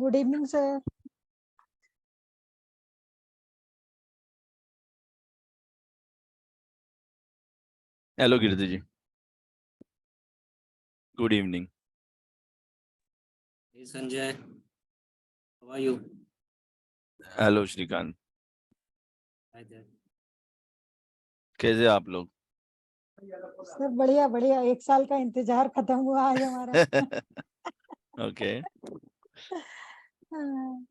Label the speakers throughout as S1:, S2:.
S1: Good evening sir.
S2: Hello Kirti ji, good evening.
S3: Hey Sanjay, how are you?
S2: Hello Shrikant,
S3: Hi there.
S2: कैसे आप लोग?
S1: Sir बढ़िया बढ़िया, एक साल का इंतजार खत्म हुआ आज हमारा।
S2: ओके,
S1: हाँ,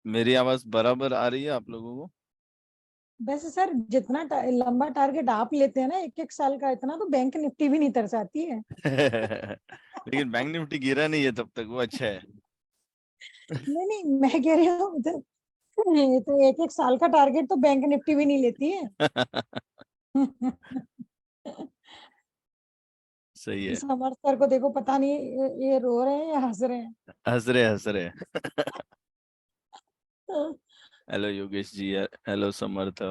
S2: मेरी आवाज बराबर आ रही है आप लोगों को?
S1: वैसे सर जितना लंबा टारगेट आप लेते हैं ना, एक एक साल का, इतना तो बैंक निफ्टी भी नहीं तरसाती है।
S2: लेकिन बैंक निफ्टी गिरा नहीं है तब तक, वो अच्छा है।
S1: नहीं नहीं, मैं कह रही हूँ तो एक एक साल का टारगेट तो बैंक निफ्टी भी नहीं लेती है।
S2: सही है।
S1: समर सर को देखो, पता नहीं ये रो रहे हैं या हंस रहे हैं।
S2: हंस रहे। हेलो योगेश जी, हेलो समर्थ।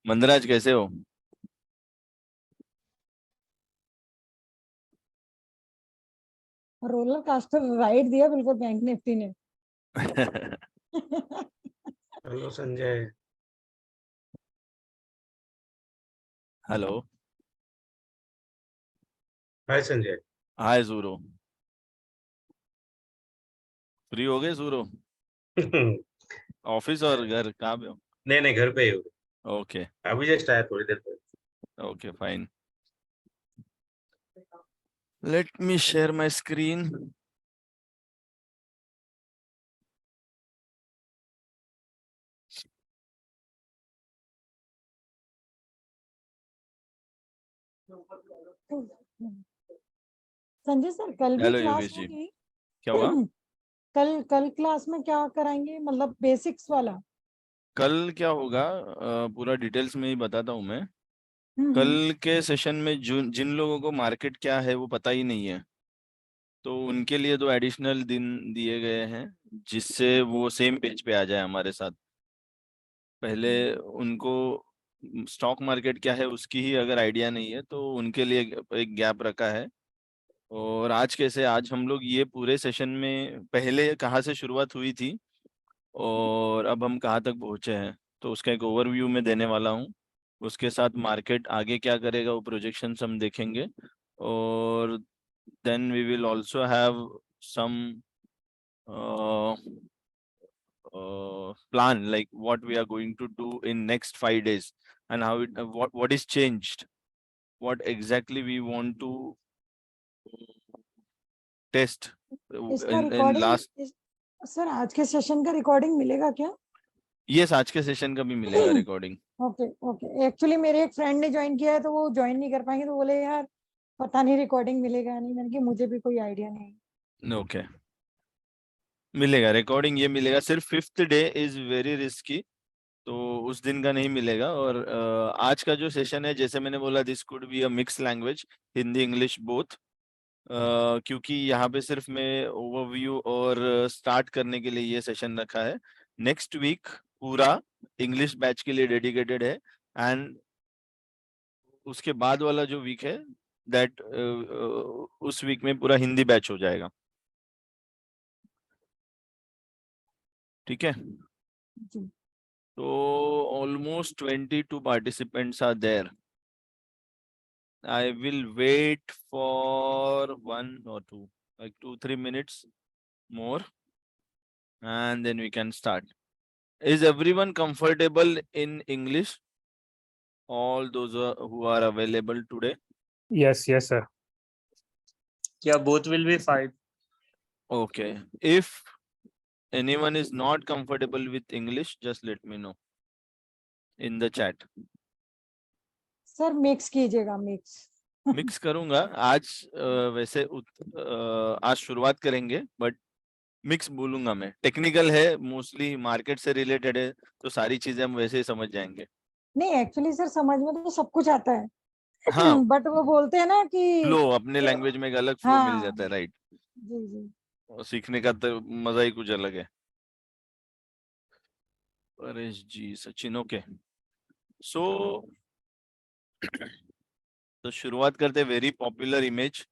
S2: मंदराज कैसे हो?
S1: रोलर कास्टर राइड दिया बिल्कुल बैंक निफ्टी ने।
S4: हेलो संजय।
S2: हेलो।
S4: हाय संजय।
S2: हाय सूरो, फ्री हो गए सूरो?
S4: नहीं
S2: ऑफिस और घर कहाँ पे हो?
S4: नहीं, घर पे ही हूँ।
S2: ओके
S4: अभी जस्ट आया थोड़ी देर पहले।
S2: Okay fine, let me share my screen.
S1: Sanjay sir कल भी
S2: हेलो
S1: क्लास
S2: योगेश जी,
S1: होगी?
S2: क्या हुआ?
S1: कल कल क्लास में क्या कराएंगे, मतलब बेसिक्स वाला?
S2: कल क्या होगा, पूरा डिटेल्स में ही बताता हूँ मैं।
S1: हम्म।
S2: कल के सेशन में जिन लोगों को मार्केट क्या है वो पता ही नहीं है, तो उनके लिए 2 एडिशनल दिन दिए गए हैं, जिससे वो सेम पेज पे आ जाए हमारे साथ। पहले उनको स्टॉक मार्केट क्या है उसकी ही अगर आइडिया नहीं है, तो उनके लिए एक गैप रखा है। और आज कैसे, आज हम लोग ये पूरे सेशन में पहले कहाँ से शुरुआत हुई थी और अब हम कहाँ तक पहुँचे हैं, तो उसका एक ओवरव्यू मैं देने वाला हूँ। उसके साथ मार्केट आगे क्या करेगा वो प्रोजेक्शंस हम देखेंगे। और then we will also have some plan, like what we are going to do in next 5 days, and how what is changed, what exactly we want to test
S1: इसका
S2: in
S1: रिकॉर्डिंग
S2: last।
S1: सर आज के session का recording मिलेगा क्या?
S2: yes, आज के session का भी मिलेगा रिकॉर्डिंग।
S1: ओके ओके, एक्चुअली मेरे एक फ्रेंड ने ज्वाइन किया है तो वो ज्वाइन नहीं कर पाएंगे, तो बोले यार पता नहीं रिकॉर्डिंग मिलेगा या नहीं। मैंने कि मुझे भी कोई आइडिया नहीं।
S2: ओके, मिलेगा रिकॉर्डिंग, ये मिलेगा। सिर्फ 5th day is very risky, तो उस दिन का नहीं मिलेगा। और आज का जो सेशन है, जैसे मैंने बोला, this could be a mix language, Hindi English both. क्योंकि यहाँ पे सिर्फ मैं ओवरव्यू और स्टार्ट करने के लिए ये सेशन रखा है। नेक्स्ट वीक पूरा इंग्लिश बैच के लिए डेडिकेटेड है, एंड उसके बाद वाला जो वीक है दैट उस वीक में पूरा हिंदी बैच हो जाएगा। ठीक है,
S1: जी।
S2: तो almost 22 participants are there. I will wait for 1 or 2, like 2-3 minutes more, and then we can start. Is everyone comfortable in English? All those who are available today?
S5: Yes, sir. Yeah, both will be fine.
S2: Okay. If anyone is not comfortable with English, just let me know in the chat.
S1: Sir mix कीजिएगा, mix.
S2: Mix करूंगा आज। वैसे आज शुरुआत करेंगे, but mix बोलूंगा मैं। Technical है, मोस्टली मार्केट से रिलेटेड है, तो सारी चीजें हम वैसे ही समझ जाएंगे।
S1: नहीं एक्चुअली सर समझ में तो सब कुछ आता है।
S2: हाँ,
S1: बट वो बोलते हैं ना कि
S2: फ्लो, अपने लैंग्वेज में एक अलग फ्लो मिल
S1: हाँ
S2: जाता है, राइट।
S1: जी जी।
S2: और सीखने का तो मजा ही कुछ अलग है। परेश जी, सचिन, ओके। सो तो शुरुआत करते, वेरी पॉपुलर इमेज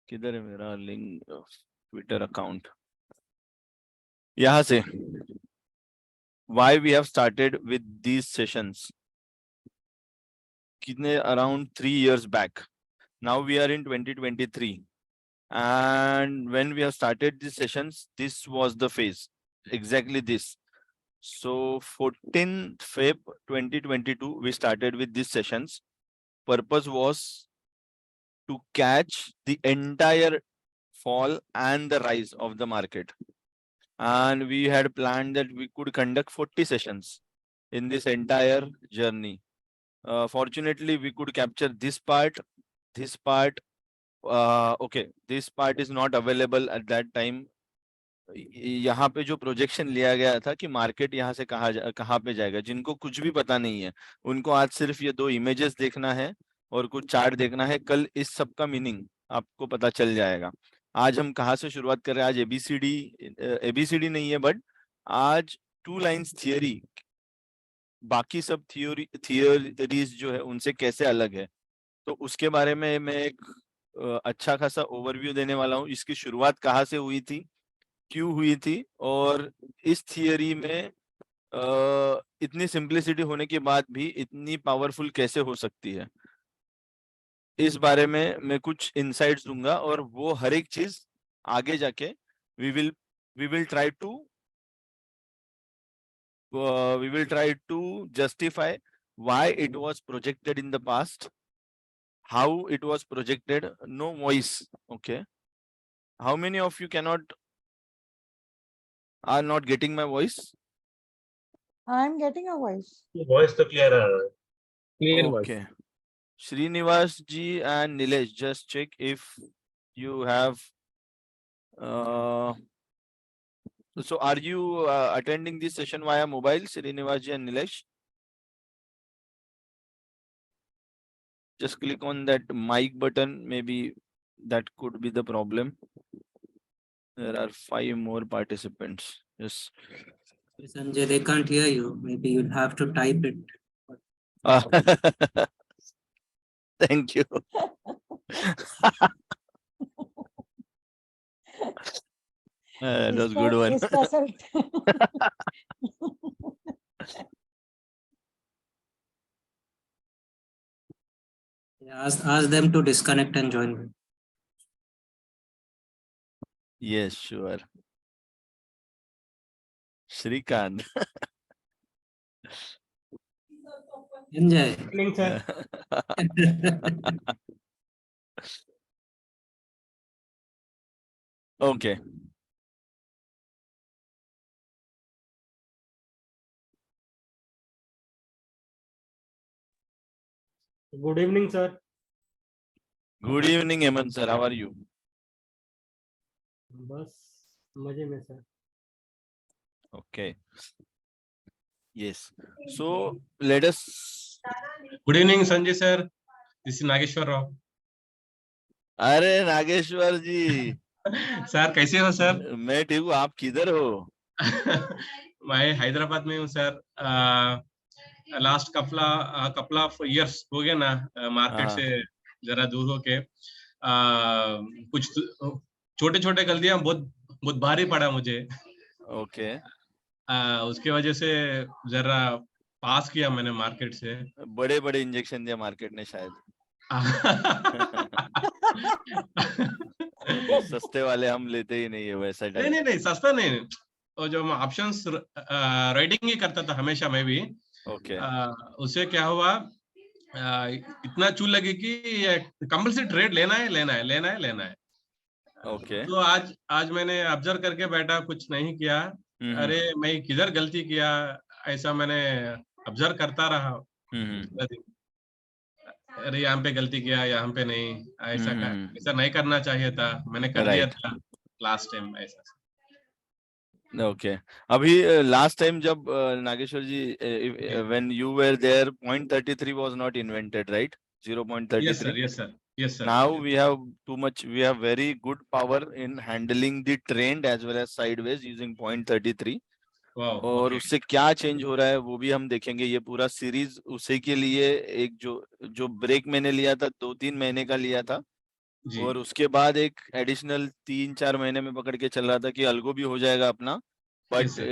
S2: किधर है मेरा लिंक ट्विटर अकाउंट? यहाँ से why we have started with these sessions कितने around 3 years back. Now we are in 2023 and when we have started these sessions, this was the phase, exactly this. So 14th Feb 2022 we started with these sessions. Purpose was to catch the entire fall and the rise of the market. And we had planned that we could conduct 40 sessions in this entire journey. Fortunately, we could capture this part. Okay, this part is not available at that time. यहाँ पे जो projection लिया गया था कि market यहाँ से कहाँ पे जाएगा, जिनको कुछ भी पता नहीं है उनको आज सिर्फ ये 2 इमेजेस देखना है और कुछ चार्ट देखना है. कल इस सब का मीनिंग आपको पता चल जाएगा. आज हम कहाँ से शुरुआत कर रहे हैं? आज एबीसीडी नहीं है, बट आज 2 लाइंस थियोरी, बाकी सब थियोरीज जो है उनसे कैसे अलग है, तो उसके बारे में मैं एक अच्छा खासा ओवरव्यू देने वाला हूँ. इसकी शुरुआत कहाँ से हुई थी, क्यों हुई थी, और इस थियोरी में इतनी सिंप्लिसिटी होने के बाद भी इतनी पावरफुल कैसे हो सकती है, इस बारे में मैं कुछ इनसाइट्स दूंगा. और वो हर एक चीज आगे जाके we will try to justify why it was projected in the past, how it was projected. No voice, okay? How many of you are not getting my voice?
S1: I'm getting a voice.
S4: Voice तो clear आ रहा है.
S5: Clear voice.
S2: Okay. Srinivas ji and Nilesh, just check if you have. So are you attending this session via mobile, Srinivas ji and Nilesh? Just click on that mic button. Maybe that could be the problem. There are 5 more participants. Yes.
S3: Sanjay, they can't hear you. Maybe you'll have to type it.
S2: Thank you. That was good one.
S1: इसका असर
S3: Ask them to disconnect and join.
S2: Yes, sure. Shrikant.
S3: Sanjay.
S4: Evening, sir.
S2: Okay.
S6: Good evening, sir.
S2: Good evening, Eman sir. How are you?
S6: बस मजे में sir.
S2: Okay. Yes. So let us.
S4: Good evening, Sanjay sir. This is Nageshwar Rao.
S2: अरे नागेश्वर जी.
S4: Sir कैसे हो sir?
S2: मैं ठीक हूँ, आप किधर हो?
S4: मैं हैदराबाद में हूँ sir. Last couple of years हो गया ना मार्केट से जरा दूर होके. कुछ छोटे छोटे गलतियां बहुत भारी पड़ा मुझे.
S2: ओके.
S4: उसके वजह से जरा पास किया मैंने मार्केट से.
S2: बड़े बड़े इंजेक्शन दिया मार्केट ने शायद. सस्ते वाले हम लेते ही नहीं है वैसा.
S4: नहीं सस्ता नहीं. और जो ऑप्शंस राइडिंग ही करता था हमेशा मैं भी.
S2: ओके.
S4: उससे क्या हुआ, इतना चूल लगी कि कंपल्सरी ट्रेड लेना है.
S2: ओके.
S4: तो आज मैंने ऑब्जर्व करके बैठा, कुछ नहीं किया. अरे मैं किधर गलती किया, ऐसा मैंने ऑब्जर्व करता रहा. अरे यहाँ पे गलती किया, यहाँ पे नहीं, ऐसा नहीं करना चाहिए था, मैंने कर दिया था लास्ट टाइम ऐसा.
S2: ओके. अभी लास्ट टाइम जब नागेश्वर जी when you were there 0.33 was not invented, right? 0.33.
S4: Yes sir.
S2: Now we have very good power in handling the trend as well as sideways using 0.33.
S4: Wow,
S2: और
S4: okay.
S2: उससे क्या change हो रहा है वो भी हम देखेंगे. ये पूरा सीरीज उसी के लिए, एक जो ब्रेक मैंने लिया था 2-3 महीने का लिया था,
S4: जी
S2: और उसके बाद एक एडिशनल 3-4 महीने में पकड़ के चल रहा था कि अल्गो भी हो जाएगा अपना,
S4: Yes,
S2: but
S4: sir.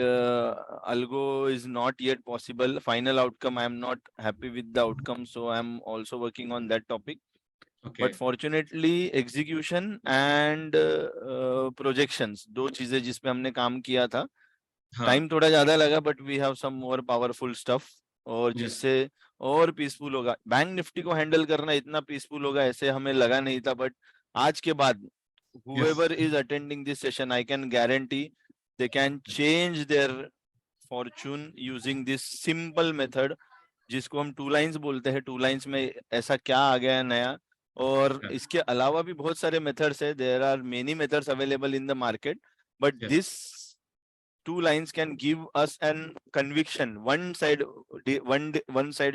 S2: Algo is not yet possible. Final outcome I am not happy with the outcome, so I am also working on that topic.
S4: Okay.
S2: But fortunately execution and projections, दो चीजें जिसपे हमने काम किया था,
S4: हाँ.
S2: Time थोड़ा ज्यादा लगा but we have some more powerful stuff, और
S4: Yes.
S2: जिससे और पीसफुल होगा. बैंक निफ्टी को हैंडल करना इतना पीसफुल होगा ऐसे हमें लगा नहीं था, बट आज के बाद whoever is attending this session, I can guarantee they can change their fortune using this simple method, जिसको हम टू लाइंस बोलते हैं. टू लाइंस में ऐसा क्या आ गया है नया, और
S4: Yeah.
S2: इसके अलावा भी बहुत सारे मेथड्स है. There are many methods available in the market, but
S4: Yes.
S2: This two lines can give us an conviction. one side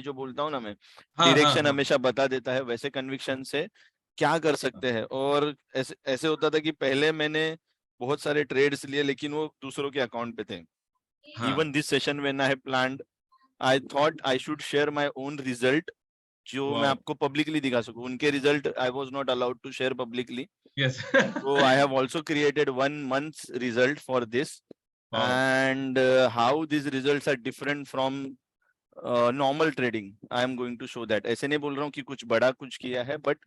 S2: जो बोलता हूँ ना मैं,
S4: हाँ,
S2: डायरेक्शन
S4: हाँ.
S2: हमेशा बता देता है, वैसे कन्विक्शन से क्या कर सकते हैं. और ऐसे ऐसे होता था कि पहले मैंने बहुत सारे ट्रेड्स लिए लेकिन वो दूसरों के अकाउंट पे थे.
S4: हाँ.
S2: Even this session when I have planned, I thought I should share my own result, जो मैं
S4: Wow.
S2: आपको पब्लिकली दिखा सकूं. उनके result I was not allowed to share publicly,
S4: Yes.
S2: so I have also created 1 month's result for this.
S4: Wow.
S2: And how these results are different from normal trading, I am going to show that. ऐसे नहीं बोल रहा हूँ कि कुछ बड़ा कुछ किया है, बट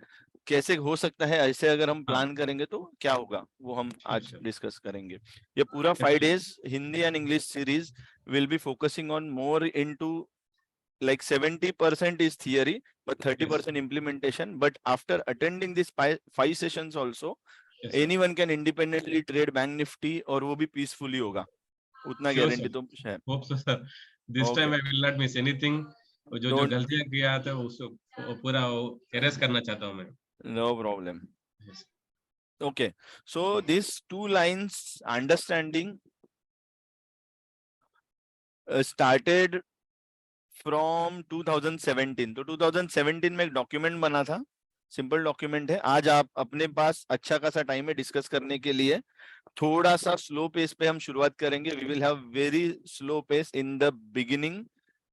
S2: कैसे हो सकता है ऐसे अगर हम प्लान करेंगे तो क्या होगा वो हम आज
S4: sure.
S2: डिस्कस करेंगे. ये पूरा 5 days Hindi and English series will be focusing on more into, like 70% is theory but 30% implementation. But after attending this 5 sessions also,
S4: Yes, sir.
S2: anyone can independently trade bank nifty और वो भी peacefully होगा, उतना
S4: Sure,
S2: guarantee
S4: sir.
S2: तो है.
S4: Hope so, sir. This
S2: Okay.
S4: time I will not miss anything. और जो
S2: Don't-
S4: गलतियां किया था उसको वो पूरा एरेस करना चाहता हूँ मैं.
S2: no problem.
S4: Yes.
S2: Okay, so these 2 lines understanding started from 2017. तो 2017 में एक डॉक्यूमेंट बना था, सिंपल डॉक्यूमेंट है. आज आप अपने पास अच्छा खासा टाइम है डिस्कस करने के लिए. थोड़ा सा स्लो पेस पे हम शुरुआत करेंगे. We will have very slow pace in the beginning.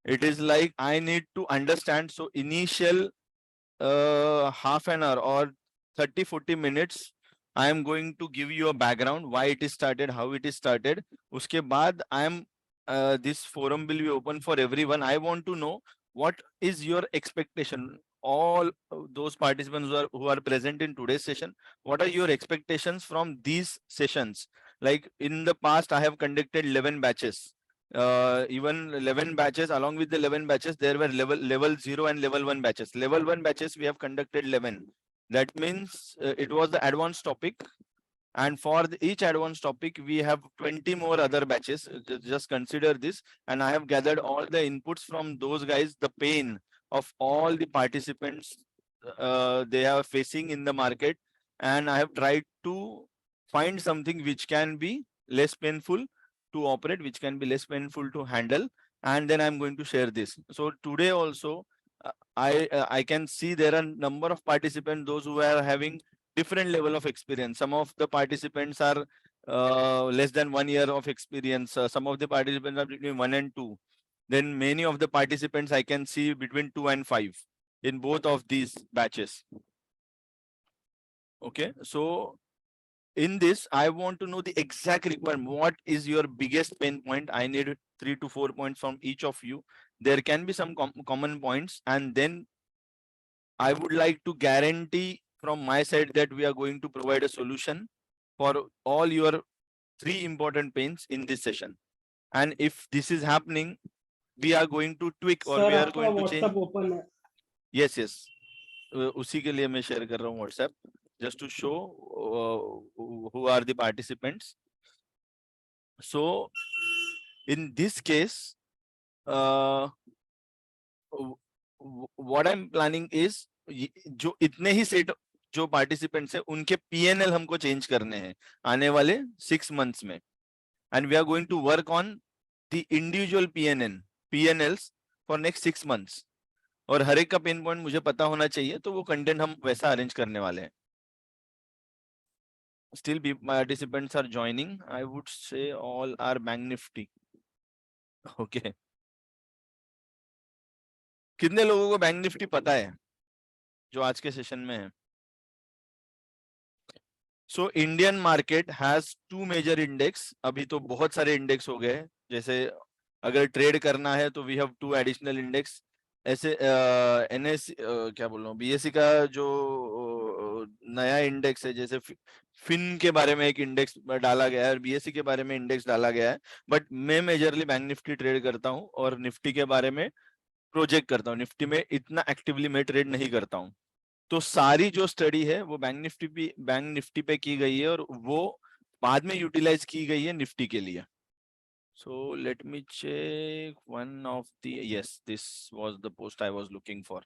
S2: It is like I need to understand, so initial half an hour or 30-40 minutes I am going to give you a background, why it is started, how it is started. Uske baad I am this forum will be open for everyone. I want to know what is your expectation, all those participants who are present in today's session. What are your expectations from these sessions? Like in the past I have conducted 11 batches, even 11 batches. Along with the 11 batches there were level 0 and level 1 batches. Level 1 batches we have conducted 11. That means it was the advanced topic, and for each advanced topic we have 20 more other batches. Just consider this, and I have gathered all the inputs from those guys, the pain of all the participants they are facing in the market, and I have tried to find something which can be less painful to operate, which can be less painful to handle, and then I'm going to share this. So today also I can see there are number of participants, those who are having different level of experience. Some of the participants are less than 1 year of experience. Some of the participants are between 1 and 2. Then many of the participants I can see between 2 and 5 in both of these batches. Okay, so in this I want to know the exact requirement. What is your biggest pain point? I need 3 to 4 points from each of you. There can be some common points, and then I would like to guarantee from my side that we are going to provide a solution for all your 3 important pains in this session. And if this is happening, we are going to tweak or
S6: sir
S2: we are
S6: आपका
S2: going to change.
S6: WhatsApp open है.
S2: Yes, yes. उसी के लिए मैं share कर रहा हूँ WhatsApp, just to show who are the participants. So in this case, what I'm planning is जो इतने ही सेट जो पार्टिसिपेंट्स है उनके PNL हमको चेंज करने हैं आने वाले 6 months में, and we are going to work on the individual PNLs for next 6 months. और हर एक का पेन पॉइंट मुझे पता होना चाहिए, तो वो कंटेंट हम वैसा अरेंज करने वाले हैं. Still participants are joining. I would say all are bank nifty. Okay. कितने लोगों को बैंक निफ्टी पता है जो आज के सेशन में है? So Indian market has two major index. अभी तो बहुत सारे index हो गए, जैसे अगर trade करना है तो we have two additional index. ऐसे NS क्या बोल रहा हूँ, BSE का जो नया इंडेक्स है, जैसे फिन के बारे में एक इंडेक्स डाला गया है और BSE के बारे में इंडेक्स डाला गया है. बट मैं मेजरली बैंक निफ्टी ट्रेड करता हूँ और निफ्टी के बारे में प्रोजेक्ट करता हूँ. निफ्टी में इतना एक्टिवली मैं ट्रेड नहीं करता हूँ. तो सारी जो स्टडी है वो बैंक निफ्टी पे की गई है और वो बाद में यूटिलाइज की गई है निफ्टी के लिए. So let me check one of the, yes, this was the post I was looking for.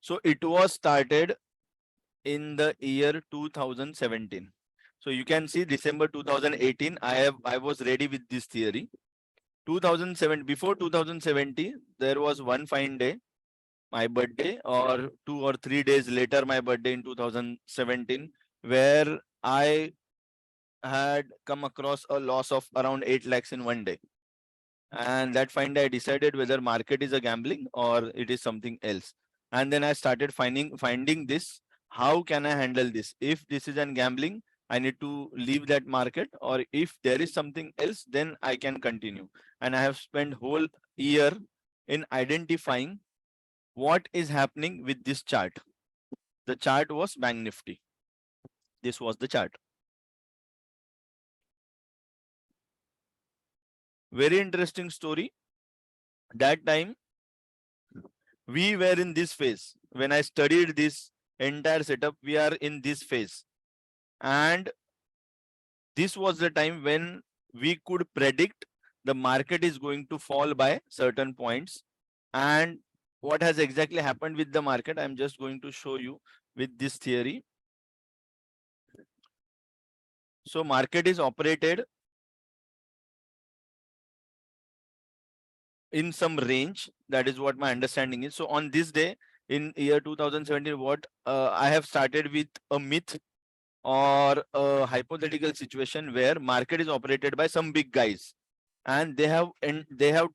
S2: So it was started in the year 2017. So you can see December 2018, I was ready with this theory. 2007, before 2017, there was one fine day, my birthday, or 2 or 3 days later, my birthday in 2017, where I had come across a loss of around 8 lakhs in one day. And that fine day I decided whether market is a gambling or it is something else. And then I started finding this. How can I handle this? If this is an gambling, I need to leave that market, or if there is something else, then I can continue. And I have spent whole year in identifying what is happening with this chart. The chart was Bank Nifty. This was the chart. Very interesting story. That time we were in this phase. When I studied this entire setup, we are in this phase. And this was the time when we could predict the market is going to fall by certain points. And what has exactly happened with the market, I'm just going to show you with this theory. So market is operated in some range. That is what my understanding is. So on this day in year 2017, what I have started with a myth or a hypothetical situation where market is operated by some big guys, and they have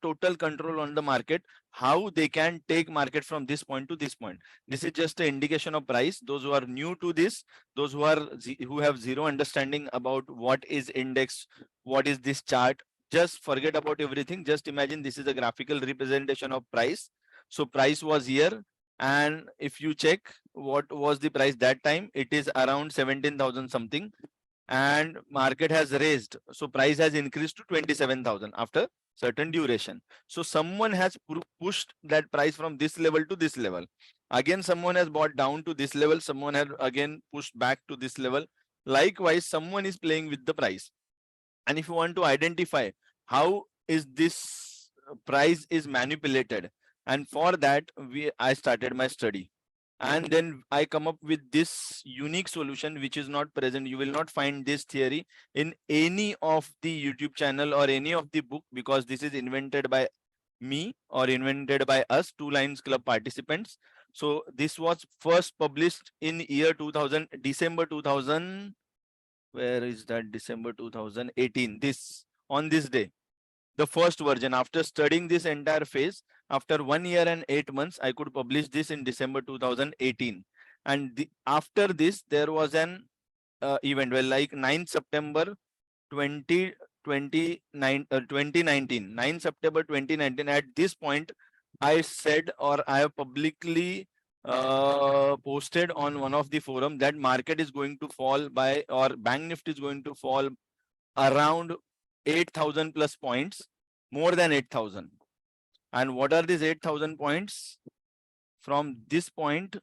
S2: total control on the market, how they can take market from this point to this point. This is just an indication of price. Those who are new to this, those who have zero understanding about what is index, what is this chart, just forget about everything. Just imagine this is a graphical representation of price. So price was here, and if you check what was the price that time, it is around 17,000 something, and market has raised, so price has increased to 27,000 after certain duration. So someone has pushed that price from this level to this level. Again, someone has bought down to this level, someone has again pushed back to this level. Likewise, someone is playing with the price. And if you want to identify how is this price is manipulated, and for that I started my study. And then I come up with this unique solution which is not present. You will not find this theory in any of the YouTube channel or any of the book, because this is invented by me or invented by us, Two Lines Club participants. So this was first published in year 2000, December 2000. Where is that? December 2018. This, on this day, the first version. After studying this entire phase, after 1 year and 8 months, I could publish this in December 2018. And after this, there was an event where, like 9 September 2019, 9 September 2019. At this point, I said, or I have publicly posted on one of the forum that market is going to fall by, or Bank Nifty is going to fall around 8,000 plus points, more than 8,000. And what are these 8,000 points? From this point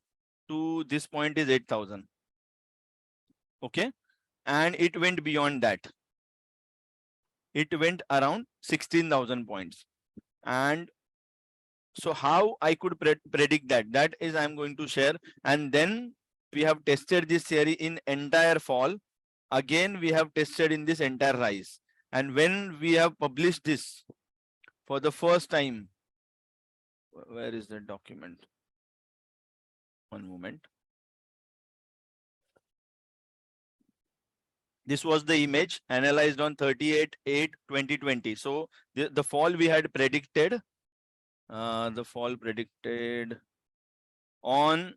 S2: to this point is 8,000. Okay. And it went beyond that. It went around 16,000 points. And so how I could predict that? That is I'm going to share. And then we have tested this theory in entire fall. Again, we have tested in this entire rise. And when we have published this for the first time, where is the document? One moment. This was the image analyzed on 38/8/2020. So the fall we had predicted, the fall predicted on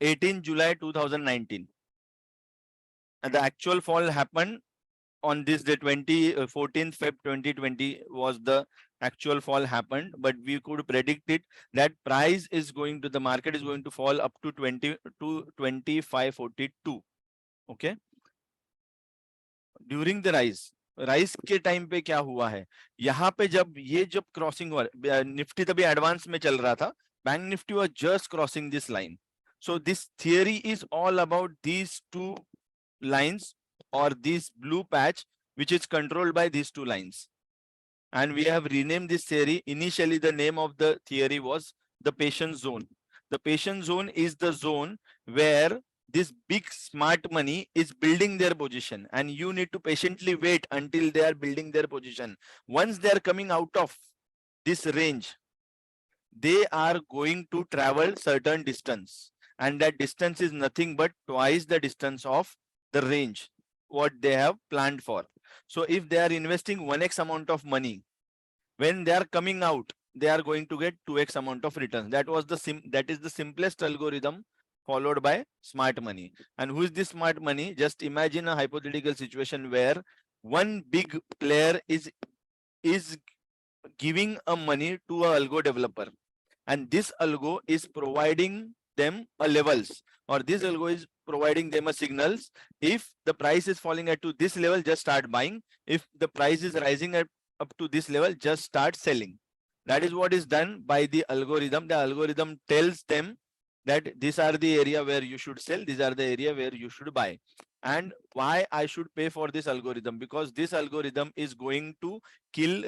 S2: 18 July 2019. And the actual fall happened on this day 14th Feb 2020 was the actual fall happened, but we could predict it that price is going to, the market is going to fall up to 2542. Okay. During the rise के time पे क्या हुआ है, यहाँ पे जब crossing हुआ, Nifty तभी एडवांस में चल रहा था, Bank Nifty was just crossing this line. So this theory is all about these two lines और this blue patch which is controlled by these two lines, and we have renamed this theory. Initially the name of the theory was the patience zone. The patience zone is the zone where this big smart money is building their position, and you need to patiently wait until they are building their position. Once they are coming out of this range, they are going to travel certain distance, and that distance is nothing but twice the distance of the range what they have planned for. So if they are investing 1x amount of money, when they are coming out, they are going to get 2x amount of returns. That is the simplest algorithm followed by smart money. And who is this smart money? Just imagine a hypothetical situation where one big player is giving a money to a algo developer, and this algo is providing them a levels, or this algo is providing them a signals. If the price is falling at to this level, just start buying. If the price is rising up to this level, just start selling. That is what is done by the algorithm. The algorithm tells them that these are the area where you should sell, these are the area where you should buy. And why I should pay for this algorithm? Because this algorithm is going to kill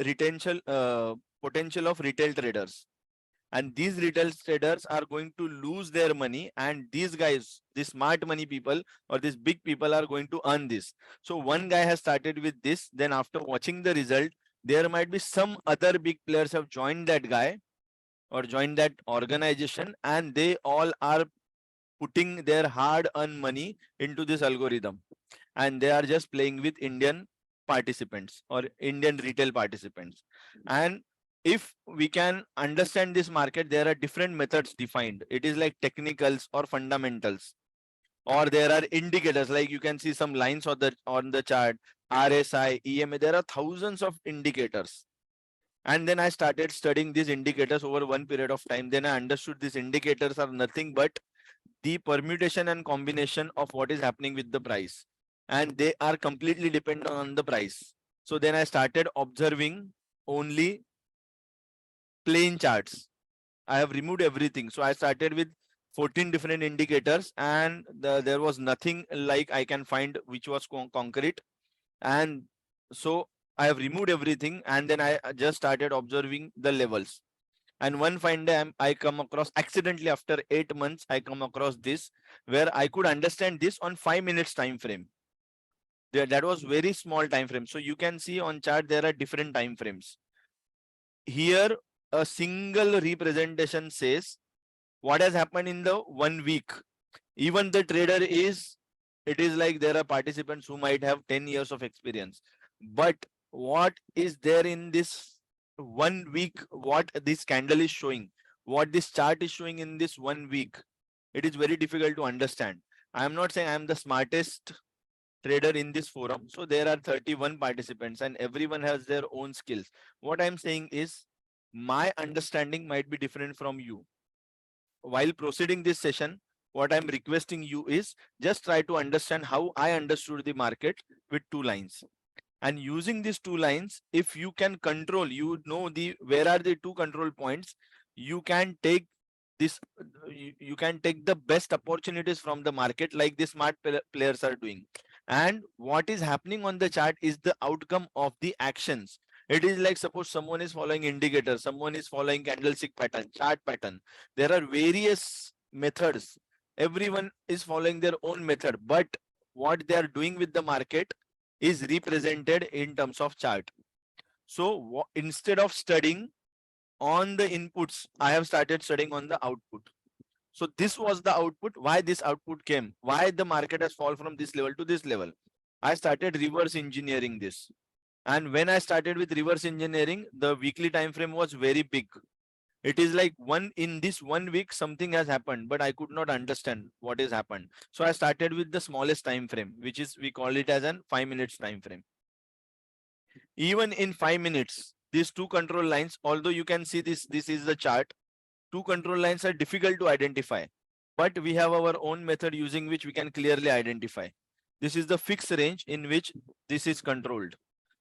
S2: potential of retail traders. And these retail traders are going to lose their money, and these guys, the smart money people or these big people, are going to earn this. So one guy has started with this, then after watching the result, there might be some other big players have joined that guy or joined that organization, and they all are putting their hard-earned money into this algorithm, and they are just playing with Indian participants or Indian retail participants. And if we can understand this market, there are different methods defined. It is like technicals or fundamentals, or there are indicators, like you can see some lines on the chart, RSI, EMA. There are thousands of indicators. And then I started studying these indicators over one period of time. Then I understood these indicators are nothing but the permutation and combination of what is happening with the price, and they are completely dependent on the price. So then I started observing only plain charts. I have removed everything. So I started with 14 different indicators, and there was nothing like I can find which was concrete. And so I have removed everything, and then I just started observing the levels. And one fine day I come across, accidentally after 8 months, I come across this where I could understand this on 5 minutes time frame. That was very small time frame. So you can see on chart there are different time frames. Here a single representation says what has happened in the 1 week. Even the trader is, it is like there are participants who might have 10 years of experience, but what is there in this 1 week, what this candle is showing, what this chart is showing in this 1 week, it is very difficult to understand. I am not saying I am the smartest trader in this forum. So there are 31 participants and everyone has their own skills. What I'm saying is my understanding might be different from you. While proceeding this session, what I'm requesting you is just try to understand how I understood the market with 2 lines. And using these 2 lines, if you can control, you know where are the 2 control points, you can take this, you can take the best opportunities from the market like the smart players are doing. And what is happening on the chart is the outcome of the actions. It is like, suppose someone is following indicators, someone is following candlestick pattern, chart pattern. There are various methods. Everyone is following their own method, but what they are doing with the market is represented in terms of chart. So instead of studying on the inputs, I have started studying on the output. So this was the output. Why this output came? Why the market has fallen from this level to this level? I started reverse engineering this. And when I started with reverse engineering, the weekly time frame was very big. It is like in this 1 week something has happened, but I could not understand what has happened. So I started with the smallest time frame, which is, we call it as an 5 minutes time frame. Even in 5 minutes, these two control lines, although you can see this is the chart, two control lines are difficult to identify, but we have our own method using which we can clearly identify. This is the fixed range in which this is controlled.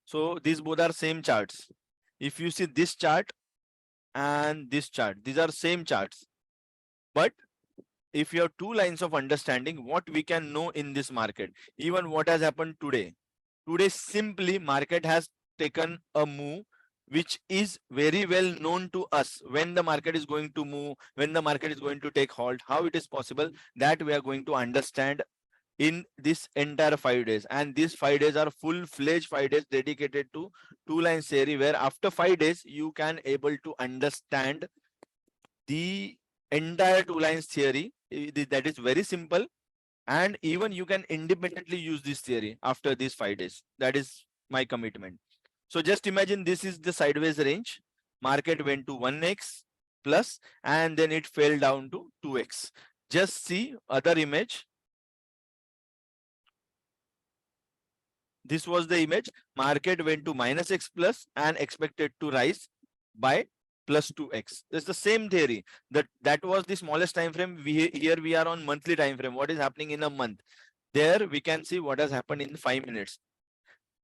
S2: So these both are same charts. If you see this chart and this chart, these are same charts. But if you have two lines of understanding, what we can know in this market, even what has happened today. Today simply market has taken a move which is very well known to us. When the market is going to move, when the market is going to take halt, how it is possible, that we are going to understand in this entire 5 days. And these 5 days are full-fledged 5 days dedicated to two line theory, where after 5 days you can able to understand the entire two lines theory. That is very simple, and even you can independently use this theory after these 5 days. That is my commitment. So just imagine this is the sideways range. Market went to 1x plus, and then it fell down to 2x. Just see other image. This was the image. Market went to minus x plus and expected to rise by plus 2x. That's the same theory. That was the smallest time frame. Here we are on monthly time frame. What is happening in a month? There we can see what has happened in 5 minutes.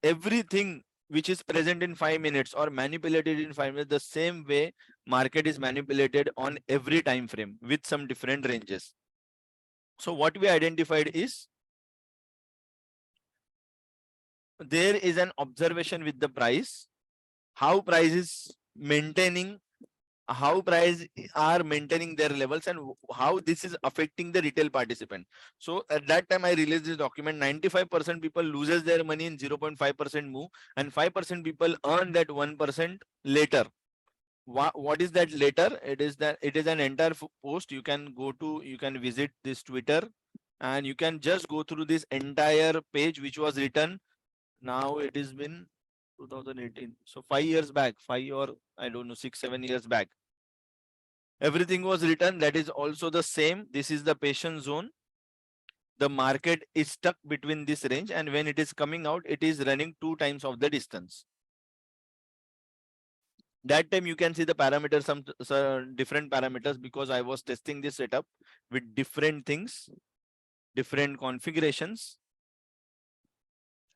S2: Everything which is present in 5 minutes or manipulated in 5 minutes, the same way market is manipulated on every time frame with some different ranges. So what we identified is, there is an observation with the price, how price is maintaining, how price are maintaining their levels, and how this is affecting the retail participant. So at that time I released this document. 95% people loses their money in 0.5% move, and 5% people earn that 1% later. What is that later? It is an entire post. You can visit this Twitter, and you can just go through this entire page, which was written. Now it has been 2018. So 5 years back, 5 or I don't know, 6-7 years back. Everything was written. That is also the same. This is the patient zone. The market is stuck between this range, and when it is coming out, it is running 2 times of the distance. That time you can see the parameters, some different parameters, because I was testing this setup with different things, different configurations.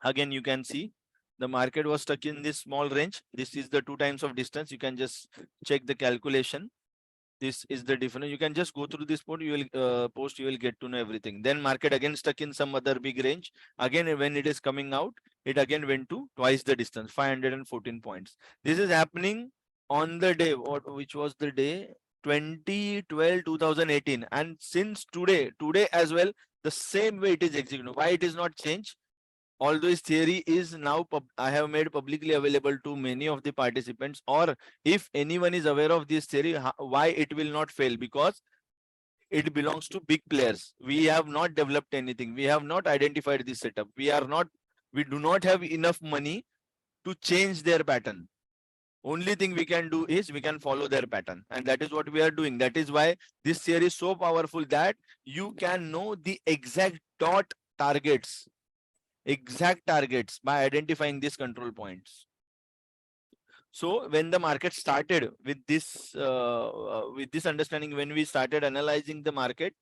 S2: Again, you can see the market was stuck in this small range. This is the 2 times of distance. You can just check the calculation. This is the difference. You can just go through this post. You will get to know everything. Then market again stuck in some other big range. Again, when it is coming out, it again went to twice the distance, 514 points. This is happening on the day, which was the day 2012-2018, and since today as well, the same way it is executed. Why it is not changed? Although this theory is now I have made publicly available to many of the participants, or if anyone is aware of this theory, why it will not fail? Because it belongs to big players. We have not developed anything. We have not identified this setup. We do not have enough money to change their pattern. Only thing we can do is we can follow their pattern, and that is what we are doing. That is why this theory is so powerful, that you can know the exact targets by identifying these control points. So when the market started with this understanding, when we started analyzing the market,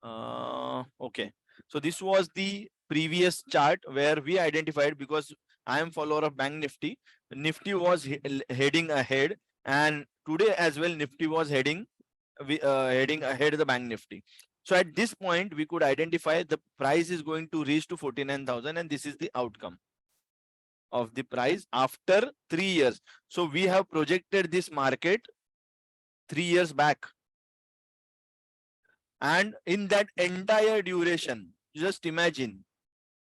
S2: okay, so this was the previous chart where we identified, because I am follower of Bank Nifty. Nifty was heading ahead, and today as well Nifty was heading ahead of the Bank Nifty. So at this point, we could identify the price is going to reach to 49,000, and this is the outcome of the price after 3 years. So we have projected this market 3 years back. And in that entire duration, just imagine,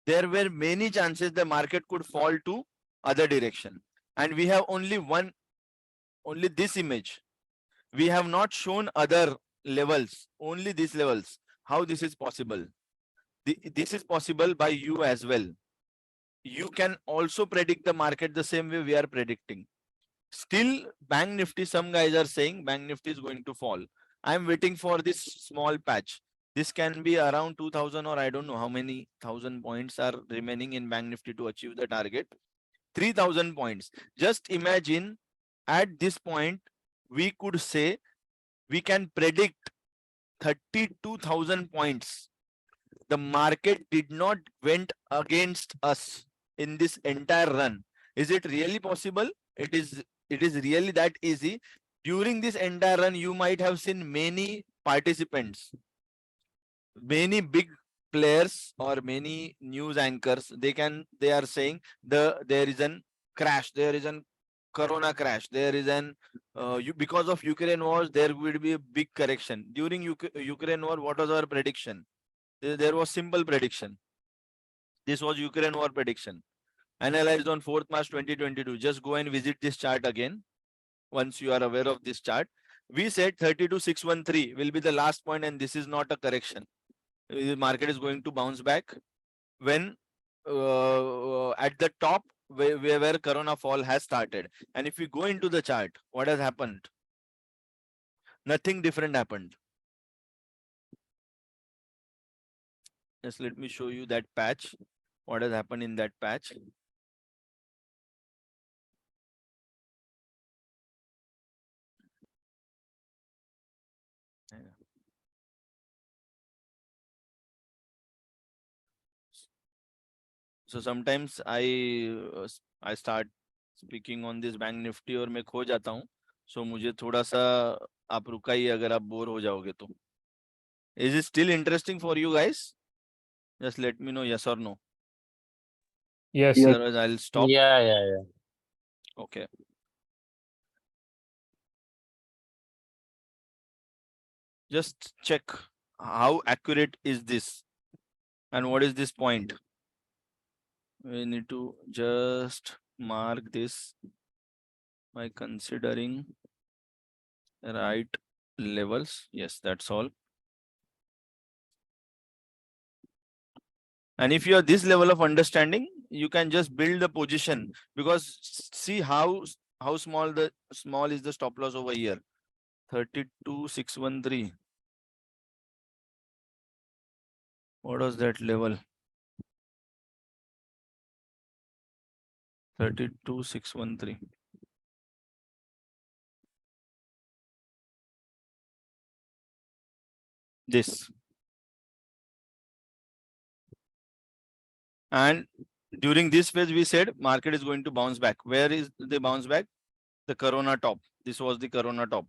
S2: there were many chances the market could fall to other direction. And we have only this image. We have not shown other levels, only these levels. How this is possible? This is possible by you as well. You can also predict the market the same way we are predicting. Still, Bank Nifty, some guys are saying Bank Nifty is going to fall. I'm waiting for this small patch. This can be around 2000, or I don't know how many thousand points are remaining in Bank Nifty to achieve the target. 3000 points. Just imagine at this point, we could say we can predict 32,000 points. The market did not went against us in this entire run. Is it really possible? It is really that easy. During this entire run, you might have seen many participants, many big players or many news anchors. They are saying there is an crash, there is an corona crash, there is an because of Ukraine wars, there will be a big correction. During Ukraine war, what was our prediction? There was simple prediction. This was Ukraine war prediction, analyzed on 4th March 2022. Just go and visit this chart again. Once you are aware of this chart, we said 32,613 will be the last point, and this is not a correction. The market is going to bounce back when at the top where corona fall has started. And if we go into the chart, what has happened? Nothing different happened. Just let me show you that patch. What has happened in that patch? So sometimes I start speaking on this Bank Nifty और मैं खो जाता हूँ. So मुझे थोड़ा सा आप रुकाइए अगर आप बोर हो जाओगे तो. Is it still interesting for you guys? Just let me know yes or no.
S5: Yes.
S2: Otherwise I'll stop.
S5: Yeah.
S2: Okay. Just check how accurate is this and what is this point. We need to just mark this by considering right levels. Yes, that's all. And if you have this level of understanding, you can just build the position, because see how small is the stop loss over here. 32,613. What was that level? 32,613. This. And during this phase, we said market is going to bounce back. Where is the bounce back? The corona top. This was the corona top.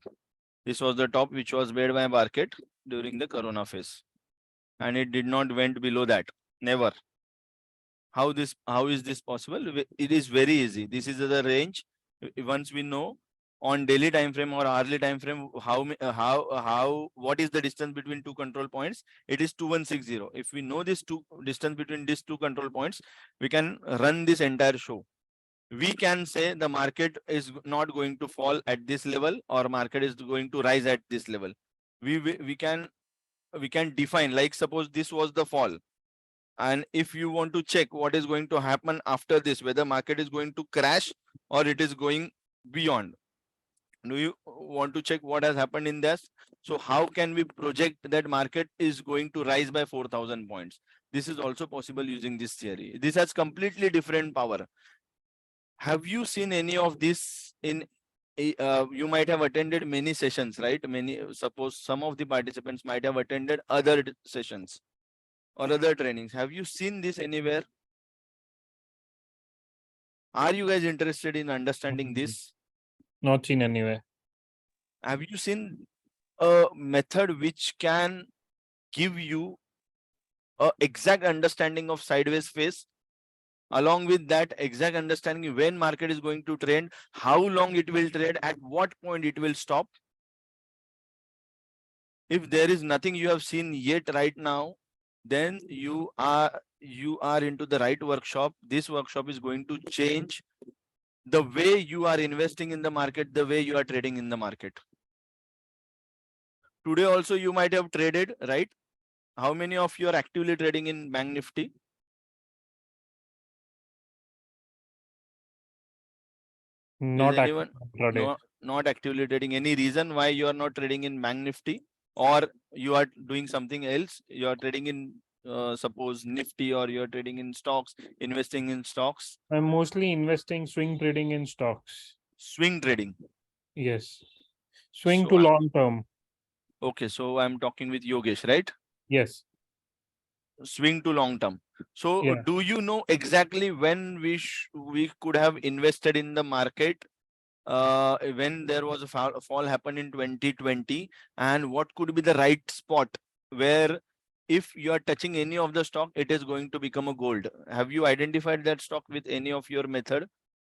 S2: This was the top which was made by market during the corona phase. And it did not went below that. Never. How is this possible? It is very easy. This is the range. Once we know on daily time frame or hourly time frame what is the distance between two control points, it is 2160. If we know this distance between these two control points, we can run this entire show. We can say the market is not going to fall at this level, or market is going to rise at this level. We can define, like suppose this was the fall, and if you want to check what is going to happen after this, whether market is going to crash or it is going beyond, do you want to check what has happened in this? So how can we project that market is going to rise by 4,000 points? This is also possible using this theory. This has completely different power. Have you seen any of this in you might have attended many sessions, right? Suppose some of the participants might have attended other sessions or other trainings. Have you seen this anywhere? Are you guys interested in understanding this?
S5: Not seen anywhere.
S2: Have you seen a method which can give you a exact understanding of sideways phase? Along with that exact understanding when market is going to trend, how long it will trade, at what point it will stop. If there is nothing you have seen yet right now, then you are into the right workshop. This workshop is going to change the way you are investing in the market, the way you are trading in the market. Today also you might have traded, right? How many of you are actively trading in Bank Nifty?
S5: Not
S2: anyone
S5: intraday.
S2: no, not actively trading? Any reason why you are not trading in Bank Nifty, or you are doing something else? You are trading in suppose Nifty, or you are trading in stocks, investing in stocks,
S5: I'm mostly investing swing trading in stocks.
S2: swing trading.
S5: Yes. Swing
S2: So
S5: to
S2: I-
S5: long term.
S2: Okay, so I'm talking with Yogesh, right?
S5: Yes.
S2: Swing to long term. So
S5: Yeah.
S2: do you know exactly when we could have invested in the market when there was a fall happened in 2020, and what could be the right spot where if you are touching any of the stock, it is going to become a gold? Have you identified that stock with any of your method?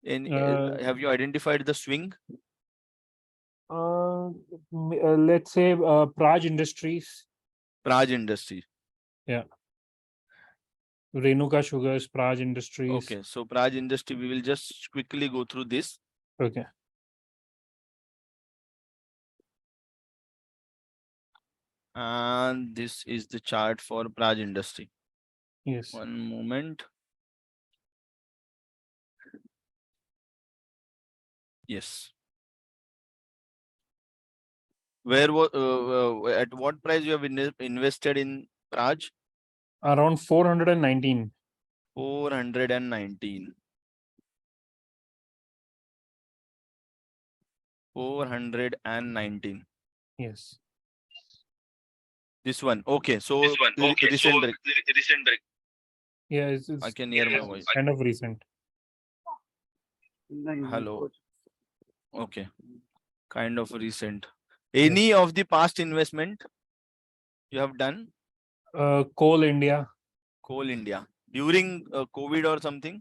S2: Have you identified the swing?
S5: Let's say Praj Industries.
S2: Praj Industry.
S5: Renuka Sugars, Praj Industries.
S2: Okay, so Praj Industry, we will just quickly go through this.
S5: Okay.
S2: And this is the chart for Praj Industry.
S5: Yes.
S2: One moment. Yes. Where was at what price you have invested in Praj?
S5: Around 419.
S2: 419. 419.
S5: Yes.
S2: This one. Okay. So recent break.
S5: Yeah,
S2: I
S5: it's
S2: can hear my voice.
S5: kind of recent.
S2: Hello. Okay. Kind of recent. Any of the past investment you have done?
S5: Coal India.
S2: Coal India. During COVID or something?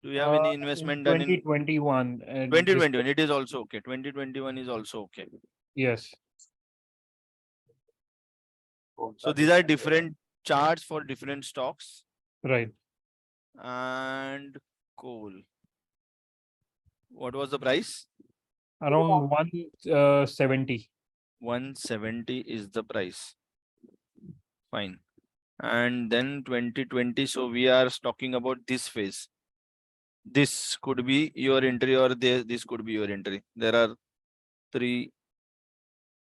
S2: Do you have any investment
S5: In
S2: done in
S5: 2021?
S2: 2021? It is also okay. 2021 is also okay.
S5: Yes.
S2: So these are different charts for different stocks.
S5: Right.
S2: And coal. What was the price?
S5: Around 170.
S2: 170 is the price. Fine. And then 2020. So we are talking about this phase. This could be your entry, or this could be your entry. There are three.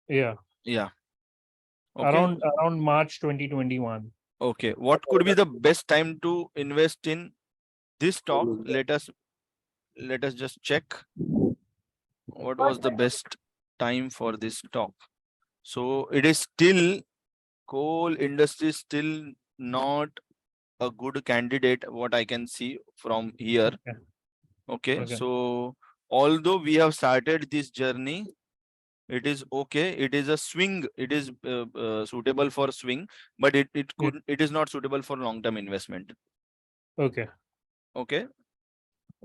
S5: Yeah.
S2: Yeah. Okay.
S5: Around March 2021.
S2: Okay. What could be the best time to invest in this stock? Let us just check. What was the best time for this stock? So it is still, coal industry is still not a good candidate, what I can see from here.
S5: Okay.
S2: Okay.
S5: Okay.
S2: So although we have started this journey, it is okay. It is a swing. It is suitable for swing, but it is not suitable for long-term investment.
S5: Okay.
S2: Okay.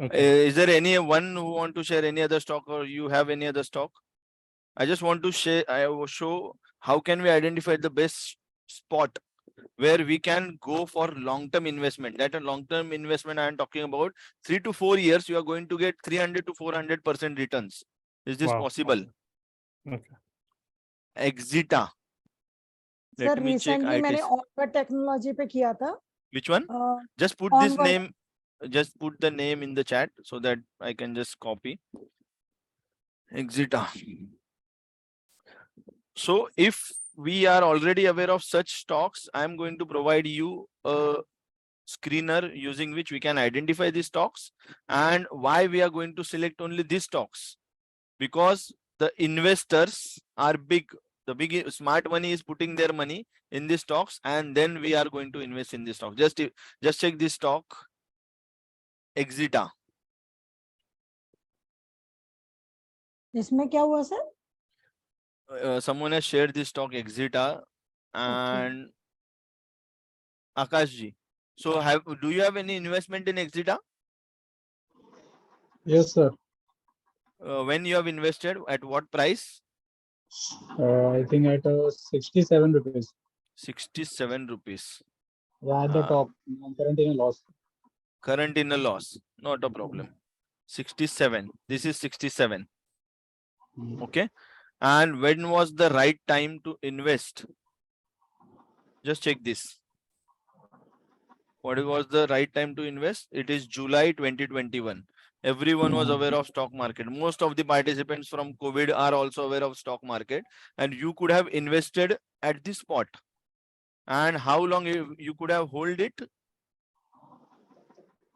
S5: Okay.
S2: Is there anyone who want to share any other stock, or you have any other stock? I just want to share. I will show how can we identify the best spot where we can go for long-term investment. That a long-term investment I am talking about 3 to 4 years. You are going to get 300 to 400% returns. Is this
S5: Wow.
S2: possible?
S5: Okay.
S2: Exita.
S1: Sir
S2: Let me check
S1: recently मैंने
S2: ITs.
S1: Onward technology पे किया था
S2: Which one? Just put this
S1: onward.
S2: name. Just put the name in the chat so that I can just copy. Exita. So if we are already aware of such stocks, I am going to provide you a screener using which we can identify these stocks, and why we are going to select only these stocks, because the investors are big. The big smart money is putting their money in these stocks, and then we are going to invest in this stock. Just check this stock, Exita.
S1: इसमें क्या हुआ sir
S2: Someone has shared this stock, Exita, and Akash ji. So do you have any investment in Exita?
S7: Yes, sir.
S2: When you have invested, at what price?
S7: I think at 67 rupees.
S2: 67 rupees.
S7: Yeah, at the top. I'm currently in a loss.
S2: Current in a loss. Not a problem. 67. This is 67. Okay. And when was the right time to invest? Just check this. What was the right time to invest? It is July 2021. Everyone was aware of stock market. Most of the participants from COVID are also aware of stock market, and you could have invested at the spot. And how long you could have hold it?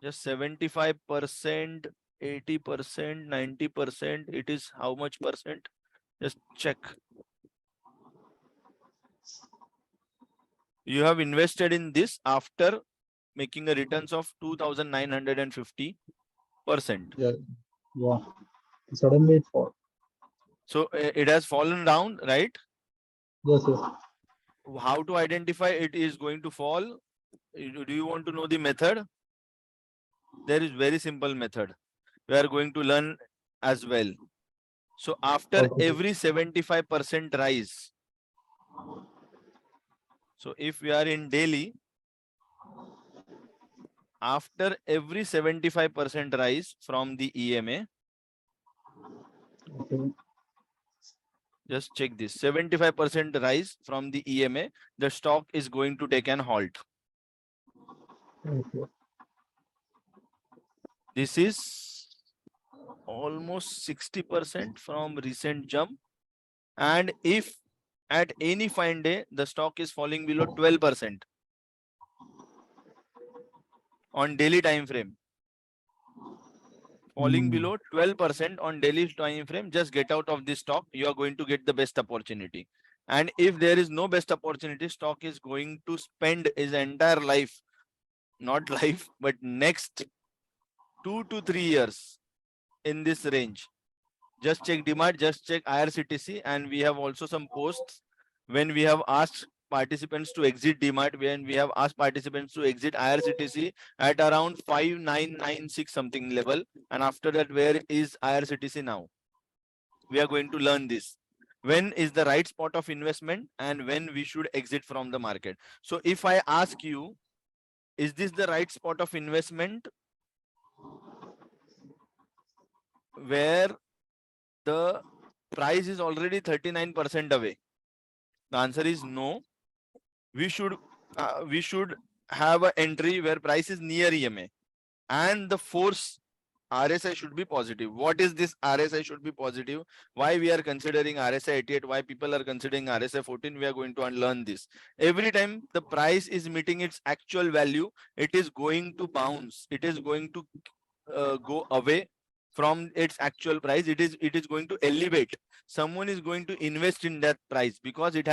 S2: Just 75%, 80%, 90%. It is how much percent? Just check. You have invested in this after making a returns of 2,950%.
S7: Yeah. Yeah. Suddenly it fall.
S2: So it has fallen down, right?
S7: Yes, yes.
S2: How to identify it is going to fall? Do you want to know the method? There is very simple method. We are going to learn as well. So after
S7: Okay.
S2: every 75% rise, so if we are in daily, after every 75% rise from the EMA,
S7: Okay.
S2: just check this, 75% rise from the EMA, the stock is going to take an halt.
S7: Okay.
S2: This is almost 60% from recent jump. And if at any fine day, the stock is falling below 12% on daily time frame, falling below 12% on daily time frame, just get out of this stock. You are going to get the best opportunity. And if there is no best opportunity, stock is going to spend his entire life, not life, but next 2 to 3 years in this range. Just check DMAT, just check IRCTC, and we have also some posts when we have asked participants to exit DMAT, when we have asked participants to exit IRCTC at around 5996 something level. And after that, where is IRCTC now? We are going to learn this. When is the right spot of investment and when we should exit from the market. So if I ask you, is this the right spot of investment where the price is already 39% away? The answer is no. We should have an entry where price is near EMA and the force RSI should be positive. What is this RSI should be positive? Why we are considering RSI 88? Why people are considering RSI 14? We are going to unlearn this. Every time the price is meeting its actual value, it is going to bounce. It is going to go away from its actual price. It is going to elevate. Someone is going to invest in that price because it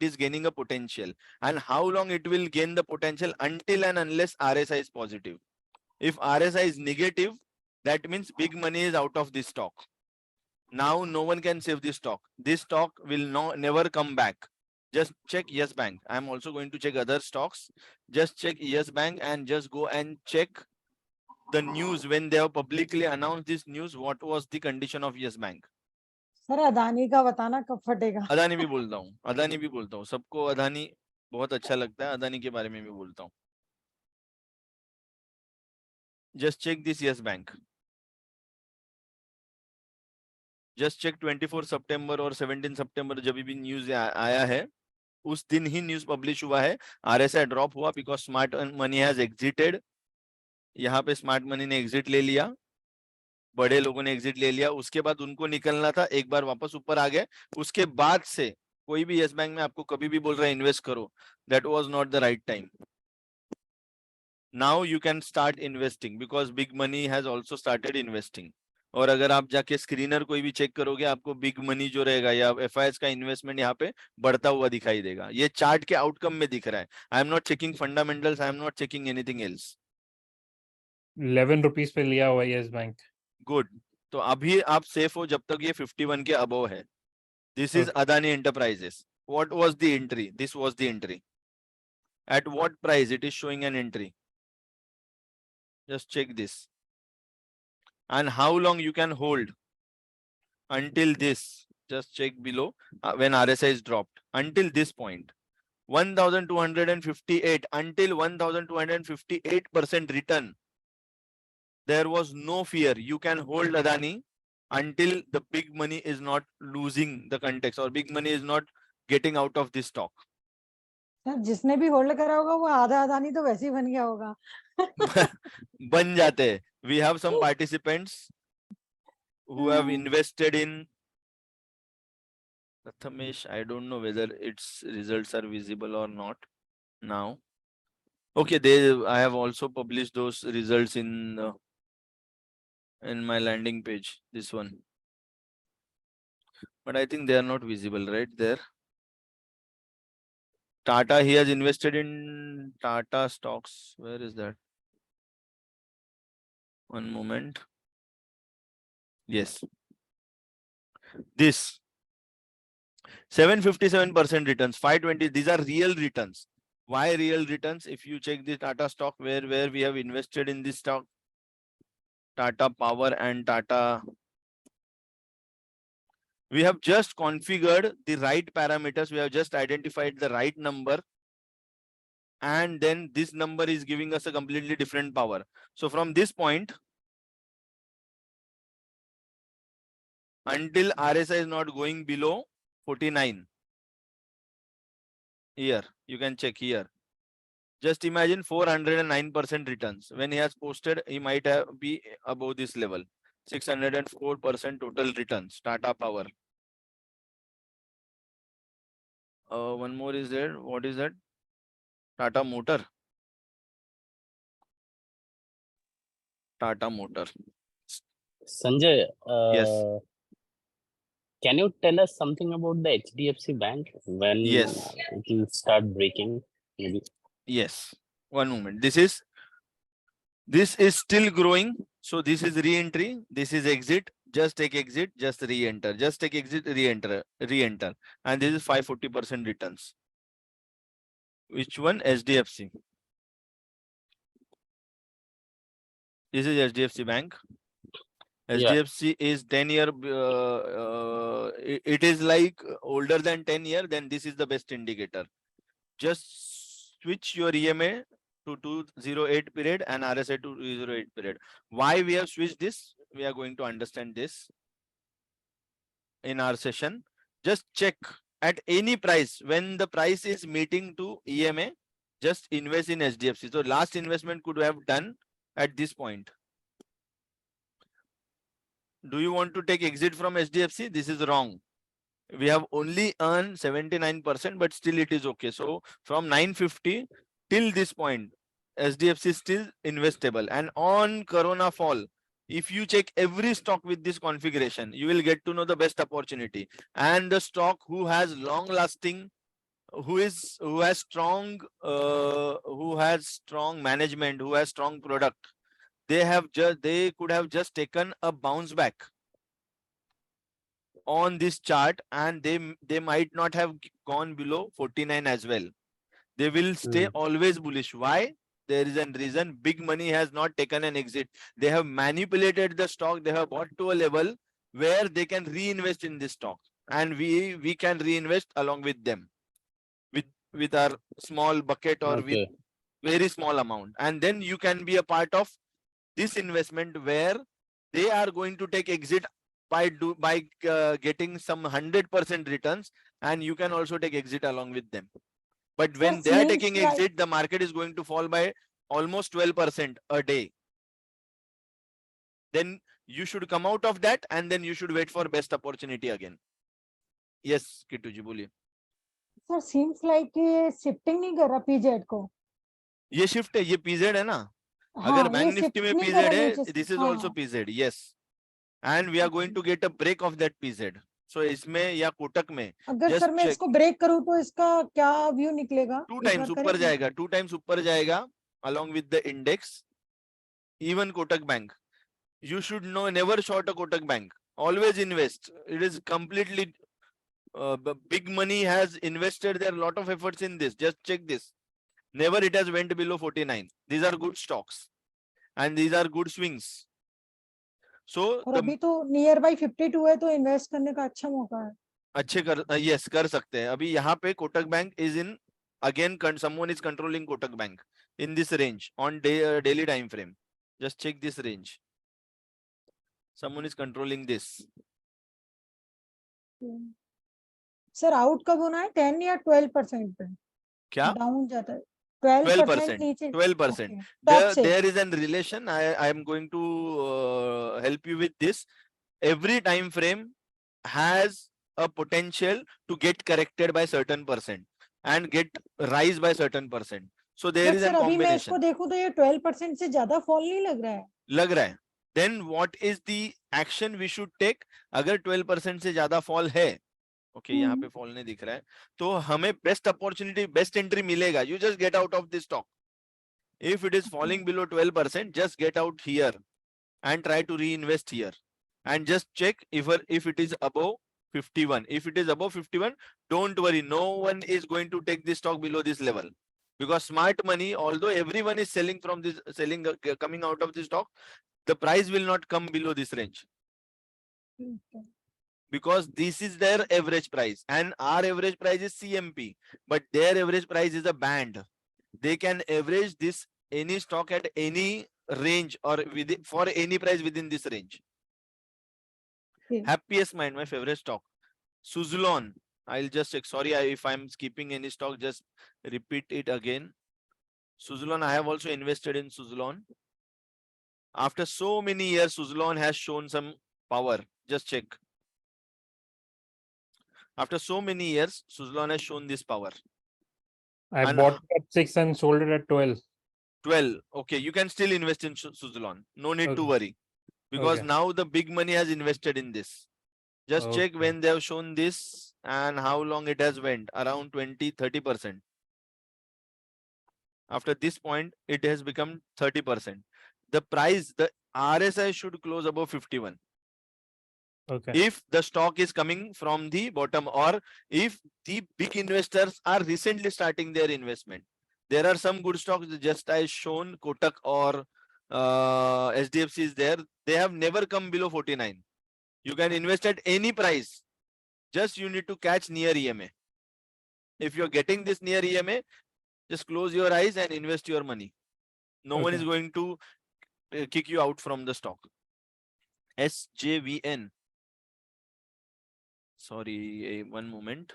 S2: is gaining a potential. And how long it will gain the potential? Until and unless RSI is positive. If RSI is negative, that means big money is out of this stock. Now no one can save this stock. This stock will never come back. Just check Yes Bank. I'm also going to check other stocks. Just check Yes Bank and just go and check the news when they have publicly announced this news. What was the condition of Yes Bank?
S1: Sir Adani का बताना कब फटेगा?
S2: अदानी भी बोलता हूँ, सबको अदानी बहुत अच्छा लगता है, अदानी के बारे में भी बोलता हूँ. Just check this Yes Bank. Just check 24 सितंबर और 17 सितंबर जब भी न्यूज आया है, उस दिन ही न्यूज पब्लिश हुआ है. RSI ड्रॉप हुआ because smart money has exerted. यहाँ पे स्मार्ट मनी ने एग्जिट ले लिया, बड़े लोगों ने एग्जिट ले लिया. उसके बाद उनको निकलना था, एक बार वापस ऊपर आ गए. उसके बाद से कोई भी यस बैंक में आपको कभी भी बोल रहा है इन्वेस्ट करो, that was not the right time. Now you can start investing because big money has also started investing. और अगर आप जाके स्क्रीनर कोई भी चेक करोगे, आपको बिग मनी जो रहेगा या FIs का इन्वेस्टमेंट यहाँ पे बढ़ता हुआ दिखाई देगा. ये चार्ट के आउटकम में दिख रहा है. I am not checking fundamentals, I am not checking anything else.
S5: 11 rupees पे लिया हुआ यस बैंक.
S2: गुड. तो अभी आप सेफ हो जब तक ये 51 के अबव है. This is Adani Enterprises. What was the entry? This was the entry. At what price it is showing an entry? Just check this. And how long you can hold until this? Just check below when RSI is dropped until this point, 1258, until 1258% return. There was no fear. You can hold Adani until the big money is not losing the context or big money is not getting out of this stock.
S1: Sir जिसने भी hold करा होगा वो आधा अदानी तो वैसे ही बन गया होगा.
S2: बन जाते हैं. We have some participants who have invested in Prathamesh. I don't know whether its results are visible or not now. Okay, I have also published those results in my landing page, this one. But I think they are not visible right there. Tata, he has invested in Tata stocks. Where is that? One moment. Yes. This 757% returns, 520. These are real returns. Why real returns? If you check the Tata stock, where we have invested in this stock, Tata Power and Tata, we have just configured the right parameters. We have just identified the right number. And then this number is giving us a completely different power. So from this point, until RSI is not going below 49. Here, you can check here. Just imagine 409% returns. When he has posted, he might be above this level. 604% total returns. Tata Power. One more is there. What is that? Tata Motor. Tata Motor.
S8: Sanjay,
S2: Yes.
S8: can you tell us something about the HDFC Bank? When
S2: Yes.
S8: it will start breaking? Maybe.
S2: Yes. One moment. This is still growing. So this is re-entry. This is exit. Just take exit. Just re-enter. Just take exit. Re-enter. Re-enter. And this is 540% returns. Which one? HDFC. This is HDFC Bank. HDFC is 10-year. It is like older than 10 years. Then this is the best indicator. Just switch your EMA to 208 period and RSI to 208 period. Why we have switched this? We are going to understand this in our session. Just check at any price. When the price is meeting to EMA, just invest in HDFC. So last investment could have done at this point. Do you want to take exit from HDFC? This is wrong. We have only earned 79%, but still it is okay. So from 950 till this point, HDFC is still investable. And on Corona fall, if you check every stock with this configuration, you will get to know the best opportunity. And the stock who has long lasting, who has strong management, who has strong product, they could have just taken a bounce back on this chart, and they might not have gone below 49 as well. They will stay always bullish. Why? There is a reason. Big money has not taken an exit. They have manipulated the stock. They have bought to a level where they can reinvest in this stock, and we can reinvest along with them with our small bucket or with very small amount. And then you can be a part of this investment where they are going to take exit by getting some 100% returns, and you can also take exit along with them. But when they are taking exit, the market is going to fall by almost 12% a day. Then you should come out of that, and then you should wait for best opportunity again. Yes, Kittuji, boliye.
S1: Sir, seems like ये shifting नहीं कर रहा PZ को.
S2: ये shift है, ये PZ है ना? अगर बैंक निफ्टी में PZ है, this is also PZ. Yes. And we are going to get a break of that PZ. So इसमें या कोटक में
S1: अगर सर मैं इसको ब्रेक करूं तो इसका क्या व्यू निकलेगा?
S2: 2 times ऊपर जाएगा, 2 times ऊपर जाएगा along with the index. Even Kotak Bank, you should know, never short a Kotak Bank. Always invest. It is completely big money has invested their lot of efforts in this. Just check this. Never it has went below 49. These are good stocks and these are good swings. So
S1: और अभी तो near by 52 है, तो invest करने का अच्छा मौका है.
S2: अच्छे yes, कर सकते हैं. अभी यहाँ पे Kotak bank is in, again someone is controlling Kotak Bank in this range on daily time frame. Just check this range. Someone is controlling this.
S1: Sir out कब होना है? 10 या 12% पे
S2: क्या
S1: डाउन जाता है?
S2: 12%. 12%. There is a relation. I am going to help you with this. Every time frame has a potential to get corrected by certain percent and get rise by certain percent. So there
S1: but
S2: is a
S1: sir अभी मैं इसको
S2: combination.
S1: देखूं तो ये 12% से ज्यादा fall नहीं लग रहा है.
S2: लग रहा है. Then what is the action we should take? अगर 12% से ज्यादा फॉल है, ओके यहाँ पे फॉल नहीं दिख रहा है, तो हमें बेस्ट अपॉर्चुनिटी, बेस्ट एंट्री मिलेगा. You just get out of this stock. If it is falling below 12%, just get out here and try to reinvest here. And just check if it is above 51. If it is above 51, don't worry. No one is going to take this stock below this level. Because smart money, although everyone is selling from this, coming out of this stock, the price will not come below this range. Because this is their average price and our average price is CMP, but their average price is a band. They can average this any stock at any range or within, for any price within this range.
S1: Okay.
S2: Happiest Mind, my favorite stock. Suzlon, I'll just check. Sorry if I'm skipping any stock, just repeat it again. Suzlon, I have also invested in Suzlon. After so many years, Suzlon has shown some power. Just check. After so many years, Suzlon has shown this power.
S5: I
S2: And-
S5: bought it at 6 and sold it at 12.
S2: 12. Okay, you can still invest in Suzlon. No need to
S5: Okay.
S2: worry. Because
S5: Okay.
S2: now the big money has invested in this. Just check
S5: Okay.
S2: when they have shown this and how long it has went. Around 20-30%. After this point, it has become 30%. The price, the RSI should close above 51.
S5: Okay.
S2: If the stock is coming from the bottom or if the big investors are recently starting their investment. There are some good stocks, just as shown, Kotak or SDFC is there. They have never come below 49. You can invest at any price. Just you need to catch near EMA. If you're getting this near EMA, just close your eyes and invest your money. No one is
S5: Okay.
S2: going to kick you out from the stock. SJVN. Sorry, one moment.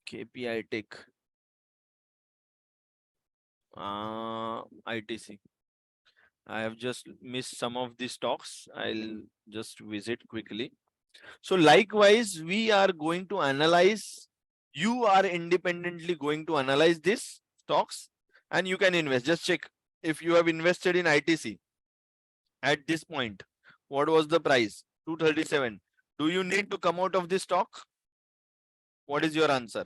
S2: KPI Tech. ITC. I have just missed some of the stocks. I'll just visit quickly. So likewise, we are going to analyze. You are independently going to analyze these stocks and you can invest. Just check if you have invested in ITC at this point. What was the price? 237. Do you need to come out of this stock? What is your answer?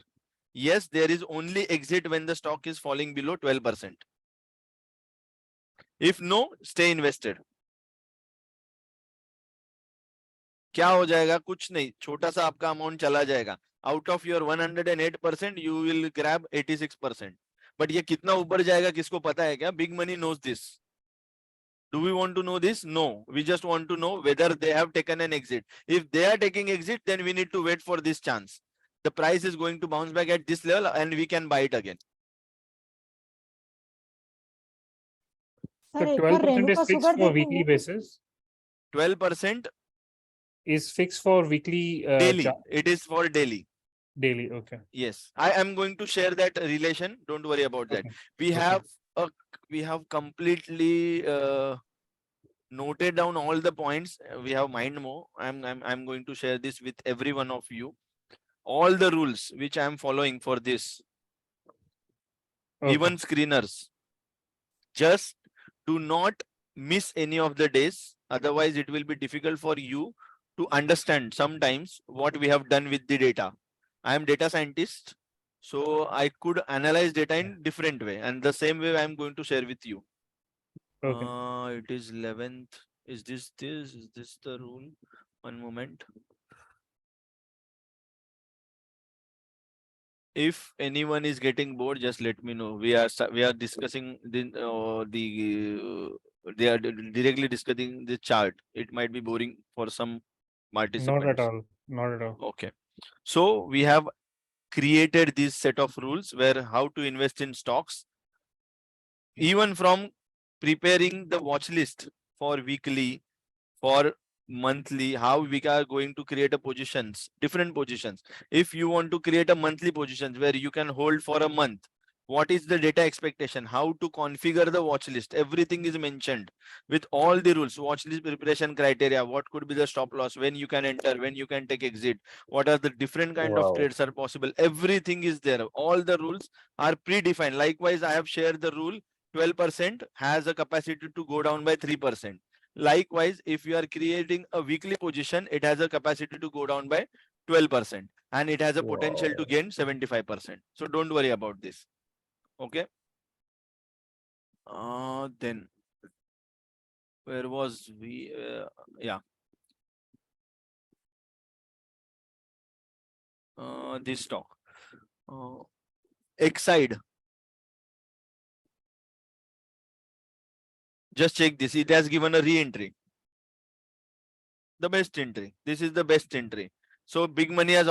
S2: Yes, there is only exit when the stock is falling below 12%. If no, stay invested. क्या हो जाएगा? कुछ नहीं, छोटा सा आपका amount चला जाएगा. Out of your 108%, you will grab 86%. But ये कितना ऊपर जाएगा किसको पता है क्या? Big money knows this. Do we want to know this? No. We just want to know whether they have taken an exit. If they are taking exit, then we need to wait for this chance. The price is going to bounce back at this level and we can buy it again.
S5: So
S1: sir एक बार
S5: 12%
S1: Renuka
S5: is fixed
S1: sugar
S5: for weekly
S1: देखेंगे.
S5: basis.
S2: 12%
S5: Is fixed for weekly
S2: daily. It is for daily.
S5: daily. Okay.
S2: Yes, I am going to share that relation. Don't worry about that.
S5: Okay.
S2: We
S5: Okay.
S2: have completely noted down all the points. We have MindMo. I'm going to share this with every one of you. All the rules which I am following for this.
S5: Okay.
S2: Even screeners. Just do not miss any of the days. Otherwise, it will be difficult for you to understand sometimes what we have done with the data. I am data scientist, so I could analyze data in different way, and the same way I am going to share with you.
S5: Okay.
S2: It is 11th. Is this the rule? One moment. If anyone is getting bored, just let me know. We are discussing they are directly discussing the chart. It might be boring for some participants.
S5: Not at all. Not at all.
S2: Okay. So we have created this set of rules where how to invest in stocks. Even from preparing the watch list for weekly, for monthly, how we are going to create a different positions. If you want to create a monthly positions where you can hold for a month, what is the data expectation, how to configure the watch list. Everything is mentioned with all the rules, watch list preparation criteria, what could be the stop loss, when you can enter, when you can take exit, what are the different kind of
S8: Wow.
S2: trades are possible. Everything is there. All the rules are predefined. Likewise, I have shared the rule 12% has a capacity to go down by 3%. Likewise, if you are creating a weekly position, it has a capacity to go down by 12% and it has a potential to
S8: Wow.
S2: gain 75%. So don't worry about this. Okay. Then where was we? Yeah. This stock. Exide. Just check this. It has given a re-entry. The best entry. This is the best entry. So big money has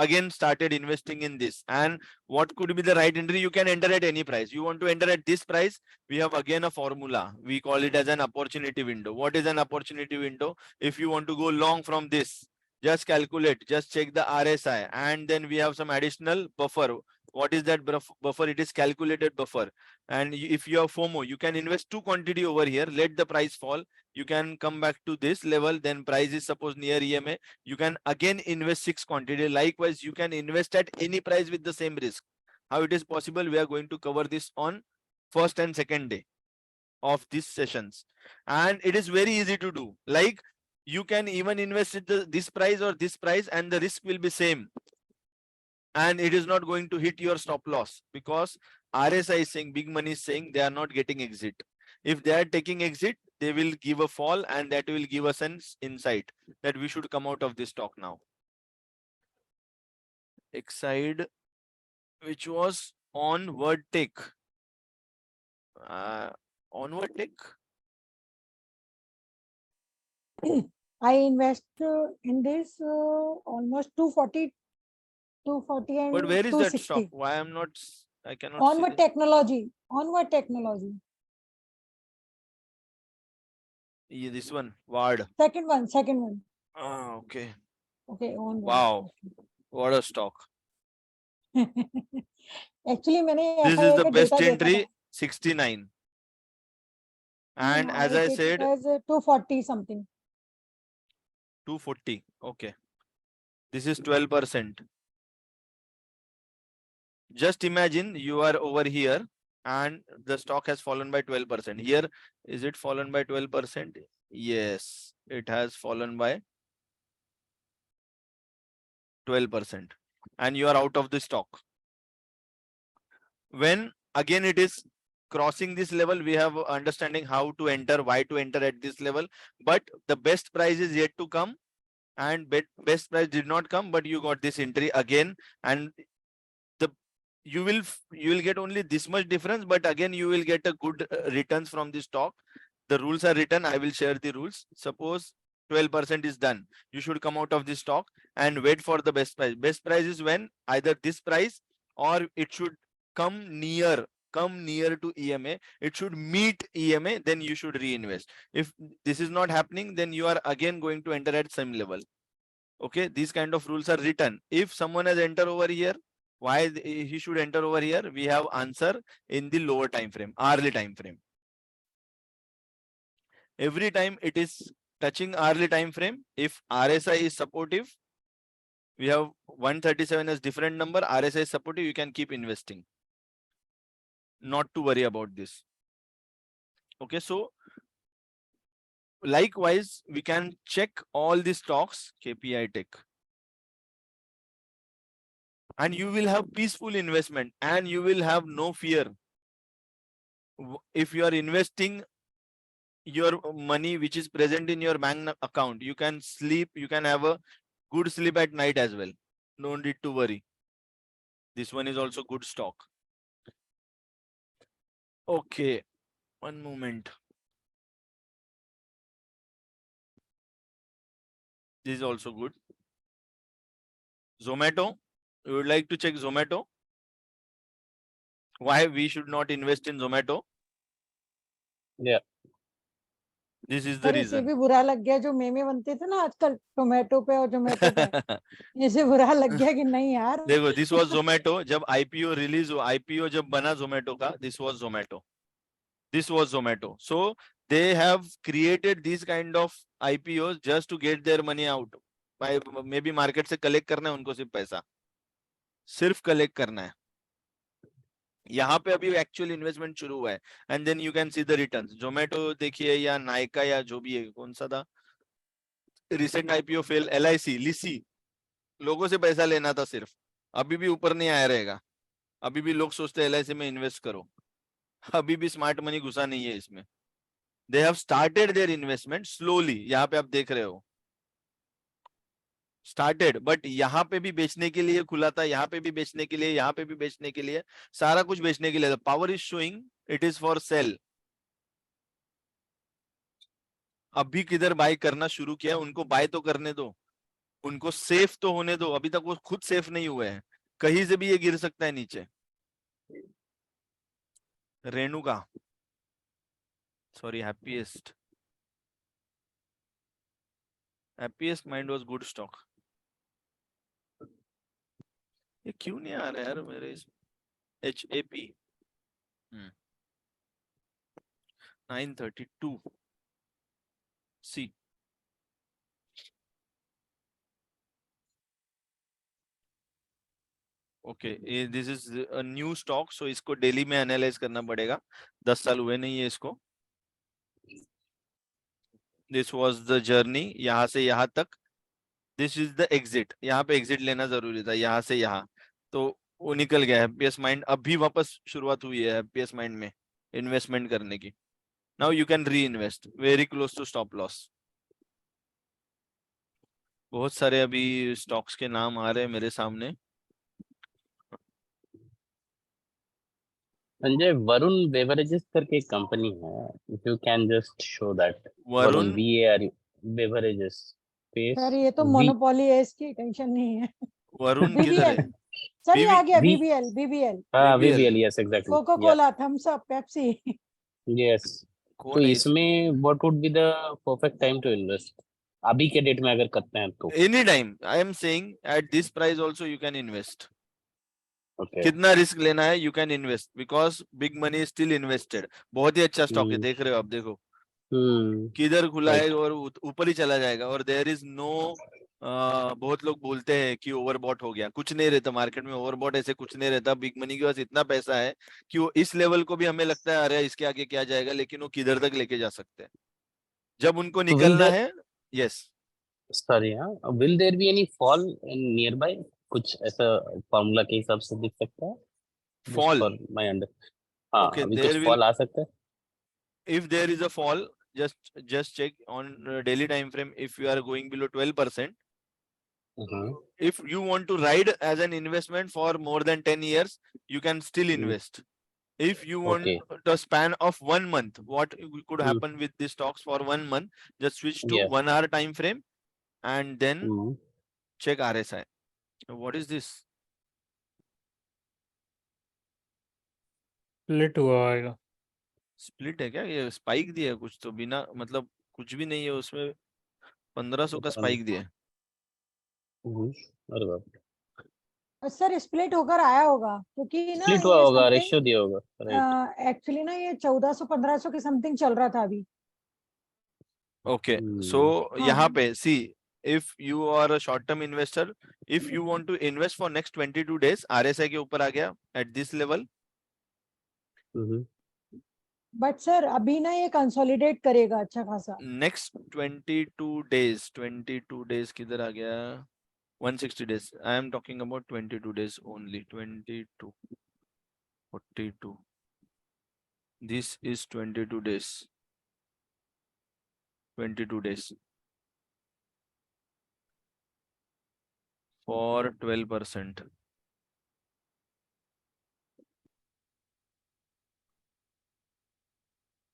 S2: again started investing in this. And what could be the right entry? You can enter at any price. You want to enter at this price, we have again a formula. We call it as an opportunity window. What is an opportunity window? If you want to go long from this, just calculate, just check the RSI, and then we have some additional buffer. What is that buffer? It is calculated buffer. And if you have FOMO, you can invest 2 quantity over here, let the price fall. You can come back to this level, then price is suppose near EMA. You can again invest 6 quantity. Likewise, you can invest at any price with the same risk. How it is possible? We are going to cover this on first and second day of these sessions. And it is very easy to do. Like you can even invest at this price or this price and the risk will be same. And it is not going to hit your stop loss because RSI is saying, big money is saying they are not getting exit. If they are taking exit, they will give a fall and that will give us an insight that we should come out of this stock now. Exide, which was onward take. Onward take.
S1: I invest in this almost 240 and
S2: But where is that
S1: 260.
S2: stock? Why I'm not? I cannot
S1: Onward
S2: see.
S1: technology. Onward technology.
S2: Yeah, this one, Ward.
S1: Second one.
S2: Okay.
S1: Okay, onward.
S2: Wow. What a stock.
S1: Actually, मैंने
S2: This
S1: FII
S2: is the
S1: का
S2: best
S1: data देखा
S2: entry,
S1: था.
S2: 69.
S1: No,
S2: And
S1: no,
S2: as I said,
S1: it was 240 something.
S2: 240. Okay. This is 12%. Just imagine you are over here and the stock has fallen by 12%. Here, is it fallen by 12%? Yes, it has fallen by 12%. And you are out of the stock. When again it is crossing this level, we have understanding how to enter, why to enter at this level. But the best price is yet to come. And best price did not come, but you got this entry again, and you will get only this much difference, but again you will get a good returns from the stock. The rules are written. I will share the rules. Suppose 12% is done, you should come out of the stock and wait for the best price. Best price is when either this price or it should come near to EMA. It should meet EMA, then you should reinvest. If this is not happening, then you are again going to enter at same level. Okay, these kind of rules are written. If someone has entered over here, why he should enter over here? We have answer in the lower time frame, hourly time frame. Every time it is touching hourly time frame, if RSI is supportive, we have 137 as different number, RSI is supportive, you can keep investing. Not to worry about this. Okay, so likewise, we can check all the stocks, KPI Tech. And you will have peaceful investment and you will have no fear. If you are investing your money which is present in your bank account, you can sleep, you can have a good sleep at night as well. No need to worry. This one is also good stock. Okay, one moment. This is also good. Zomato. You would like to check Zomato? Why we should not invest in Zomato?
S8: Yeah.
S2: This is the
S1: sir इसे
S2: reason.
S1: भी बुरा लग गया जो मेमे बनते थे ना आजकल टोमेटो पे और जोमेटो पे, इसे बुरा लग गया कि नहीं यार।
S2: देखो, दिस वाज जोमेटो, जब आईपीओ रिलीज हुआ, आईपीओ जब बना जोमेटो का, this was Zomato. So they have created this kind of IPO just to get their money out. Maybe market से कलेक्ट करना है उनको, सिर्फ पैसा सिर्फ कलेक्ट करना है। यहाँ पे अभी एक्चुअल इन्वेस्टमेंट शुरू हुआ है, and then you can see the returns. Zomato देखिए या नायका या जो भी है, कौन सा था रिसेंट आईपीओ फेल, एलआईसी, लिसी, लोगों से पैसा लेना था सिर्फ, अभी भी ऊपर नहीं आया रहेगा। अभी भी लोग सोचते हैं एलआईसी में इन्वेस्ट करो, अभी भी स्मार्ट मनी घुसा नहीं है इसमें। They have started their investment slowly, यहाँ पे आप देख रहे हो स्टार्टेड, बट यहाँ पे भी बेचने के लिए खुला था, यहाँ पे भी बेचने के लिए, यहाँ पे भी बेचने के लिए, सारा कुछ बेचने के लिए। Power is showing it is for sale. अभी किधर बाय करना शुरू किया, उनको बाय तो करने दो, उनको सेफ तो होने दो। अभी तक वो खुद सेफ नहीं हुए हैं, कहीं से भी ये गिर सकता है नीचे। Renuka, sorry, happiest mind was good stock. ये क्यों नहीं आ रहा है यार मेरे इस HAP 932 C। Okay, this is a new stock, so इसको डेली में एनालाइज करना पड़ेगा। 10 साल हुए नहीं है इसको। दिस वाज द जर्नी, यहाँ से यहाँ तक। दिस इज द एग्जिट, यहाँ पे एग्जिट लेना जरूरी था, यहाँ से यहाँ, तो वो निकल गया। हैप्पीएस्ट माइंड अभी वापस शुरुआत हुई है हैप्पीएस्ट माइंड में इन्वेस्टमेंट करने की। Now you can reinvest very close to stop loss. बहुत सारे अभी स्टॉक्स के नाम आ रहे हैं मेरे सामने।
S8: संजय, वरुण बेवरेजेस करके एक कंपनी है, if you can just show that.
S2: Varun
S8: VAR beverages,
S1: sir ये तो मोनोपोली है, इसकी टेंशन नहीं है।
S2: वरुण किधर है?
S1: BBL, सर ये आ गया
S8: V-
S1: BBL,
S8: हाँ,
S2: BBL,
S8: VBL, yes exactly,
S1: Coca Cola, Thums Up, Pepsi.
S8: Yes. तो
S2: कौन है इस?
S8: इसमें what would be the perfect time to invest अभी के डेट में अगर करते हैं तो?
S2: Any time, I am saying at this price also you can invest.
S8: Okay.
S2: कितना रिस्क लेना है, you can invest because big money is still invested. बहुत ही अच्छा स्टॉक है, देख रहे हो आप, देखो किधर खुला है और ऊपर ही चला जाएगा। और देयर इज नो, बहुत लोग बोलते हैं कि ओवरबॉट हो गया, कुछ नहीं रहता मार्केट में, ओवरबॉट ऐसे कुछ नहीं रहता। बिग मनी के पास इतना पैसा है कि वो इस लेवल को भी हमें लगता है अरे इसके आगे क्या जाएगा, लेकिन वो किधर तक लेके जा सकते हैं जब उनको
S8: तो विल
S2: निकलना
S8: देयर,
S2: है। यस,
S8: सॉरी हाँ, will there be any fall in nearby? कुछ ऐसा फॉर्मूला के हिसाब से दिख सकता है just
S2: fall,
S8: for my under? हाँ,
S2: ओके,
S8: अभी
S2: देयर
S8: कुछ
S2: विल,
S8: फॉल आ सकता है?
S2: if there is a fall, just check on daily time frame. If you are going below 12%, if you want to ride as an investment for more than 10 years, you can still invest. If you want
S8: Okay.
S2: the span of 1 month, what could happen with the stocks for 1 month, just switch to
S8: Yeah.
S2: 1 hour time frame and then check RSI. What is this?
S5: Split हुआ आएगा।
S2: Split है क्या? ये spike दिया है कुछ तो, बिना मतलब कुछ भी नहीं है उसमें, 1500 का स्पाइक दिया है।
S8: अरे बाप रे,
S1: और सर स्प्लिट होकर आया होगा क्योंकि ना
S8: स्प्लिट हुआ
S1: ये
S8: होगा, रेशियो दिया होगा, राइट?
S1: एक्चुअली ना ये 1400-1500 के समथिंग चल रहा था अभी।
S2: ओके, सो यहाँ पे see, if you are a short term investor, if you want to invest for next 22 days, RSI के ऊपर आ गया at this level.
S1: But sir अभी ना ये कंसोलिडेट करेगा अच्छा खासा।
S2: नेक्स्ट 22 डेज किधर आ गया? 160 days, I am talking about 22 days only. 22, 42, this is 22 days, 22 days for 12%.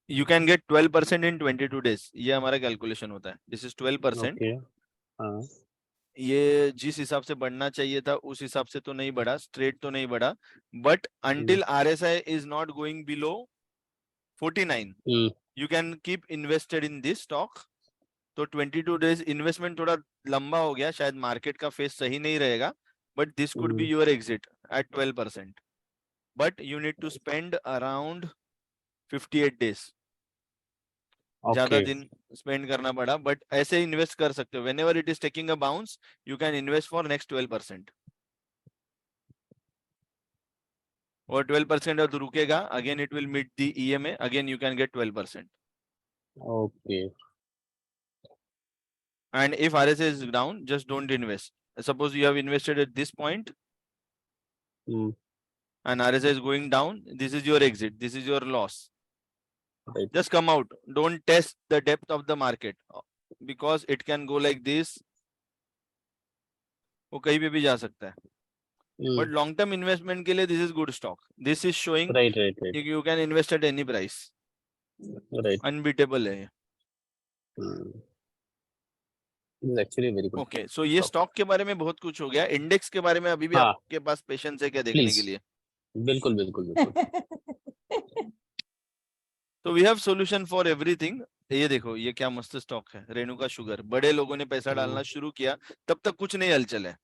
S2: You can get 12% in 22 days, ये हमारा कैलकुलेशन होता है। This is 12%। ये जिस हिसाब से बढ़ना चाहिए था उस हिसाब से तो नहीं बढ़ा, स्ट्रेट तो नहीं बढ़ा, but until RSI is not going below 49, you can keep invested in this stock. तो 22 डेज इन्वेस्टमेंट थोड़ा लंबा हो गया, शायद मार्केट का फेस सही नहीं रहेगा, but this could be your exit at 12%, but you need to spend around 58 days. ज्यादा
S8: Okay.
S2: दिन स्पेंड करना पड़ा, बट ऐसे इन्वेस्ट कर सकते हो। Whenever it is taking a bounce you can invest for next 12%, और 12% और रुकेगा, again it will meet the EMA, again you can get 12%।
S8: Okay.
S2: And if RSI is down, just don't invest. Suppose you have invested at this point
S8: Hmm.
S2: and RSI is going down, this is your exit, this is your loss.
S8: Right.
S2: Just come out. Don't test the depth of the market because it can go like this. वो कहीं पे भी जा सकता है, but long term investment के लिए this is good stock. This is showing
S8: Right. Right.
S2: you can invest at any price.
S8: Right.
S2: Unbeatable है ये.
S8: This is actually very good.
S2: Okay, so ये stock के बारे में बहुत कुछ हो गया. इंडेक्स के बारे में अभी भी
S8: हाँ.
S2: आपके पास पेशेंस है क्या देखने
S8: Please.
S2: के लिए?
S8: बिल्कुल बिल्कुल बिल्कुल.
S2: तो we have solution for everything. ये देखो, ये क्या मस्त स्टॉक है, रेणुका शुगर। बड़े लोगों ने पैसा डालना शुरू किया, तब तक कुछ नहीं हलचल है।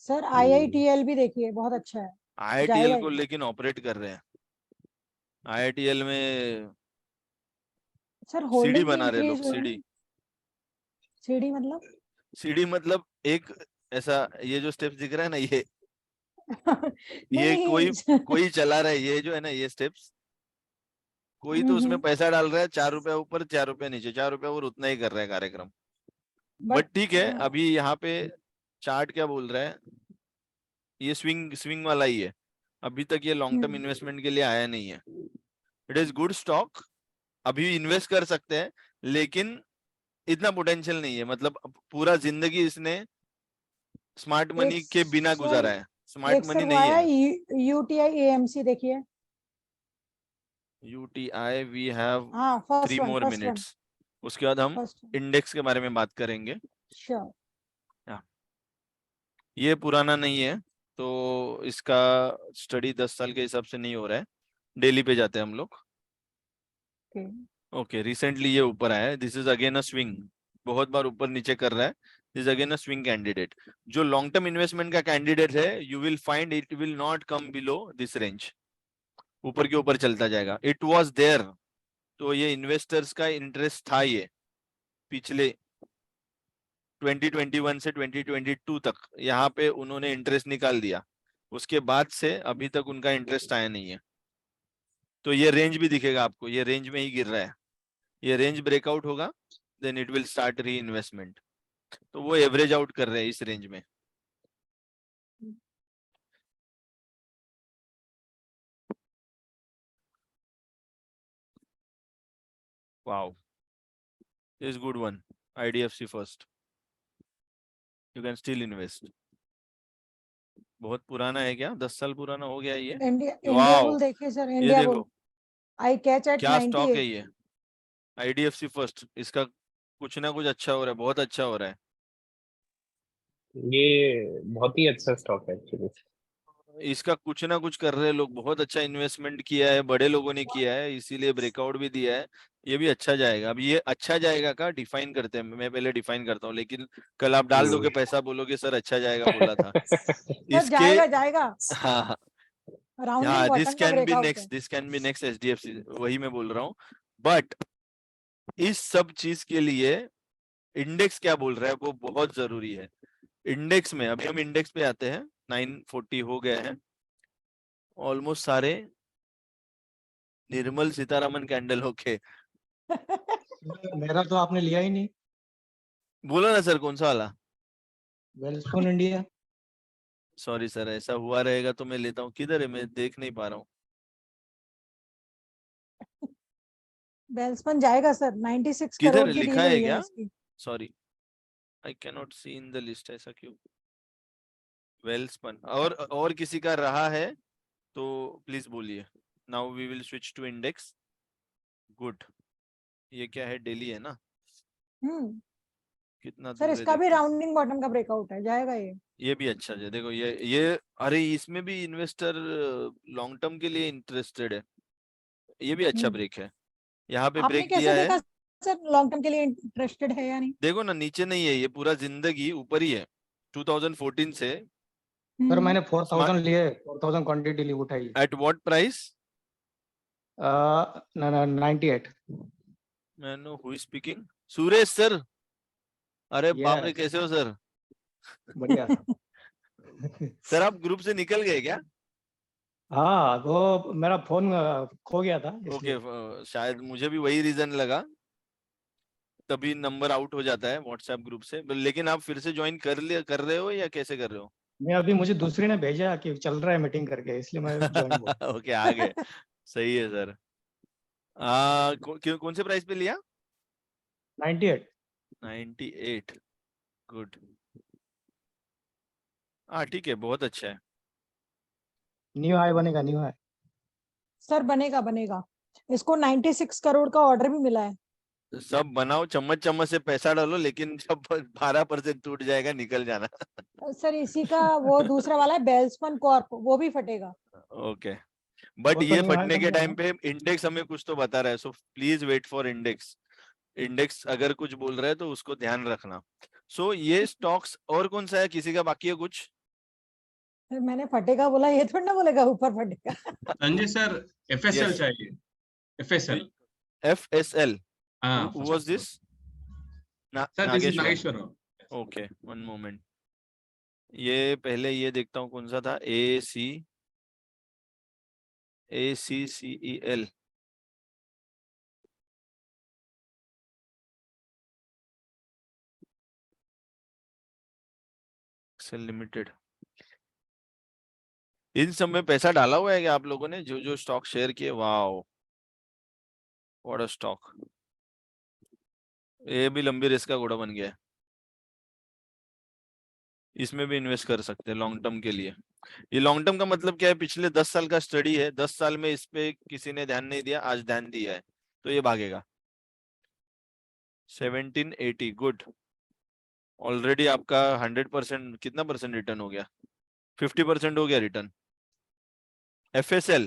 S1: सर IITL भी देखिए, बहुत अच्छा है।
S2: IITL को लेकिन ऑपरेट कर रहे हैं। IITL में
S1: सर
S2: सीडी
S1: होल्डिंग
S2: बना रहे लोग।
S1: सीडी मतलब
S2: सीडी मतलब एक ऐसा, ये जो स्टेप्स दिख रहा है ना, ये
S1: नहीं,
S2: कोई चला रहा है, ये जो है ना, ये स्टेप्स कोई तो उसमें पैसा डाल रहा है, 4 रुपए ऊपर 4 रुपए नीचे, 4 रुपए और उतना ही कर रहा है कार्यक्रम। बट ठीक है, अभी यहाँ पे चार्ट क्या बोल रहा है, ये स्विंग वाला ही है। अभी तक ये लॉन्ग टर्म इन्वेस्टमेंट के लिए आया नहीं है। इट इज गुड स्टॉक, अभी इन्वेस्ट कर सकते हैं, लेकिन इतना पोटेंशियल नहीं है। मतलब पूरा जिंदगी इसने स्मार्ट मनी के बिना गुजारा है। स्मार्ट मनी नहीं है।
S1: UTI AMC देखिए।
S2: UTI we have 3 more minutes, उसके बाद हम इंडेक्स के बारे में बात करेंगे।
S1: Sure.
S2: ये पुराना नहीं है, तो इसका स्टडी 10 साल के हिसाब से नहीं हो रहा है। डेली पे जाते हैं हम लोग। ओके, रिसेंटली ये ऊपर आया है। This is again a swing, बहुत बार ऊपर नीचे कर रहा है। This is again a swing candidate. जो लॉन्ग टर्म इन्वेस्टमेंट का कैंडिडेट है, you will find it will not come below this range. ऊपर के ऊपर चलता जाएगा। इट वाज देयर, तो ये इन्वेस्टर्स का इंटरेस्ट था। ये पिछले 2021 से 2022 तक यहाँ पे उन्होंने इंटरेस्ट निकाल दिया। उसके बाद से अभी तक उनका इंटरेस्ट आया नहीं है। तो ये रेंज भी दिखेगा आपको, ये रेंज में ही गिर रहा है। ये रेंज ब्रेकआउट होगा, देन इट विल स्टार्ट री इन्वेस्टमेंट। तो वो एवरेज आउट कर रहे हैं इस रेंज में। Wow, is good one. IDFC first, you can still invest. बहुत पुराना है क्या? 10 साल पुराना हो गया ये।
S1: इंडिया बुल देखिए sir, India Bull I catch at 98।
S2: क्या स्टॉक है ये? IDFC फर्स्ट, इसका कुछ ना कुछ अच्छा हो रहा है, बहुत अच्छा हो रहा है।
S8: ये बहुत ही अच्छा स्टॉक है एक्चुअली।
S2: इसका कुछ ना कुछ कर रहे हैं लोग। बहुत अच्छा इन्वेस्टमेंट किया है, बड़े लोगों ने किया है, इसीलिए ब्रेकआउट भी दिया है। ये भी अच्छा जाएगा। अब ये अच्छा जाएगा का डिफाइन करते हैं, मैं पहले डिफाइन करता हूँ, लेकिन कल आप डाल दोगे पैसा, बोलोगे सर अच्छा जाएगा बोला था। इसके
S1: जाएगा
S2: हाँ,
S1: राउंडिंग
S2: दिस
S1: बॉटम का
S2: can be
S1: breakout
S2: next, this can be next HDFC, वही मैं बोल रहा हूँ। बट इस सब चीज के लिए इंडेक्स क्या बोल रहा है वो बहुत जरूरी है। इंडेक्स में अभी हम इंडेक्स पे आते हैं। 940 हो गए हैं ऑलमोस्ट सारे। निर्मल सीतारामन कैंडल होके
S7: मेरा तो आपने लिया ही नहीं।
S2: बोलो ना सर, कौन सा वाला?
S7: वेल्सपुन इंडिया।
S2: सॉरी सर, ऐसा हुआ रहेगा तो मैं लेता हूँ। किधर है, मैं देख नहीं पा रहा हूँ।
S1: वेल्सपन जाएगा सर, 96
S2: किधर
S1: करोड़ की
S2: लिखा
S1: डील
S2: है
S1: हुई
S2: क्या?
S1: है इसकी।
S2: Sorry, I can not see in the list. ऐसा क्यों? वेल्सपन और किसी का रहा है तो प्लीज बोलिए। Now we will switch to index. Good. ये क्या है, डेली है ना? कितना
S1: सर
S2: दूर है
S1: इसका भी
S2: देखो।
S1: राउंडिंग बॉटम का ब्रेकआउट है, जाएगा ये
S2: भी अच्छा है। देखो ये अरे इसमें भी इन्वेस्टर लॉन्ग टर्म के लिए इंटरेस्टेड है। ये भी अच्छा ब्रेक है। यहाँ पे
S1: आपने
S2: ब्रेक
S1: कैसे
S2: दिया है,
S1: देखा सर लॉन्ग टर्म के लिए इंटरेस्टेड है या नहीं?
S2: देखो ना नीचे नहीं है, ये पूरा जिंदगी ऊपर ही है 2014 से।
S7: सर मैंने
S2: Smart-
S7: 4000 लिए, 4000 क्वांटिटी ली उठाई।
S2: Eight what price?
S7: 98।
S2: मैंने हु स्पीकिंग? सुरेश सर। अरे बाप रे,
S7: यस,
S2: कैसे हो सर?
S7: बढ़िया।
S2: सर आप ग्रुप से निकल गए क्या?
S7: हाँ, वो मेरा फोन खो गया था
S2: ओके,
S7: इसलिए।
S2: शायद मुझे भी वही रीजन लगा, तभी नंबर आउट हो जाता है व्हाट्सएप ग्रुप से। लेकिन आप फिर से ज्वाइन कर रहे हो या कैसे कर रहे हो?
S7: मैं अभी, मुझे दूसरी ने भेजा कि चल रहा है मीटिंग करके, इसलिए मैं ज्वाइन हुआ।
S2: ओके, आ गए। सही है सर। कौन से प्राइस पे लिया?
S7: 98।
S2: 98। गुड। हाँ ठीक है, बहुत अच्छा है।
S7: न्यू हाई बनेगा, न्यू हाई।
S1: सर बनेगा बनेगा, इसको 96 करोड़ का ऑर्डर भी मिला है।
S2: सब बनाओ, चम्मच चम्मच से पैसा डालो, लेकिन जब 12% टूट जाएगा निकल जाना।
S1: सर इसी का वो दूसरा वाला है बेल्समन कॉर्प, वो भी फटेगा।
S2: ओके, बट
S7: वो तो
S2: ये
S7: न्यू हाई
S2: फटने
S7: बन
S2: के
S7: गया
S2: टाइम
S7: ना।
S2: पे इंडेक्स हमें कुछ तो बता रहा है, so please wait for index. Index अगर कुछ बोल रहा है तो उसको ध्यान रखना। सो ये स्टॉक्स, और कौन सा है, किसी का बाकी है कुछ?
S1: फिर मैंने फटेगा बोला, ये थोड़ा ना बोलेगा ऊपर फटेगा।
S4: Sanjay sir, FSL
S2: Yes.
S4: चाहिए, FSL।
S2: FSL,
S4: हाँ
S2: who was this?
S4: Sir, this is
S2: Nageshwar.
S4: Nageshwar.
S2: Okay, one moment. ये पहले ये देखता हूँ कौन सा था, ACCEL। Excel limited. इन सब में पैसा डाला हुआ है क्या आप लोगों ने, जो जो स्टॉक शेयर किए? Wow, what a stock. ये भी लंबी रेस का घोड़ा बन गया है। इसमें भी इन्वेस्ट कर सकते हैं लॉन्ग टर्म के लिए। ये लॉन्ग टर्म का मतलब क्या है, पिछले 10 साल का स्टडी है, 10 साल में इस पे किसी ने ध्यान नहीं दिया, आज ध्यान दिया है, तो ये भागेगा। 1780, गुड। ऑलरेडी आपका 100%, कितना परसेंट रिटर्न हो गया? 50% हो गया रिटर्न। FSL।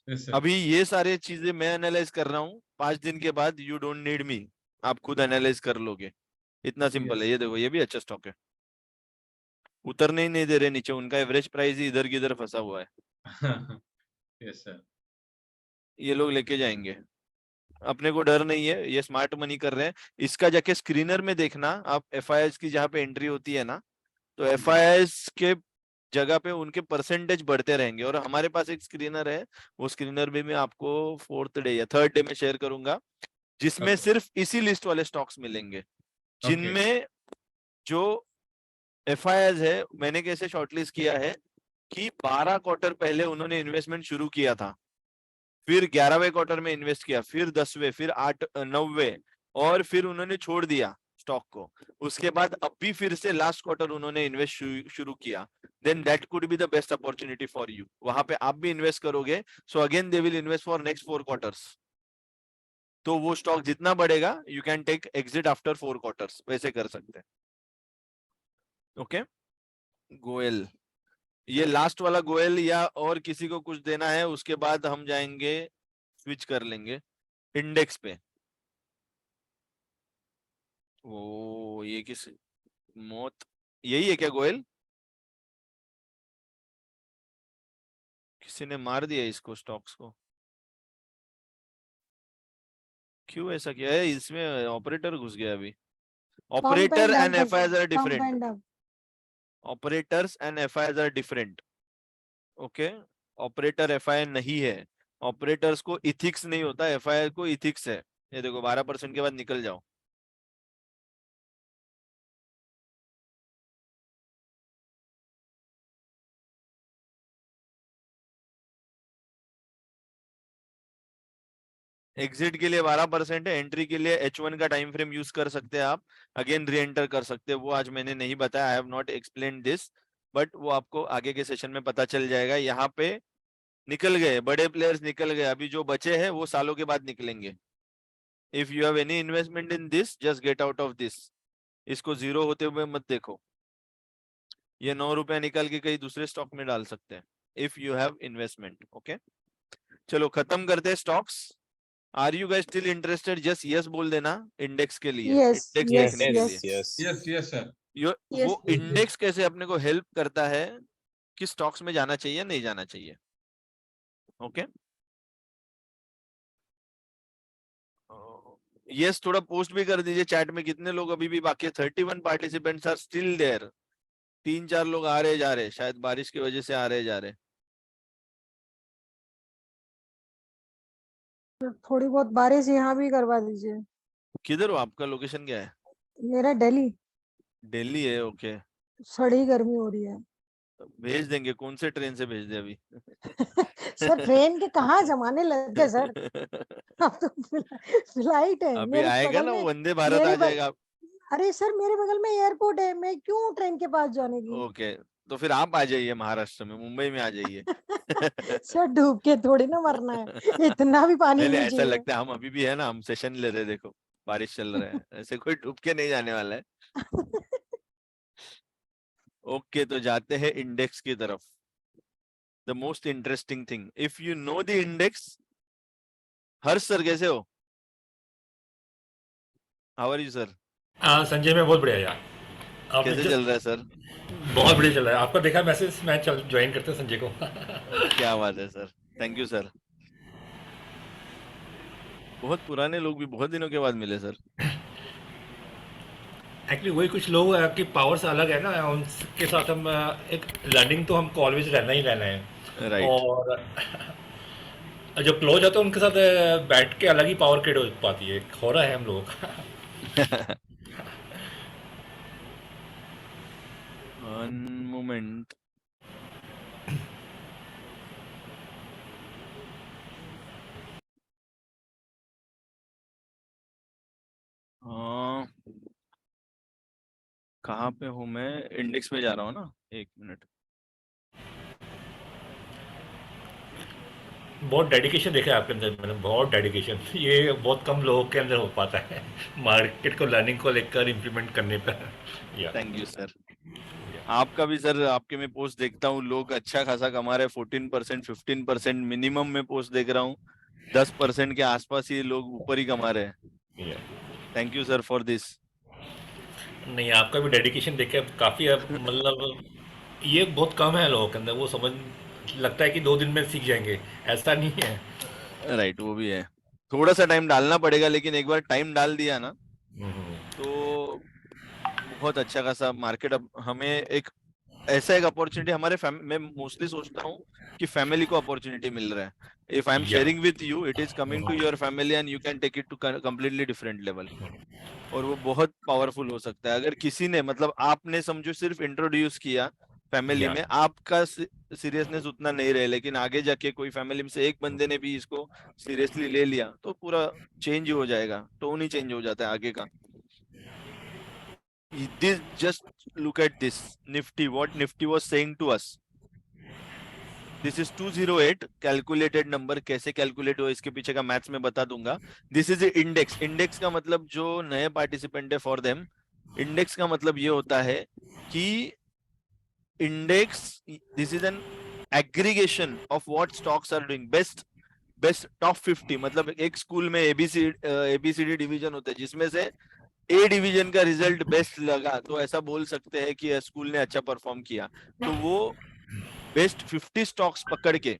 S4: Yes sir.
S2: अभी ये सारे चीजें मैं एनालाइज कर रहा हूँ, 5 दिन के बाद यू डोंट नीड मी, आप खुद एनालाइज कर लोगे, इतना सिंपल है। ये देखो, ये भी अच्छा स्टॉक है, उतरने ही नहीं दे रहे नीचे, उनका एवरेज प्राइस ही इधर की इधर फंसा हुआ है।
S4: Yes sir.
S2: ये लोग लेके जाएंगे, अपने को डर नहीं है, ये स्मार्ट मनी कर रहे हैं। इसका जाके स्क्रीनर में देखना आप, FIS की जहाँ पे एंट्री होती है ना, तो FIS के जगह पे उनके परसेंटेज बढ़ते रहेंगे। और हमारे पास एक स्क्रीनर है, वो स्क्रीनर भी मैं आपको 4th डे या 3rd डे में शेयर करूंगा, जिसमें
S4: Okay.
S2: सिर्फ इसी लिस्ट वाले स्टॉक्स मिलेंगे, जिनमें जो FIS है। मैंने कैसे शॉर्टलिस्ट किया है कि 12 क्वार्टर पहले उन्होंने इन्वेस्टमेंट शुरू किया था, फिर 11वें क्वार्टर में इन्वेस्ट किया, फिर 10वें, फिर 9वें, और फिर उन्होंने छोड़ दिया स्टॉक को। उसके बाद अब भी फिर से लास्ट क्वार्टर उन्होंने इन्वेस्ट शुरू किया। Then that could be the best opportunity for you, वहां पे आप भी इन्वेस्ट करोगे। So again they will invest for next 4 quarters. तो वो स्टॉक जितना बढ़ेगा, you can take exit after 4 quarters, वैसे कर सकते हैं। ओके, गोयल, ये लास्ट वाला गोयल, या और किसी को कुछ देना है, उसके बाद हम जाएंगे, स्विच कर लेंगे इंडेक्स पे। ओ, ये किस मौत, यही है क्या गोयल? किसी ने मार दिया इसको, स्टॉक्स को, क्यों ऐसा किया है? इसमें ऑपरेटर घुस गया अभी। Operator and FIs are different, operators and FIs are different. Okay, operator FI नहीं है, ऑपरेटर्स को इथिक्स नहीं होता, FI को इथिक्स है। ये देखो 12% के बाद निकल जाओ। एग्जिट के लिए 12% है, एंट्री के लिए H1 का टाइम फ्रेम यूज कर सकते हैं आप, अगेन री एंटर कर सकते हैं। वो आज मैंने नहीं बताया, I have not explain this, but वो आपको आगे के सेशन में पता चल जाएगा। यहाँ पे निकल गए बड़े प्लेयर्स, निकल गए, अभी जो बचे हैं वो सालों के बाद निकलेंगे। If you have any investment in this, just get out of this, इसको जीरो होते हुए मत देखो। ये 9 रुपया निकाल के कहीं दूसरे स्टॉक में डाल सकते हैं, if you have investment. Okay, चलो खत्म करते हैं stocks. Are you guys still interested? Just yes बोल देना इंडेक्स के लिए,
S1: Yes,
S2: इंडेक्स
S1: yes,
S2: देखने के लिए।
S8: yes.
S4: yes sir.
S1: Yes,
S2: वो इंडेक्स कैसे अपने को हेल्प करता है कि स्टॉक्स में जाना चाहिए नहीं जाना चाहिए। ओके यस, थोड़ा पोस्ट भी कर दीजिए चैट में कितने लोग अभी भी बाकी है। 31 पार्टिसिपेंट्स आर स्टिल देयर। 3-4 लोग आ रहे जा रहे, शायद बारिश की वजह से आ रहे जा रहे।
S1: थोड़ी बहुत बारिश यहाँ भी करवा दीजिए।
S2: किधर हो? आपका लोकेशन क्या है?
S1: मेरा दिल्ली,
S2: दिल्ली है, ओके।
S1: सड़ी गर्मी हो रही है।
S2: भेज देंगे, कौन से ट्रेन से भेज दे अभी?
S1: सर ट्रेन के कहाँ जमाने लग गए सर। अब तो फ्लाइट है
S2: अभी
S1: मेरे
S2: आएगा
S1: बगल
S2: ना,
S1: में।
S2: वंदे भारत
S1: मेरे
S2: आ जाएगा।
S1: अरे सर मेरे बगल में एयरपोर्ट है, मैं क्यों ट्रेन के पास जाने की।
S2: ओके तो फिर आप आ जाइए महाराष्ट्र में, मुंबई में आ जाइए।
S1: सर डूब के थोड़ी ना मरना है, इतना भी पानी
S2: नहीं
S1: नहीं
S2: ऐसा
S1: चाहिए।
S2: लगता है हम अभी भी है ना, हम सेशन ले रहे हैं, देखो बारिश चल रहा है, ऐसे कोई डूब के नहीं जाने वाला है। ओके तो जाते हैं इंडेक्स की तरफ। The most interesting thing, if you know the index. Harsh sir कैसे हो? How are you sir?
S9: Sanjay मैं बहुत बढ़िया यार। आपने
S2: कैसे चल रहा है सर?
S9: बहुत बढ़िया चल रहा है। आपका देखा मैसेज, मैं ज्वाइन करते हैं संजय को।
S2: क्या बात है सर, थैंक यू सर। बहुत पुराने लोग भी बहुत दिनों के बाद मिले सर।
S9: एक्चुअली वही कुछ लोग की पावर्स अलग है ना, उनके साथ हम एक लर्निंग तो हमको ऑलवेज रहना ही रहना है।
S2: राइट।
S9: और जो क्लोज होता है उनके साथ बैठ के अलग ही पावर क्रिएट हो पाती है, हो रहा है हम लोगों का।
S2: One moment. कहाँ पे हूँ मैं? इंडेक्स में जा रहा हूँ ना, एक मिनट।
S9: बहुत डेडिकेशन देखा है आपके अंदर मैंने, बहुत डेडिकेशन। ये बहुत कम लोगों के अंदर हो पाता है, मार्केट को लर्निंग को लेकर इम्प्लीमेंट करने पर। या
S2: थैंक यू सर। आपका भी सर, आपके में पोस्ट देखता हूँ लोग अच्छा खासा कमा रहे हैं। 14% 15% मिनिमम में पोस्ट देख रहा हूँ। 10% के आसपास ही लोग ऊपर ही कमा रहे हैं। Thank you sir for this.
S9: नहीं, आपका भी डेडिकेशन देखे काफ़ी, अब मतलब ये बहुत कम है लोगों के अंदर, वो समझ लगता है कि 2 दिन में सीख जाएंगे, ऐसा नहीं है।
S2: राइट, वो भी है। थोड़ा सा टाइम डालना पड़ेगा, लेकिन एक बार टाइम डाल दिया ना
S9: हम्म,
S2: तो बहुत अच्छा खासा मार्केट। अब हमें एक ऐसा एक अपॉर्चुनिटी हमारे मैं मोस्टली सोचता हूँ कि फैमिली को अपॉर्चुनिटी मिल रहा है। If I am
S9: yeah
S2: sharing with you, it is coming to your family and you can take it to completely different level. और वो बहुत पावरफुल हो सकता है अगर किसी ने, मतलब आपने समझो सिर्फ इंट्रोड्यूस किया फैमिली
S9: या
S2: में, आपका सीरियसनेस उतना नहीं रहे, लेकिन आगे जाके कोई फैमिली में से एक बंदे ने भी इसको सीरियसली ले लिया तो पूरा चेंज हो जाएगा, टोन ही चेंज हो जाता है आगे का। This just look at this Nifty. What Nifty was saying to us. This is 208 calculated number. कैसे कैलकुलेट हो इसके पीछे का मैथ्स में बता दूंगा। This is index. इंडेक्स का मतलब जो नए पार्टिसिपेंट है फॉर देम, इंडेक्स का मतलब ये होता है कि index this is an aggregation of what stocks are doing best top 50। मतलब एक स्कूल में एबीसीडी डिवीजन होता है जिसमें से ए डिवीजन का रिजल्ट बेस्ट लगा तो ऐसा बोल सकते हैं कि स्कूल ने अच्छा परफॉर्म किया। तो वो बेस्ट 50 स्टॉक्स पकड़ के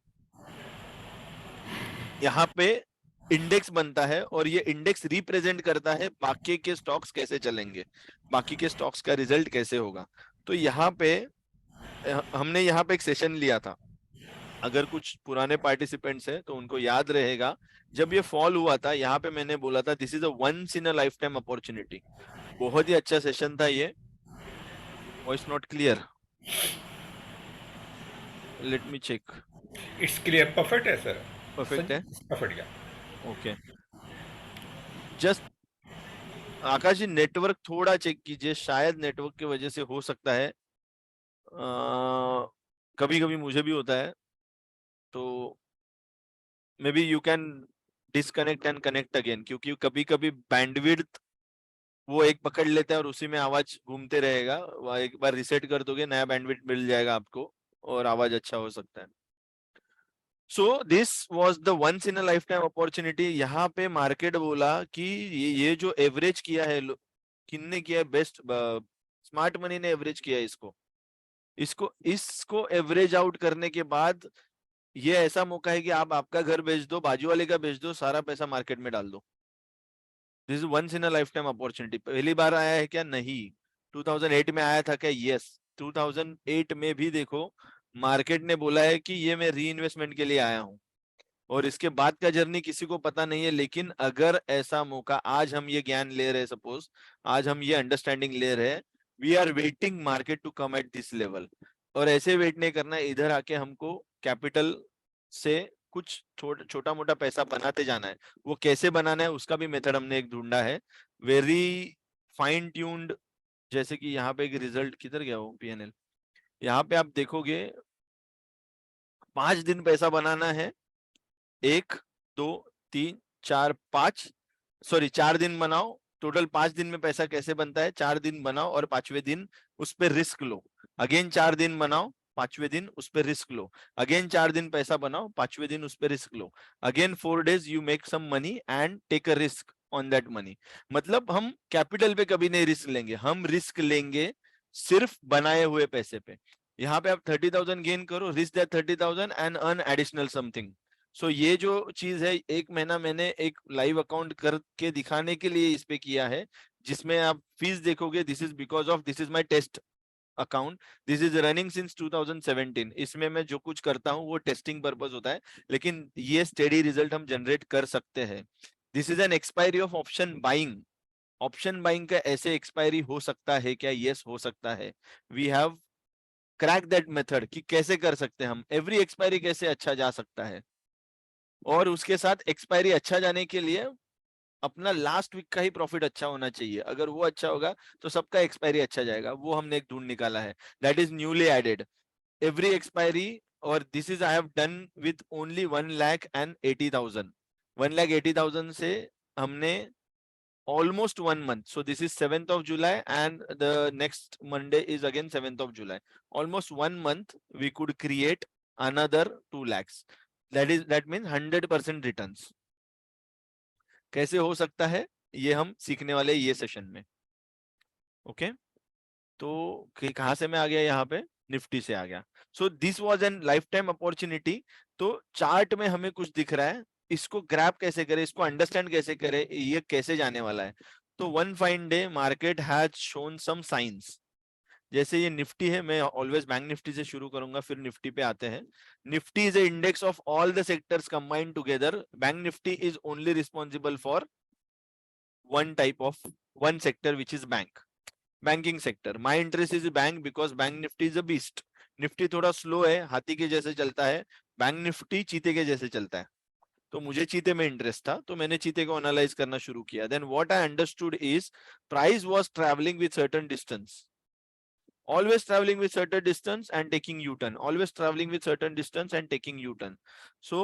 S2: यहाँ पे इंडेक्स बनता है, और ये इंडेक्स रिप्रेजेंट करता है बाकी के स्टॉक्स कैसे चलेंगे, बाकी के स्टॉक्स का रिजल्ट कैसे होगा। तो यहाँ पे हमने यहाँ पे एक सेशन लिया था। अगर कुछ पुराने पार्टिसिपेंट्स हैं तो उनको याद रहेगा, जब ये फॉल हुआ था यहाँ पे मैंने बोला था this is a once in a life time opportunity. बहुत ही अच्छा सेशन था ये। Voice not clear? Let me check.
S9: It's clear, perfect है सर।
S2: परफेक्ट है,
S9: perfect. Yeah
S2: okay. Just Akash ji network थोड़ा चेक कीजिए, शायद नेटवर्क की वजह से हो सकता है। कभी कभी मुझे भी होता है, तो may be you can disconnect and connect again, क्योंकि कभी कभी बैंडविड्थ वो एक पकड़ लेता है और उसी में आवाज घूमते रहेगा। एक बार रिसेट कर दोगे, नया बैंडविड्थ मिल जाएगा आपको और आवाज अच्छा हो सकता है। So this was the once in a life time opportunity. यहाँ पे मार्केट बोला कि ये जो एवरेज किया है, किन्ने किया है, बेस्ट स्मार्ट मनी ने एवरेज किया है इसको इसको एवरेज आउट करने के बाद ये ऐसा मौका है कि आप आपका घर बेच दो, बाजू वाले का बेच दो, सारा पैसा मार्केट में डाल दो। This is once in a life time opportunity. पहली बार आया है क्या? नहीं। 2008 में आया था क्या? यस। 2008 में भी देखो मार्केट ने बोला है कि ये मैं री इन्वेस्टमेंट के लिए आया हूं, और इसके बाद का जर्नी किसी को पता नहीं है। लेकिन अगर ऐसा मौका, आज हम ये ज्ञान ले रहे हैं, सपोज आज हम ये अंडरस्टैंडिंग ले रहे हैं, we are waiting market to come at this level. और ऐसे वेट नहीं करना है, इधर आके हमको कैपिटल से कुछ छोटा मोटा पैसा बनाते जाना है। वो कैसे बनाना है उसका भी मेथड हमने एक ढूंढा है, वेरी फाइन ट्यून्ड। जैसे कि यहाँ पे एक रिजल्ट, किधर गया वो पीएनएल, यहाँ पे आप देखोगे 5 दिन पैसा बनाना है, 1 2 3 4 5, सॉरी 4 दिन बनाओ। टोटल 5 दिन में पैसा कैसे बनता है? 4 दिन बनाओ और 5वें दिन उस पर रिस्क लो। अगेन 4 दिन बनाओ, 5वें दिन उस पर रिस्क लो। अगेन 4 दिन पैसा बनाओ, 5वें दिन उस पर रिस्क लो। Again 4 days you make some money and take a risk on that money. मतलब हम कैपिटल पे कभी नहीं रिस्क लेंगे, हम रिस्क लेंगे सिर्फ बनाए हुए पैसे पे। यहाँ पे आप 30,000 गेन करो, risk that 30,000 and earn additional something. So ये जो चीज है, 1 महीना मैंने एक लाइव अकाउंट करके दिखाने के लिए इस पे किया है, जिसमें आप फीस देखोगे, this is because of, this is my test account, this is running since 2017। इसमें मैं जो कुछ करता हूँ वो टेस्टिंग पर्पस होता है, लेकिन ये स्टेडी रिजल्ट हम जनरेट कर सकते हैं। This is N expiry of option buying. Option buying का ऐसे एक्सपायरी हो सकता है क्या? यस, हो सकता है। We have crack that method कि कैसे कर सकते हैं हम, एवरी एक्सपायरी कैसे अच्छा जा सकता है। और उसके साथ एक्सपायरी अच्छा जाने के लिए अपना लास्ट वीक का ही प्रॉफिट अच्छा होना चाहिए। अगर वो अच्छा होगा तो सबका एक्सपायरी अच्छा जाएगा। वो हमने एक ढूंढ निकाला है, that is newly added every expiry. और this is I have done with only 1,80,000। 1,80,000 से हमने almost 1 month. So this is 7th of July and the next Monday is again 7th of July. Almost 1 month we could create another 2 lakhs. That means 100% returns. कैसे हो सकता है ये हम सीखने वाले ये सेशन में। ओके, तो कहां से मैं आ गया? यहाँ पे निफ्टी से आ गया। सो this was an life time opportunity. तो चार्ट में हमें कुछ दिख रहा है, इसको ग्रैब कैसे करें, इसको अंडरस्टैंड कैसे करें, ये कैसे जाने वाला है। तो one fine day market has shown some science. जैसे ये निफ्टी है, मैं ऑलवेज बैंक निफ्टी से शुरू करूंगा, फिर निफ्टी पे आते हैं। Nifty is a index of all the sectors combined together. Bank Nifty is only responsible for one sector, which is banking sector. My interest is bank because bank nifty is a beast. Nifty थोड़ा slow है, हाथी के जैसे चलता है, bank Nifty चीते के जैसे चलता है। तो मुझे चीते में इंटरेस्ट था, तो मैंने चीते को एनालाइज करना शुरू किया। Then what I understood is price was travelling with certain distance, always traveling with certain distance and taking U-turn, always traveling with certain distance and taking U-turn. So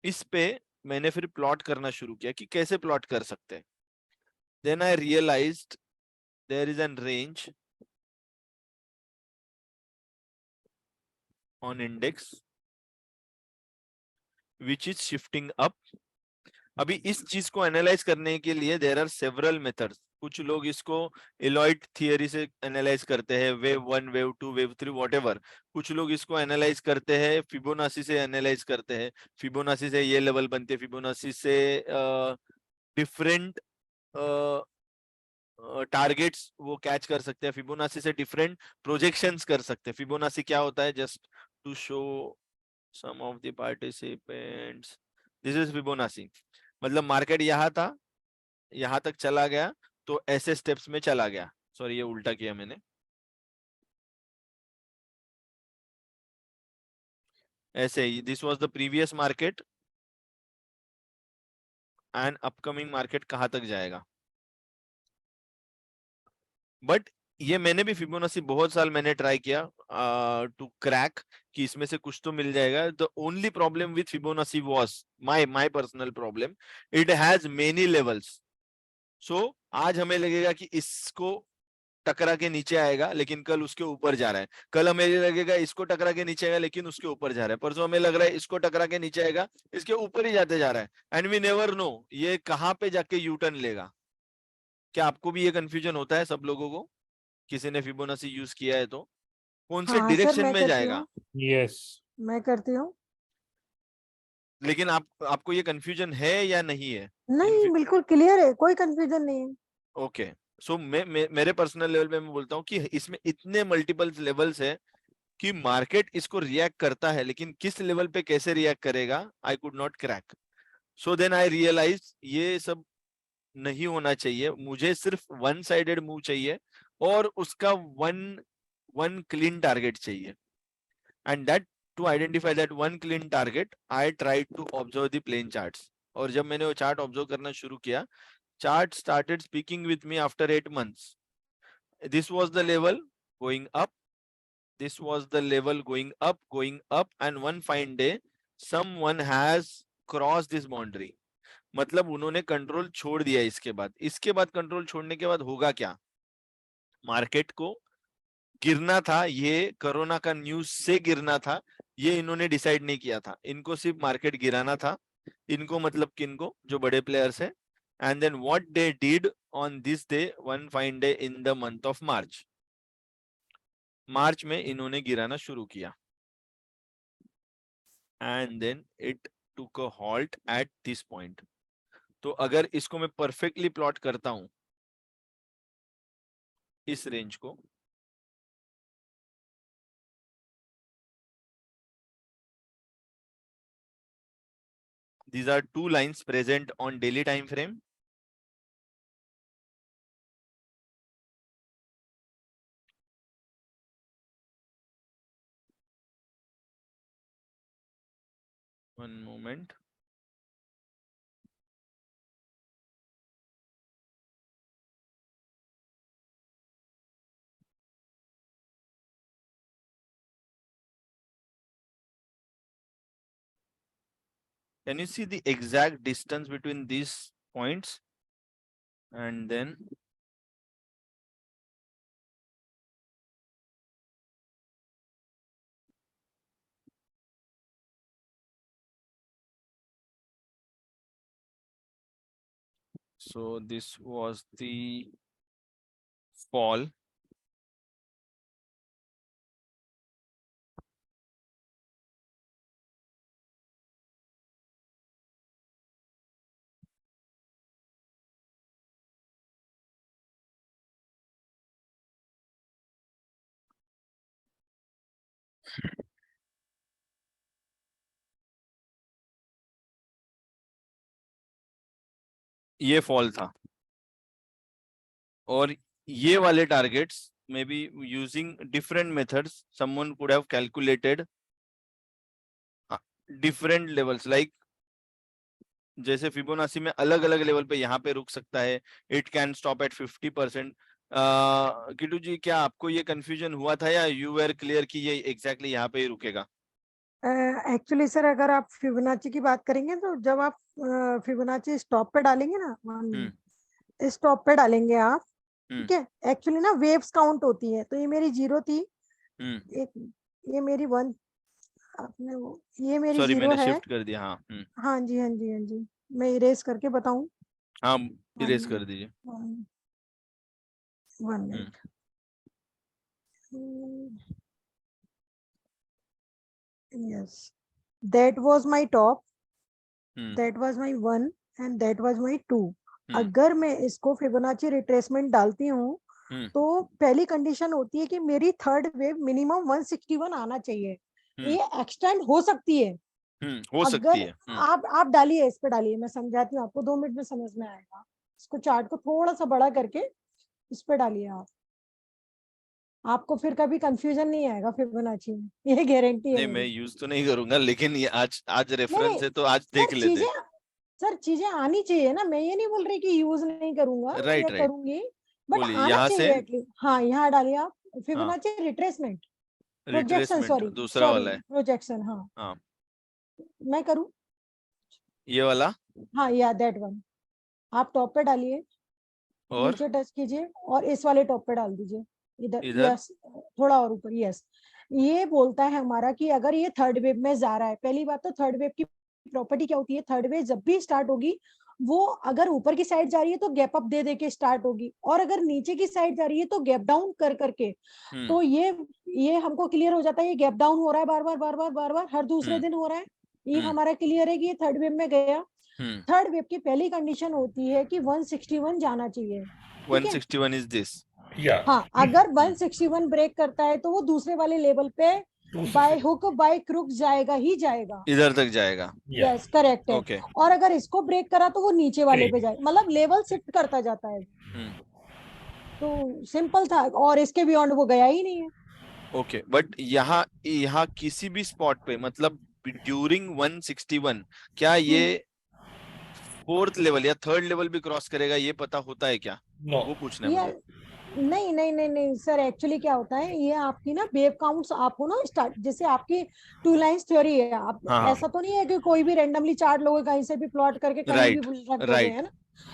S2: इस पे मैंने फिर प्लॉट करना शुरू किया कि कैसे प्लॉट कर सकते हैं। Then I realized there is an range on index which is shifting up. अभी इस चीज को एनालाइज करने के लिए देयर आर सेवरल मेथड्स। कुछ लोग इसको एलॉयड थियरी से एनालाइज करते हैं, वेव 1, वेव 2, वेव 3, व्हाटएवर। कुछ लोग इसको एनालाइज करते हैं, फिबोनाची से एनालाइज करते हैं। फिबोनाची से ये लेवल बनते हैं, फिबोनाची से डिफरेंट टारगेट्स वो कैच कर सकते हैं, फिबोनाची से डिफरेंट प्रोजेक्शंस कर सकते हैं। फिबोनाची क्या होता है? Just to show some of the participants, this is Fibonacci. मतलब मार्केट यहाँ था, यहाँ तक चला गया, तो ऐसे स्टेप्स में चला गया। सॉरी, ये उल्टा किया मैंने। ऐसे ही this was the previous market and upcoming market कहाँ तक जाएगा। बट ये मैंने भी फिबोनाची बहुत साल मैंने ट्राई किया टू क्रैक कि इसमें से कुछ तो मिल जाएगा। The only problem with Fibonacci was my personal problem, it has many levels. So आज हमें लगेगा कि इसको टकरा के नीचे आएगा लेकिन कल उसके ऊपर जा रहा है, कल हमें लगेगा इसको टकरा के नीचे आएगा लेकिन उसके ऊपर जा रहा है, परसों हमें लग रहा है इसको टकरा के नीचे आएगा इसके ऊपर ही जाते जा रहा है, एंड वी नेवर नो ये कहाँ पे जाके यू टर्न लेगा। क्या आपको भी ये कंफ्यूजन होता है सब लोगों को? किसी ने फिबोनाची यूज किया है तो कौन से
S1: हाँ सर,
S2: डायरेक्शन
S1: मैं
S2: में
S1: करती
S2: जाएगा?
S1: हूँ,
S5: Yes.
S1: मैं करती हूँ।
S2: लेकिन आपको ये कंफ्यूजन है या नहीं है?
S1: नहीं, बिल्कुल क्लियर है, कोई कंफ्यूजन नहीं है।
S2: ओके, सो मेरे पर्सनल लेवल पे मैं बोलता हूँ कि इसमें इतने मल्टीपल लेवल्स है कि मार्केट इसको रिएक्ट करता है, लेकिन किस लेवल पे कैसे रिएक्ट करेगा I could not crack. So then I realise ये सब नहीं होना चाहिए, मुझे सिर्फ वन साइडेड मूव चाहिए और उसका वन क्लीन टारगेट चाहिए, and that to identify that one clean target I try to observe the plain charts. और जब मैंने वो चार्ट ऑब्जर्व करना शुरू किया, chart started speaking with me after 8 months. This was the level going up, this was the level going up, and one fine day someone has crossed this boundary. मतलब उन्होंने control छोड़ दिया। इसके बाद control छोड़ने के बाद होगा क्या? मार्केट को गिरना था, ये कोरोना का न्यूज से गिरना था, ये इन्होंने डिसाइड नहीं किया था, इनको सिर्फ मार्केट गिराना था। इनको मतलब किनको? जो बड़े प्लेयर्स है। And then what they did on this day, one fine day in the month of March. मार्च में इन्होंने गिराना शुरू किया, and then it took a halt at this point. तो अगर इसको मैं परफेक्टली प्लॉट करता हूं इस रेंज को, these are two lines present on daily time frame. One moment. Can you see the exact distance between these points? And then so this was the fall. ये fall था, और ये वाले targets may be using different methods someone could have calculated different levels, like जैसे Fibonacci में अलग अलग level पे यहाँ पे रुक सकता है, it can stop at 50%। Kitu जी, क्या आपको ये कंफ्यूजन हुआ था या यू वेर क्लियर कि ये एग्जैक्टली यहाँ पे ही रुकेगा?
S1: एक्चुअली सर, अगर आप फिबोनाची की बात करेंगे तो जब आप फिबोनाची स्टॉप पे डालेंगे ना, स्टॉप पे डालेंगे आप, ठीक है, एक्चुअली ना वेव्स काउंट होती है, तो ये मेरी 0 थी, एक ये मेरी 1, आपने वो, ये मेरी 0 है।
S2: शिफ्ट कर दिया। हाँ
S1: हाँ जी, हाँ जी, हाँ जी, मैं इरेज करके बताऊं?
S2: हाँ, इरेज कर दीजिए।
S1: 1 minute. Yes, that was my top, that was my 1 and that was my 2. अगर मैं इसको फिबोनाची रिट्रेसमेंट डालती हूँ तो पहली कंडीशन होती है कि मेरी थर्ड वेव मिनिमम 161 आना चाहिए। ये एक्सटेंड हो सकती है,
S2: हो सकती है।
S1: आप डालिए, इस पे डालिए, मैं समझाती हूँ आपको, 2 मिनट में समझ में आएगा। इसको चार्ट को थोड़ा सा बड़ा करके इस पे डालिए आप, आपको फिर कभी कंफ्यूजन नहीं आएगा फिबोनाची में, ये गारंटी है।
S2: नहीं, मैं यूज तो नहीं करूंगा, लेकिन ये आज रेफरेंस है तो आज देख लेते हैं।
S1: सर चीजें आनी चाहिए ना, मैं ये नहीं बोल रही कि यूज नहीं करूंगा,
S2: राइट,
S1: करूंगी, बट आना
S2: यहाँ
S1: चाहिए एटलीस्ट। हाँ, यहाँ डालिए आप फिबोनाची रिट्रेसमेंट, प्रोजेक्शन, सॉरी
S2: दूसरा वाला है
S1: प्रोजेक्शन। हाँ, मैं करूँ
S2: ये वाला?
S1: हाँ, या दैट वन, आप टॉप पे डालिए।
S2: और
S1: नीचे टच कीजिए और इस वाले टॉप पे डाल दीजिए इधर।
S2: इधर?
S1: यस, थोड़ा और ऊपर। यस, ये बोलता है हमारा कि अगर ये थर्ड वेव में जा रहा है, पहली बात तो थर्ड वेव की प्रॉपर्टी क्या होती है, थर्ड वेव जब भी स्टार्ट होगी वो अगर ऊपर की साइड जा रही है तो गैप अप दे दे के स्टार्ट होगी, और अगर नीचे की साइड जा रही है तो गैप डाउन कर करके। तो ये हमको क्लियर हो जाता है, ये गैप डाउन हो रहा है बार बार बार बार बार बार, हर दूसरे दिन हो रहा है। ये हमारा क्लियर है कि ये थर्ड वेव में गया। थर्ड वेव की पहली कंडीशन होती है कि 161 जाना चाहिए, ठीक है।
S2: 161 इज दिस।
S9: या
S1: हाँ, अगर 161 ब्रेक करता है तो वो दूसरे वाले लेवल पे बाय हुक बाय क्रुक जाएगा ही जाएगा,
S2: इधर तक जाएगा।
S9: या
S1: यस करेक्ट है।
S2: ओके।
S1: और अगर इसको ब्रेक करा तो वो नीचे वाले पे जाएगा, मतलब लेवल शिफ्ट करता जाता है। तो सिंपल था, और इसके बियॉन्ड वो गया ही नहीं है।
S2: ओके, बट यहाँ यहाँ किसी भी स्पॉट पे मतलब ड्यूरिंग 161 क्या ये फोर्थ लेवल या थर्ड लेवल भी क्रॉस करेगा, ये पता होता है क्या?
S9: नो
S2: वो पूछना है
S1: ये
S2: मुझे।
S1: नहीं नहीं नहीं नहीं सर, एक्चुअली क्या होता है, ये आपकी ना वेव काउंट्स आपको ना स्टार्ट, जैसे आपकी टू लाइंस थ्योरी है, आप
S2: हाँ
S1: ऐसा तो नहीं है कि कोई भी रेंडमली चार्ट लोगे कहीं से भी प्लॉट करके कहीं भी
S2: राइट
S1: रख दोगे,
S2: राइट
S1: है ना।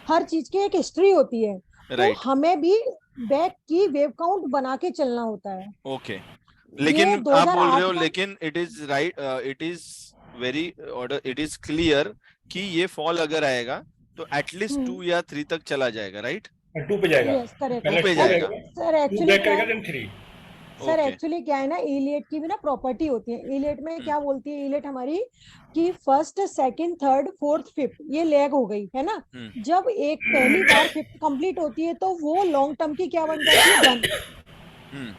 S1: हर चीज की एक हिस्ट्री होती है, तो
S2: राइट
S1: हमें भी बैक की वेव काउंट बना के चलना होता है।
S2: ओके।
S1: ये
S2: लेकिन आप बोल रहे
S1: 2008
S2: हो,
S1: का
S2: लेकिन it is right, it is very order, it is clear कि ये फॉल अगर आएगा तो एटलीस्ट 2 या 3 तक चला जाएगा, राइट?
S9: 2 पे जाएगा,
S1: यस करेक्ट।
S9: पहले
S2: पे
S9: 2
S2: जाएगा।
S9: रहेगा,
S1: सर
S9: 2
S1: एक्चुअली
S9: ब्रेक
S1: क्या
S9: करेगा
S1: है,
S9: देन 3।
S1: Sir
S2: okay.
S1: एक्चुअली क्या है ना, इलियट की भी ना प्रॉपर्टी होती है। इलियट में क्या बोलती है इलियट हमारी, कि first second third fourth fifth ये लेग हो गई है ना। जब एक पहली बार फिफ्थ कंप्लीट होती है तो वो लॉन्ग टर्म की क्या बन जाती है, 1,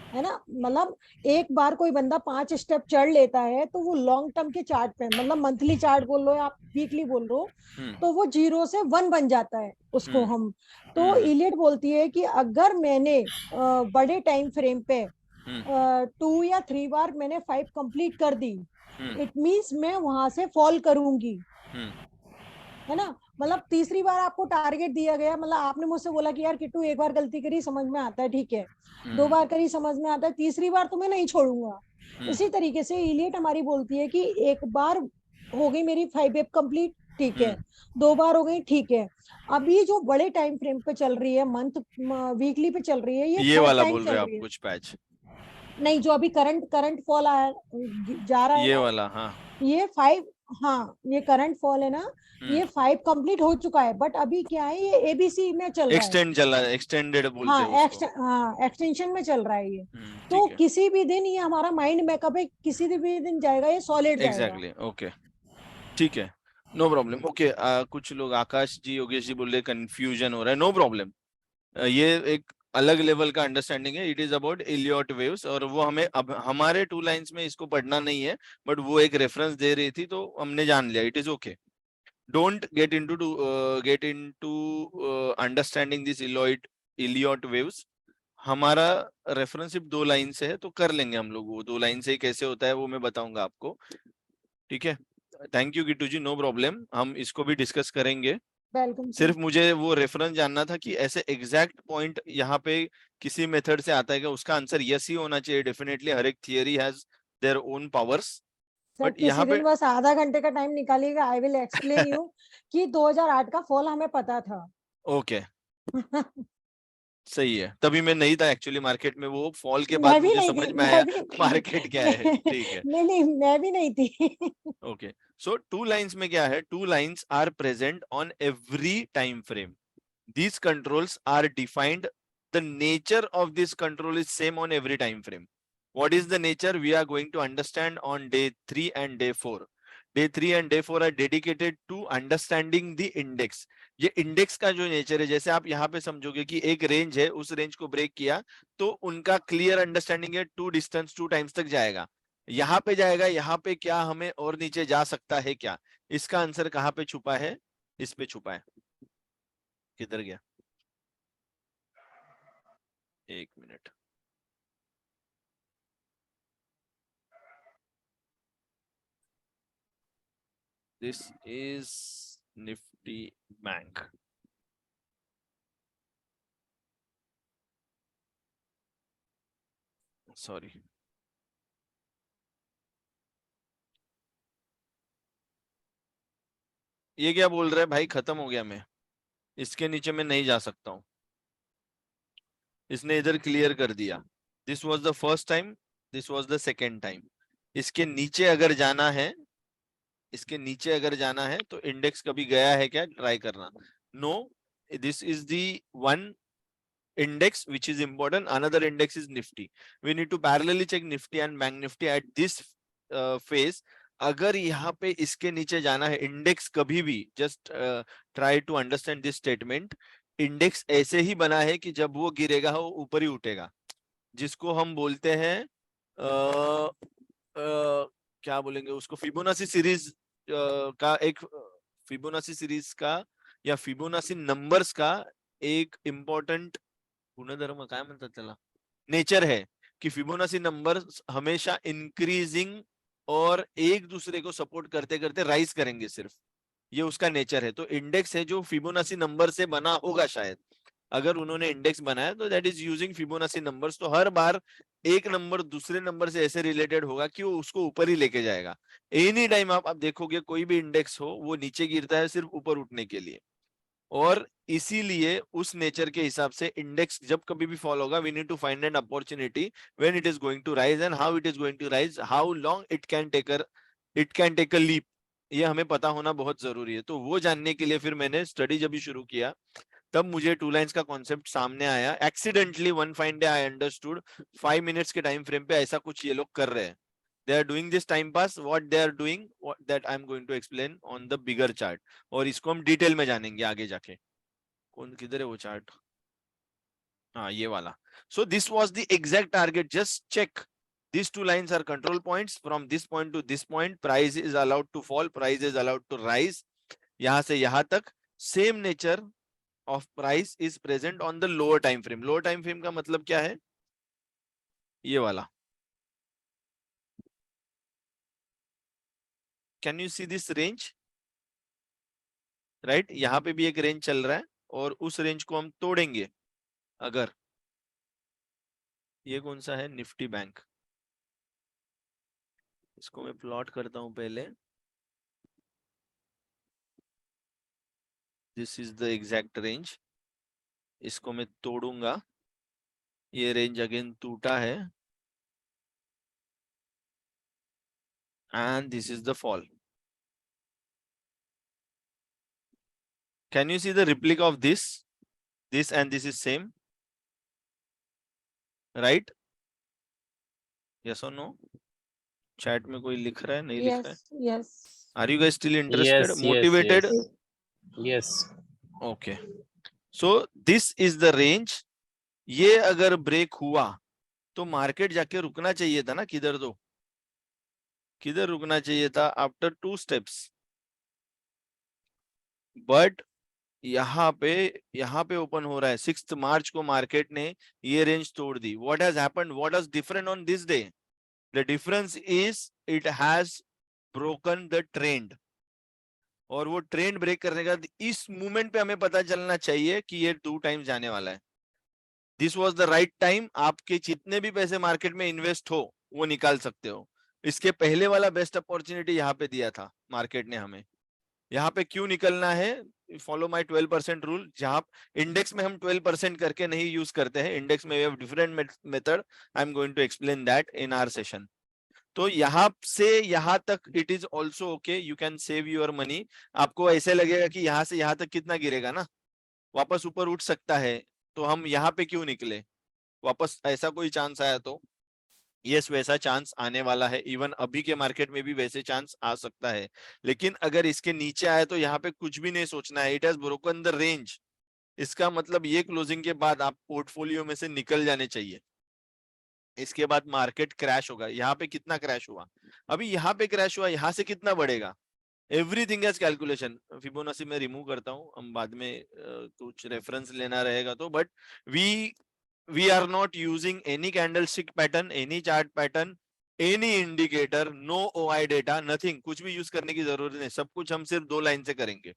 S1: है ना। मतलब एक बार कोई बंदा 5 स्टेप चढ़ लेता है तो वो लॉन्ग टर्म के चार्ट पे, मतलब मंथली चार्ट बोल लो या आप वीकली बोल लो, तो वो 0 से 1 बन जाता है उसको हम। तो इलियट बोलती है कि अगर मैंने बड़े टाइम फ्रेम पे 2 या 3 बार मैंने 5 कंप्लीट कर दी, इट मींस मैं वहां से फॉल करूंगी, है ना। मतलब तीसरी बार आपको टारगेट दिया गया, मतलब आपने मुझसे बोला कि यार किट्टू एक बार गलती करी समझ में आता है, ठीक है, 2 बार करी समझ में आता है, तीसरी बार तो मैं नहीं छोड़ूंगा। इसी तरीके से इलियट हमारी बोलती है कि एक बार हो गई मेरी 5 वेब कंप्लीट, ठीक है, 2 बार हो गई, ठीक है, अभी जो बड़े टाइम फ्रेम पे चल रही है, मंथ वीकली पे चल रही है, ये
S2: ये
S1: थर्ड
S2: वाला
S1: टाइम
S2: बोल
S1: चल
S2: रहे हो
S1: रही
S2: आप,
S1: है।
S2: कुछ पैच?
S1: नहीं, जो अभी करंट करंट फॉल आया जा रहा है
S2: ये
S1: ना,
S2: वाला, हाँ।
S1: ये 5, हाँ ये करंट फॉल है ना, ये 5 कंप्लीट हो चुका है, बट अभी क्या है, ये एबीसी में चल रहा है।
S2: एक्सटेंड चल रहा है, एक्सटेंडेड बोलते
S1: हाँ
S2: हैं उसको।
S1: हाँ एक्सटेंशन में चल रहा है ये। तो
S2: ठीक है,
S1: किसी भी दिन ये हमारा माइंड मेकअप है, किसी भी दिन जाएगा ये सॉलिड जाएगा।
S2: एग्जैक्टली ओके, ठीक है, नो प्रॉब्लम। ओके, कुछ लोग आकाश जी, योगेश जी बोल रहे कंफ्यूजन हो रहा है, नो प्रॉब्लम। ये एक अलग लेवल का अंडरस्टैंडिंग है, it is about Elliott waves, और वो हमें अब हमारे 2 लाइंस में इसको पढ़ना नहीं है, बट वो एक रेफरेंस दे रही थी तो हमने जान लिया, it is okay. Don't get into understanding this Elliott waves. हमारा रेफरेंस सिर्फ 2 लाइन से है, तो कर लेंगे हम लोग, वो 2 लाइन से ही कैसे होता है वो मैं बताऊंगा आपको, ठीक है। Thank you Gittu ji, no problem, हम इसको भी डिस्कस करेंगे।
S1: वेलकम
S2: सिर्फ मुझे वो रेफरेंस जानना था कि ऐसे एग्जैक्ट पॉइंट यहाँ पे किसी मेथड से आता है क्या? उसका आंसर यस ही होना चाहिए, डेफिनेटली हर एक theory has their own powers,
S1: sir,
S2: but
S1: किसी
S2: यहाँ पे
S1: दिन बस आधा घंटे का टाइम निकालिएगा, आई विल एक्सप्लेन यू कि 2008 का फॉल हमें पता था।
S2: ओके सही है, तभी मैं नहीं था एक्चुअली मार्केट में, वो फॉल के बाद
S1: मैं भी
S2: मुझे
S1: नहीं
S2: समझ
S1: थी,
S2: में आया मार्केट क्या है, ठीक है।
S1: नहीं नहीं मैं भी नहीं थी।
S2: ओके, सो 2 लाइंस में क्या है, 2 lines are present on every time frame, these controls are defined, the nature of this control is same on every time frame. What is the nature we are going to understand on day 3 and day 4. Day 3 and day 4 are dedicated to understanding the index. ये index का जो nature है, जैसे आप यहाँ पे समझोगे कि एक रेंज है, उस रेंज को ब्रेक किया तो उनका क्लियर अंडरस्टैंडिंग है 2 डिस्टेंस 2 टाइम्स तक जाएगा, यहाँ पे जाएगा, यहाँ पे क्या हमें और नीचे जा सकता है क्या? इसका आंसर कहाँ पे छुपा है? इस पे छुपा है। किधर गया? एक minute, this is Nifty bank, sorry, ये क्या बोल रहा है भाई, खत्म हो गया मैं, इसके नीचे मैं नहीं जा सकता हूं, इसने इधर क्लियर कर दिया। This was the first time, this was the second time. इसके नीचे अगर जाना है, इसके नीचे अगर जाना है तो इंडेक्स कभी गया है क्या, ट्राई करना। No, this is the one index which is important. Another index is Nifty. We need to parallelly check Nifty and Bank Nifty at this phase. अगर यहाँ पे इसके नीचे जाना है इंडेक्स कभी भी, just try to understand this statement. Index ऐसे ही बना है कि जब वो गिरेगा वो ऊपर ही उठेगा, जिसको हम बोलते हैं क्या बोलेंगे उसको, फिबोनाची सीरीज का एक, फिबोनाची सीरीज का या फिबोनाची नंबर्स का एक इम्पॉर्टंट गुणधर्म काय म्हणतात त्याला, नेचर है कि फिबोनाची नंबर हमेशा इंक्रीजिंग और एक दूसरे को सपोर्ट करते करते राइज करेंगे सिर्फ, ये उसका नेचर है। तो इंडेक्स है जो फिबोनाची नंबर से बना होगा शायद, अगर उन्होंने इंडेक्स बनाया तो that is using Fibonacci numbers. तो हर बार एक नंबर दूसरे नंबर से ऐसे रिलेटेड होगा कि वो उसको ऊपर ही लेके जाएगा। एनी टाइम आप देखोगे कोई भी इंडेक्स हो वो नीचे गिरता है सिर्फ ऊपर उठने के लिए, और इसीलिए उस नेचर के हिसाब से इंडेक्स जब कभी भी फॉल होगा, we need to find an opportunity when it is going to rise and how it is going to rise, how long it can take a leap, ये हमें पता होना बहुत जरूरी है। तो वो जानने के लिए फिर मैंने स्टडी जब भी शुरू किया तब मुझे टू लाइंस का कॉन्सेप्ट सामने आया। Accidentally one fine day I understood 5 minutes के टाइम फ्रेम पे ऐसा कुछ ये लोग कर रहे हैं। They are doing this time pass, what they are doing, what that I am going to explain on the bigger chart, और इसको हम डिटेल में जानेंगे आगे जाके। कौन किधर है वो चार्ट, हाँ ये वाला। So this was the exact target, just check these two lines are control points. From this point to this point price is allowed to fall, price is allowed to rise, यहाँ से यहाँ तक same nature of price is present on the lower time frame। lower time frame का मतलब क्या है, ये वाला। Can you see this range, right यहाँ पे भी एक रेंज चल रहा है और उस रेंज को हम तोड़ेंगे अगर, ये कौन सा है, निफ्टी बैंक, इसको मैं प्लॉट करता हूं पहले। This is the exact range, इसको मैं तोड़ूंगा, ये रेंज अगेन टूटा है and this is the fall. Can you see the रिप्लिक of this and this is same, right, yes और नो? चैट में कोई लिख रहा है, नहीं लिख रहा है?
S1: yes.
S2: Are you guys still interested, motivated?
S8: Yes.
S2: Okay, so this is the range. ये अगर ब्रेक हुआ तो मार्केट जाके रुकना चाहिए था ना, किधर, तो किधर रुकना चाहिए था, आफ्टर 2 स्टेप्स, बट यहाँ पे ओपन हो रहा है। 6 मार्च को मार्केट ने ये रेंज तोड़ दी। What has happened, what was different on this day? The difference is it has broken the trend, और वो ट्रेंड ब्रेक करने का इस मूवमेंट पे हमें पता चलना चाहिए कि ये 2 टाइम्स जाने वाला है। This was the right time, आपके जितने भी पैसे मार्केट में इन्वेस्ट हो वो निकाल सकते हो। इसके पहले वाला बेस्ट अपॉर्चुनिटी यहाँ पे दिया था मार्केट ने हमें। यहाँ पे क्यों निकलना है, फॉलो माय 12% रूल, जहां इंडेक्स में हम 12% करके नहीं यूज करते हैं, इंडेक्स में we have different method, I am going to explain that in our session. तो यहाँ से यहाँ तक it is also okay, you can save your money. आपको ऐसे लगेगा कि यहाँ से यहाँ तक कितना गिरेगा ना, वापस ऊपर उठ सकता है, तो हम यहाँ पे क्यों निकले वापस, ऐसा कोई चांस आया तो यस, वैसा चांस आने वाला है। इवन अभी के मार्केट में भी वैसे चांस आ सकता है, लेकिन अगर इसके नीचे आए तो यहाँ पे कुछ भी नहीं सोचना है, it has broken the range. इसका मतलब ये क्लोजिंग के बाद आप पोर्टफोलियो में से निकल जाने चाहिए। इसके बाद मार्केट क्रैश होगा। यहाँ पे कितना क्रैश हुआ, अभी यहाँ पे क्रैश हुआ, यहाँ से कितना बढ़ेगा, एवरीथिंग एज कैलकुलेशन। फिबोनाची में रिमूव करता हूँ, हम बाद में कुछ रेफरेंस लेना रहेगा तो, but we are not using any candlestick pattern, any chart pattern, any indicator, no OI data, nothing, कुछ भी यूज करने की जरूरत नहीं, सब कुछ हम सिर्फ 2 लाइन से करेंगे।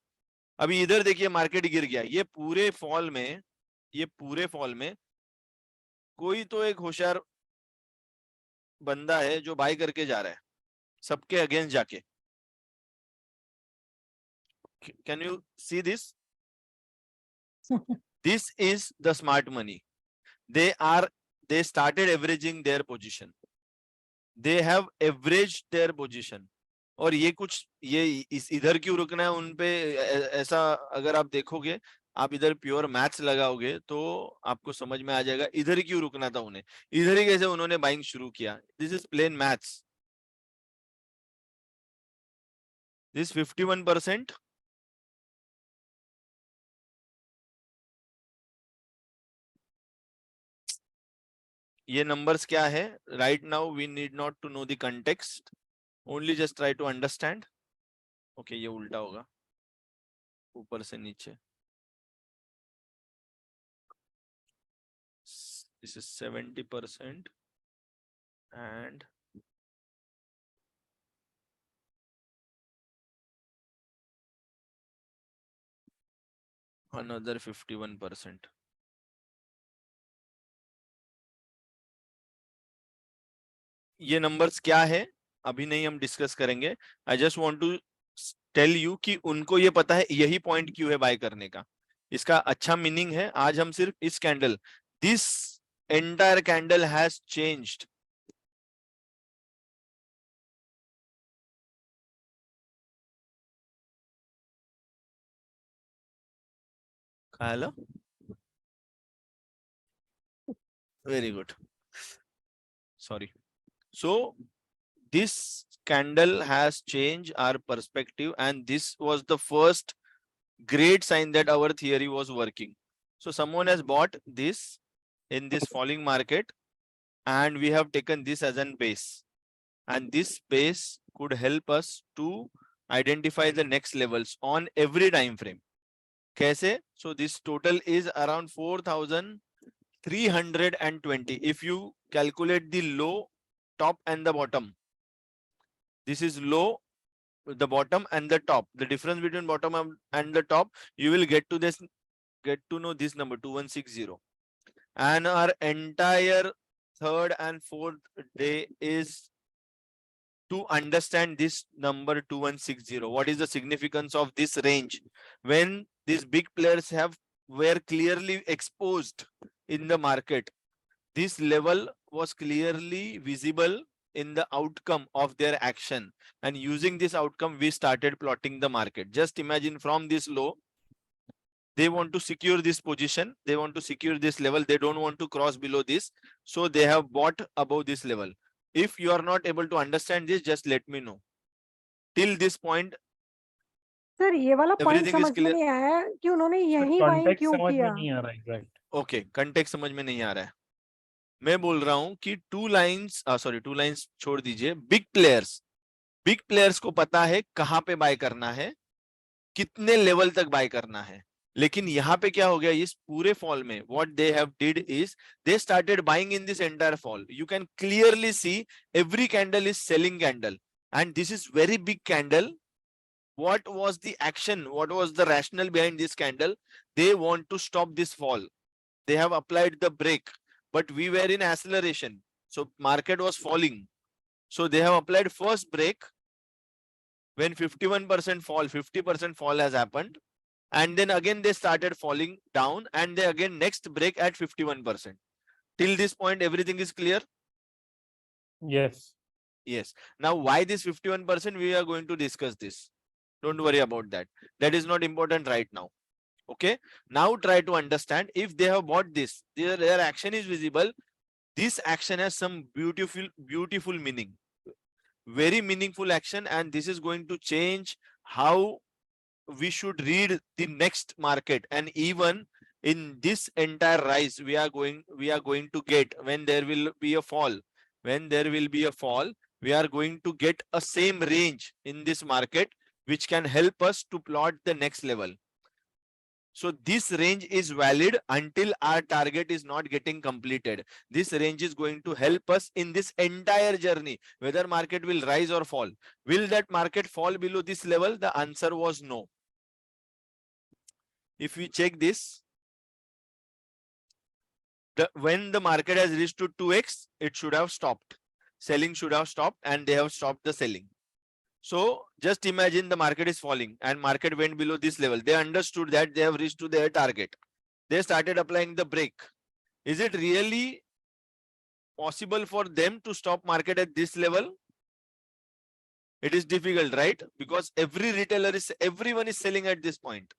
S2: अभी इधर देखिए मार्केट गिर गया, ये पूरे फॉल में कोई तो एक होशियार बंदा है जो बाय करके जा रहा है सबके अगेंस्ट जाके। Can you see this, This is the smart money. They started averaging their position. They have averaged their position. और ये इधर क्यों रुकना है उनपे, ऐसा अगर आप देखोगे, आप इधर प्योर मैथ्स लगाओगे तो आपको समझ में आ जाएगा इधर क्यों रुकना था उन्हें, इधर ही कैसे उन्होंने बाइंग शुरू किया. This is plain maths. This 51%. ये नंबर्स क्या है? Right now we need not to know the context, only just try to understand. Okay, ये उल्टा होगा, ऊपर से नीचे. This is 70% and another 51%. ये नंबर्स क्या है अभी नहीं हम डिस्कस करेंगे. I just want to tell you कि उनको ये पता है यही पॉइंट क्यों है बाय करने का. इसका अच्छा मीनिंग है. आज हम सिर्फ इस candle, this entire candle has changed. Hello, very good, sorry. So this candle has changed our perspective, and this was the first great sign that our theory was working. So someone has bought this in this falling market, and we have taken this as an base, and this base could help us to identify the next levels on every time frame. Kaise? So this total is around 4,320. If you calculate the low, top and the bottom, this is low, the bottom and the top, the difference between bottom and the top, you will get to know this number 2160. And our entire third and fourth day is to understand this number 2160. What is the significance of this range? When these big players were clearly exposed in the market, this level was clearly visible in the outcome of their action, and using this outcome we started plotting the market. Just imagine, from this low they want to secure this position, they want to secure this level, they don't want to cross below this, so they have bought above this level. If you are not able to understand this, just let me know. Till this point
S1: sir ये वाला point
S2: everything is
S1: समझ में
S2: clear.
S1: नहीं आया कि उन्होंने यही buying
S5: context
S1: क्यों
S5: समझ में
S1: किया.
S5: नहीं आ रहा एग्जैक्ट.
S2: ओके, कंटेक्स्ट समझ में नहीं आ रहा है. मैं बोल रहा हूं कि टू लाइंस छोड़ दीजिए. बिग प्लेयर्स को पता है कहां पे बाय करना है, कितने लेवल तक बाय करना है. लेकिन यहाँ पे क्या हो गया, इस पूरे फॉल में what they have did is they started buying in this entire fall. You can clearly see every candle is selling candle, and this is very big candle. What was the action? What was the rationale behind this candle? They want to stop this fall. They have applied the brake, but we were in acceleration. So market was falling. So they have applied first brake when 51% fall, 50% fall has happened. And then again they started falling down, and they again next brake at 51%. Till this point, everything is clear?
S5: Yes.
S2: Yes. Now why this 51%? We are going to discuss this. Don't worry about that. That is not important right now. Okay. Now try to understand, if they have bought this, their action is visible. This action has some beautiful meaning. Very meaningful action, and this is going to change how we should read the next market. And even in this entire rise, we are going to get, when there will be a fall, we are going to get a same range in this market, which can help us to plot the next level. So this range is valid until our target is not getting completed. This range is going to help us in this entire journey, whether market will rise or fall. Will that market fall below this level? The answer was no. If we check this, when the market has reached to 2x, it should have stopped. Selling should have stopped, and they have stopped the selling. So just imagine the market is falling and market went below this level. They understood that they have reached to their target. they started applying the brake. Is it really possible for them to stop market at this level? It is difficult, right? Because everyone is selling at this point.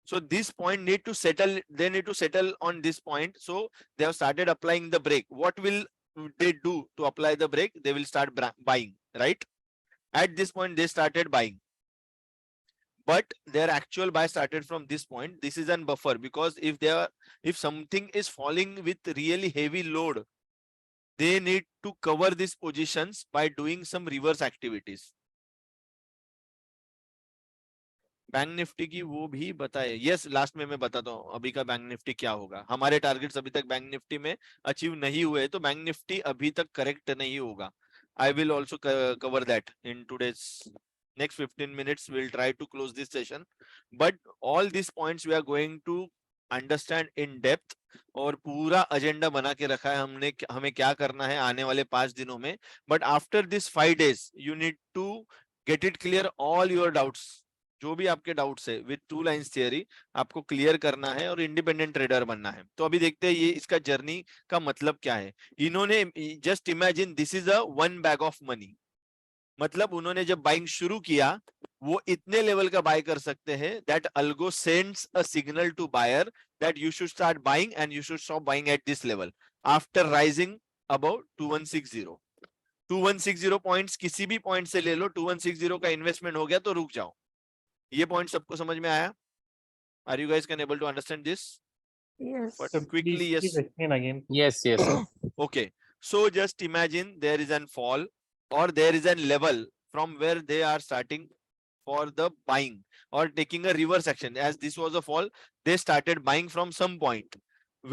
S2: So this point need to settle, they need to settle on this point. So they have started applying the brake. What will they do to apply the brake? They will start buying, right? At this point, they started buying. But their actual buy started from this point. This is an buffer, because if something is falling with really heavy load, they need to cover these positions by doing some reverse activities. Bank Nifty की वो भी बताए. Yes, last में मैं बताता हूँ अभी का बैंक निफ्टी क्या होगा. हमारे टारगेट्स अभी तक बैंक निफ्टी में अचीव नहीं हुए, तो बैंक निफ्टी अभी तक करेक्ट नहीं होगा. I will also cover that in today's next 15 minutes. We'll try to close this session, but all these points we are going to understand in depth. और पूरा एजेंडा बना के रखा है हमने, हमें क्या करना है आने वाले 5 दिनों में. But after this 5 days, you need to get it clear all your doubts. जो भी आपके डाउट्स है विद 2 लाइंस थियरी आपको क्लियर करना है और इंडिपेंडेंट ट्रेडर बनना है. तो अभी देखते हैं ये इसका जर्नी का मतलब क्या है. इन्होंने just imagine this is a 1 bag of money. मतलब उन्होंने जब बाइंग शुरू किया, वो इतने लेवल का बाय कर सकते हैं that algo sends a signal to buyer that you should start buying and you should stop buying at this level after rising about 2160. 2160 points किसी भी पॉइंट से ले लो, 2160 का इन्वेस्टमेंट हो गया तो रुक जाओ. ये पॉइंट सबको समझ में आया? Are you guys can able to understand this?
S1: Yes.
S2: But quickly, yes.
S5: Please explain again.
S8: Yes, yes.
S2: Okay. So just imagine there is an fall or there is an level from where they are starting for the buying or taking a reverse action. As this was a fall, they started buying from some point.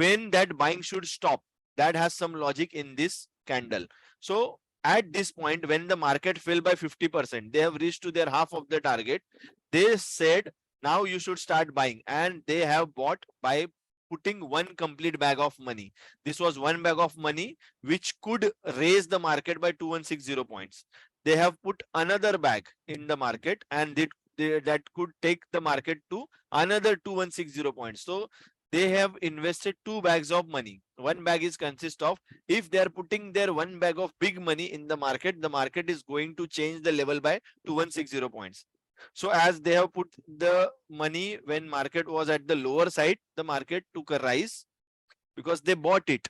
S2: When that buying should stop, that has some logic in this candle. So at this point, when the market fell by 50%, they have reached to their half of the target. They said, now you should start buying, and they have bought by putting 1 complete bag of money. This was 1 bag of money which could raise the market by 2160 points. They have put another bag in the market, and that could take the market to another 2160 points. So they have invested 2 bags of money. 1 bag is consist of, if they are putting their 1 bag of big money in the market is going to change the level by 2160 points. So as they have put the money when market was at the lower side, the market took a rise because they bought it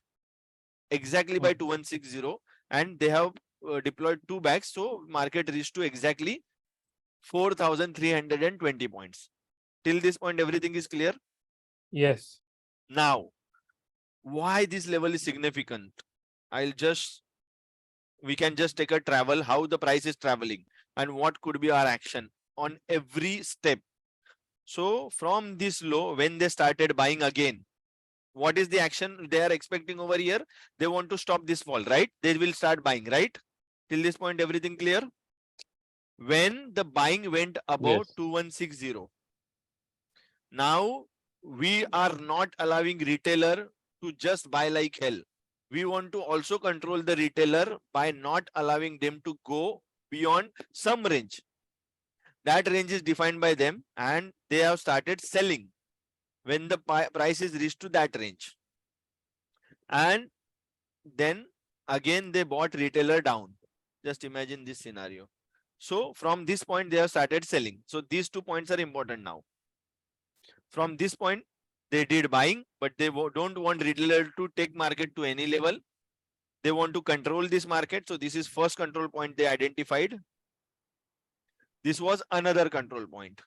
S2: exactly by 2160, and they have deployed 2 bags. So market reached to exactly 4,320 points. Till this point, everything is clear?
S5: Yes.
S2: Now, why this level is significant? We can just take a travel, how the price is traveling and what could be our action on every step. So from this low, when they started buying again, what is the action they are expecting over here? They want to stop this fall, right? They will start buying, right? Till this point, everything clear? When the buying went above 2160, now we are not allowing retailer to just buy like hell. We want to also control the retailer by not allowing them to go beyond some range. That range is defined by them, and they have started selling when the price is reached to that range. And then again they bought retailer down. Just imagine this scenario. So from this point they have started selling. So these 2 points are important now. From this point they did buying, but they don't want retailer to take market to any level. They want to control this market. So this is first control point they identified. This was another control point.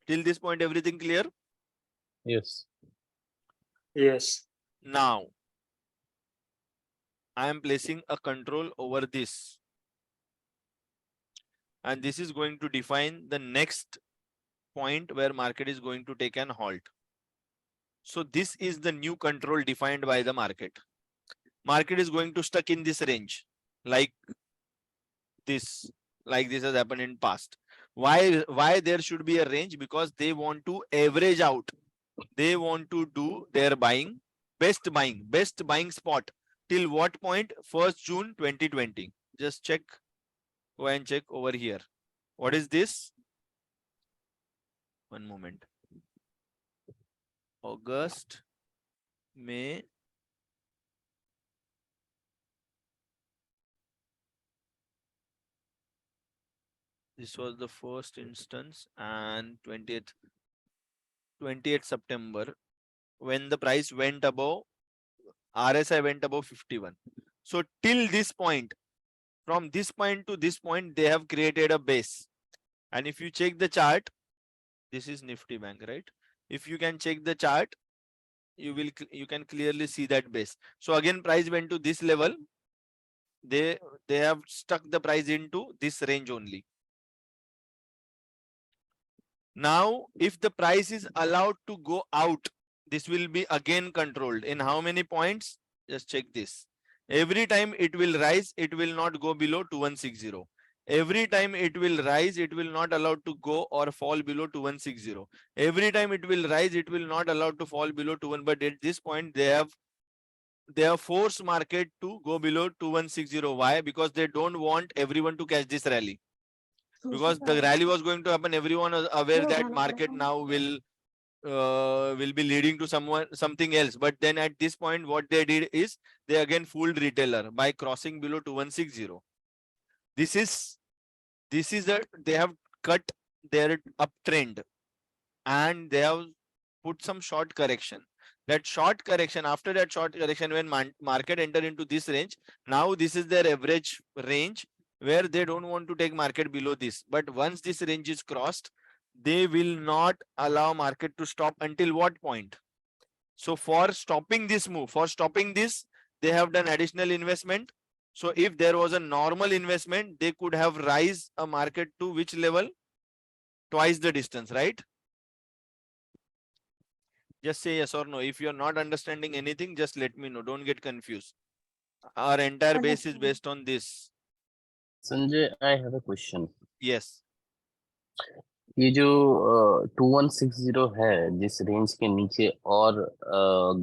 S2: Till this point, everything clear?
S5: Yes. Yes.
S2: Now, I am placing a control over this. And this is going to define the next point where market is going to take an halt. So this is the new control defined by the market. Market is going to stuck in this range like this has happened in past. Why there should be a range? Because they want to average out. They want to do their buying, best buying spot till what point? 1st June 2020. Just check. Go and check over here. What is this? One moment. August, May, this was the first instance, and 20th September, when the price went above, RSI went above 51. So till this point, from this point to this point, they have created a base. And if you check the chart, this is Nifty Bank, right? If you can check the chart, you can clearly see that base. So again, price went to this level. They have stuck the price into this range only. Now, if the price is allowed to go out, this will be again controlled. In how many points? Just check this. Every time it will rise, it will not go below 2160. Every time it will rise, it will not allowed to go or fall below 2160. Every time it will rise, it will not allowed to fall below 21. But at this point, they have forced market to go below 2160. Why? Because they don't want everyone to catch this rally. Because the rally was going to happen, everyone was aware that market now will be leading to something else. But then at this point, what they did is they again fooled retailer by crossing below 2160. This is they have cut their uptrend and they have put some short correction. That short correction, after that short correction, when market entered into this range, now this is their average range, where they don't want to take market below this. But once this range is crossed, they will not allow market to stop until what point? So for stopping this move, for stopping this, they have done additional investment. So if there was a normal investment, they could have raised a market to which level? Twice the distance, right? Just say yes or no. If you're not understanding anything, just let me know. Don't get confused. Our entire base is based on this.
S8: Sanjay, I have a question.
S2: Yes.
S8: ये जो 2160 है, जिस range के नीचे और